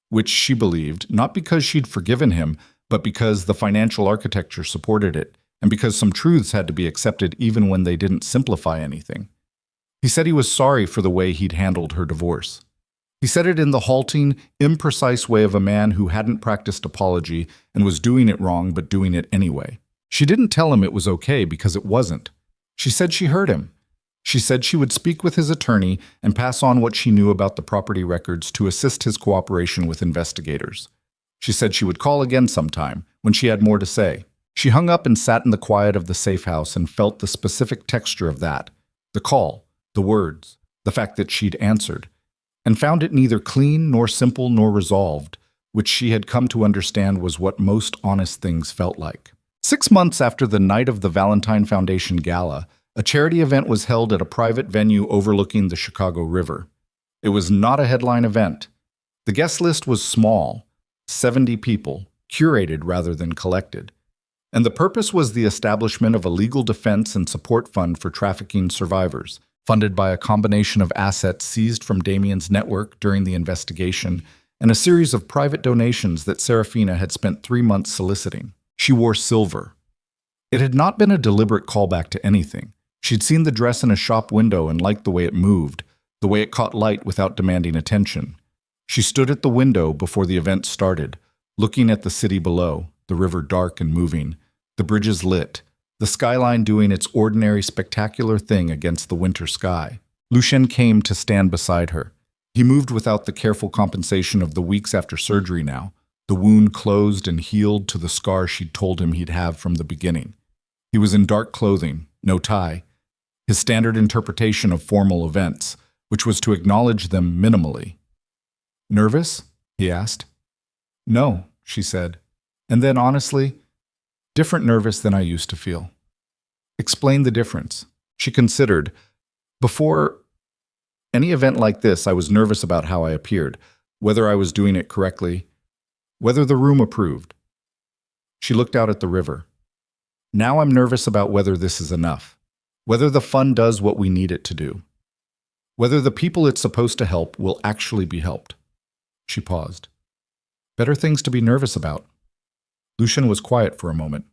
which she believed, not because she'd forgiven him, but because the financial architecture supported it, and because some truths had to be accepted even when they didn't simplify anything. He said he was sorry for the way he'd handled her divorce. He said it in the halting, imprecise way of a man who hadn't practiced apology and was doing it wrong but doing it anyway. She didn't tell him it was okay because it wasn't. She said she heard him. She said she would speak with his attorney and pass on what she knew about the property records to assist his cooperation with investigators. She said she would call again sometime when she had more to say. She hung up and sat in the quiet of the safe house and felt the specific texture of that. The call, the words, the fact that she'd answered, and found it neither clean nor simple nor resolved, which she had come to understand was what most honest things felt like. 6 months after the night of the Valentine Foundation Gala, a charity event was held at a private venue overlooking the Chicago River. It was not a headline event. The guest list was small, 70 people, curated rather than collected. And the purpose was the establishment of a legal defense and support fund for trafficking survivors, funded by a combination of assets seized from Damien's network during the investigation and a series of private donations that Seraphina had spent 3 months soliciting. She wore silver. It had not been a deliberate callback to anything. She'd seen the dress in a shop window and liked the way it moved, the way it caught light without demanding attention. She stood at the window before the event started, looking at the city below, the river dark and moving, the bridges lit, the skyline doing its ordinary spectacular thing against the winter sky. Lucien came to stand beside her. He moved without the careful compensation of the weeks after surgery now, the wound closed and healed to the scar she'd told him he'd have from the beginning. He was in dark clothing, no tie, his standard interpretation of formal events, which was to acknowledge them minimally. "Nervous?" he asked. "No," she said. And then, honestly, different nervous than I used to feel. Explain the difference. She considered. Before any event like this, I was nervous about how I appeared, whether I was doing it correctly, whether the room approved. She looked out at the river. Now I'm nervous about whether this is enough, whether the fund does what we need it to do, whether the people it's supposed to help will actually be helped. She paused. Better things to be nervous about. Lucien was quiet for a moment.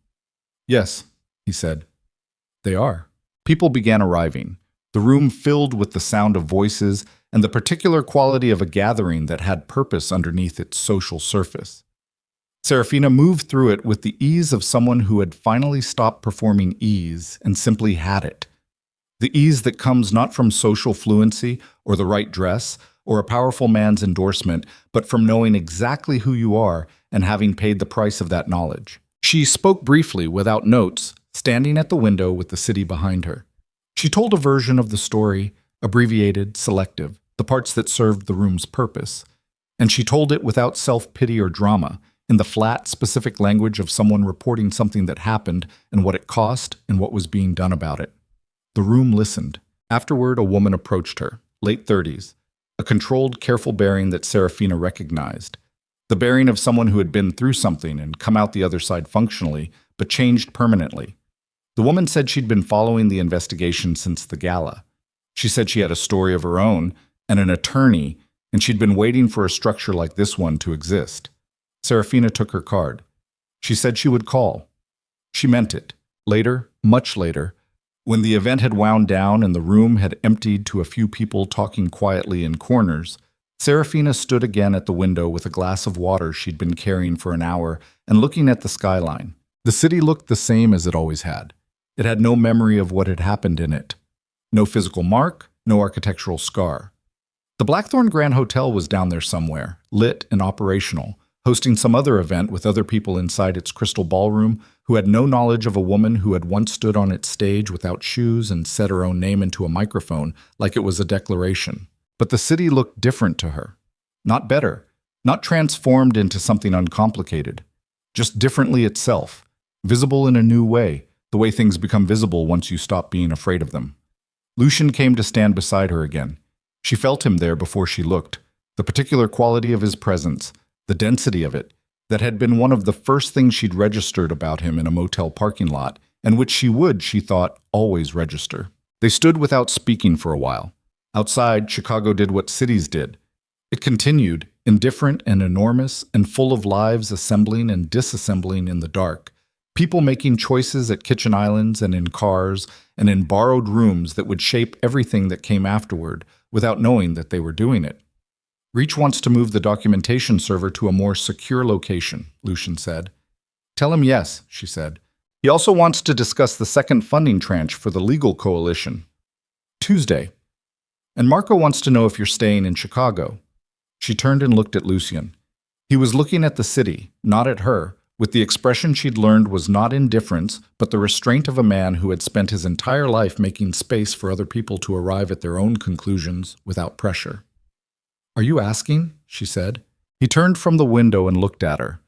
"Yes," he said. "They are." People began arriving, the room filled with the sound of voices and the particular quality of a gathering that had purpose underneath its social surface. Seraphina moved through it with the ease of someone who had finally stopped performing ease and simply had it. The ease that comes not from social fluency or the right dress or a powerful man's endorsement, but from knowing exactly who you are and having paid the price of that knowledge. She spoke briefly, without notes, standing at the window with the city behind her. She told a version of the story, abbreviated, selective, the parts that served the room's purpose. And she told it without self-pity or drama, in the flat, specific language of someone reporting something that happened and what it cost and what was being done about it. The room listened. Afterward, a woman approached her, late 30s, a controlled, careful bearing that Seraphina recognized. The bearing of someone who had been through something and come out the other side functionally, but changed permanently. The woman said she'd been following the investigation since the gala. She said she had a story of her own and an attorney, and she'd been waiting for a structure like this one to exist. Seraphina took her card. She said she would call. She meant it. Later, much later, when the event had wound down and the room had emptied to a few people talking quietly in corners, Seraphina stood again at the window with a glass of water she'd been carrying for an hour and looking at the skyline. The city looked the same as it always had. It had no memory of what had happened in it. No physical mark, no architectural scar. The Blackthorn Grand Hotel was down there somewhere, lit and operational, hosting some other event with other people inside its crystal ballroom, who had no knowledge of a woman who had once stood on its stage without shoes and said her own name into a microphone like it was a declaration. But the city looked different to her. Not better, not transformed into something uncomplicated, just differently itself, visible in a new way, the way things become visible once you stop being afraid of them. Lucian came to stand beside her again. She felt him there before she looked, the particular quality of his presence, the density of it, that had been one of the first things she'd registered about him in a motel parking lot, and which she would, she thought, always register. They stood without speaking for a while. Outside, Chicago did what cities did. It continued, indifferent and enormous and full of lives assembling and disassembling in the dark, people making choices at kitchen islands and in cars and in borrowed rooms that would shape everything that came afterward without knowing that they were doing it. Reach wants to move the documentation server to a more secure location, Lucian said. Tell him yes, she said. He also wants to discuss the second funding tranche for the legal coalition. Tuesday. And Marco wants to know if you're staying in Chicago. She turned and looked at Lucian. He was looking at the city, not at her, with the expression she'd learned was not indifference, but the restraint of a man who had spent his entire life making space for other people to arrive at their own conclusions without pressure. Are you asking? She said. He turned from the window and looked at her.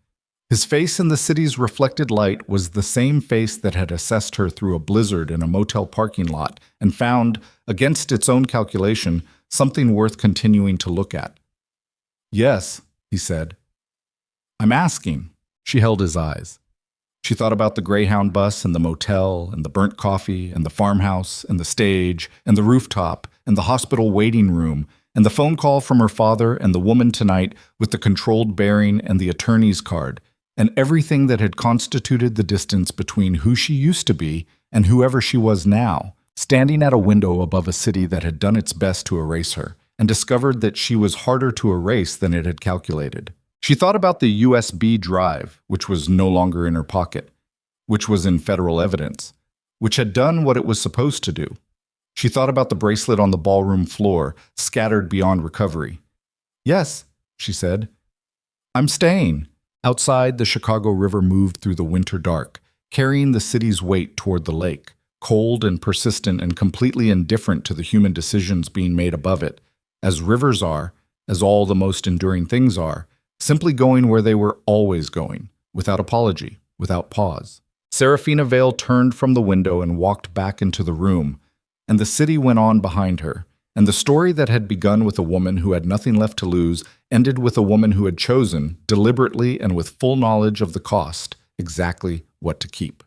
His face in the city's reflected light was the same face that had assessed her through a blizzard in a motel parking lot and found, against its own calculation, something worth continuing to look at. Yes, he said. I'm asking. She held his eyes. She thought about the Greyhound bus and the motel and the burnt coffee and the farmhouse and the stage and the rooftop and the hospital waiting room and the phone call from her father and the woman tonight with the controlled bearing and the attorney's card, and everything that had constituted the distance between who she used to be and whoever she was now, standing at a window above a city that had done its best to erase her, and discovered that she was harder to erase than it had calculated. She thought about the USB drive, which was no longer in her pocket, which was in federal evidence, which had done what it was supposed to do. She thought about the bracelet on the ballroom floor, scattered beyond recovery. Yes, she said. I'm staying. Outside, the Chicago River moved through the winter dark, carrying the city's weight toward the lake, cold and persistent and completely indifferent to the human decisions being made above it, as rivers are, as all the most enduring things are, simply going where they were always going, without apology, without pause. Seraphina Vale turned from the window and walked back into the room, and the city went on behind her, and the story that had begun with a woman who had nothing left to lose ended with a woman who had chosen, deliberately and with full knowledge of the cost, exactly what to keep.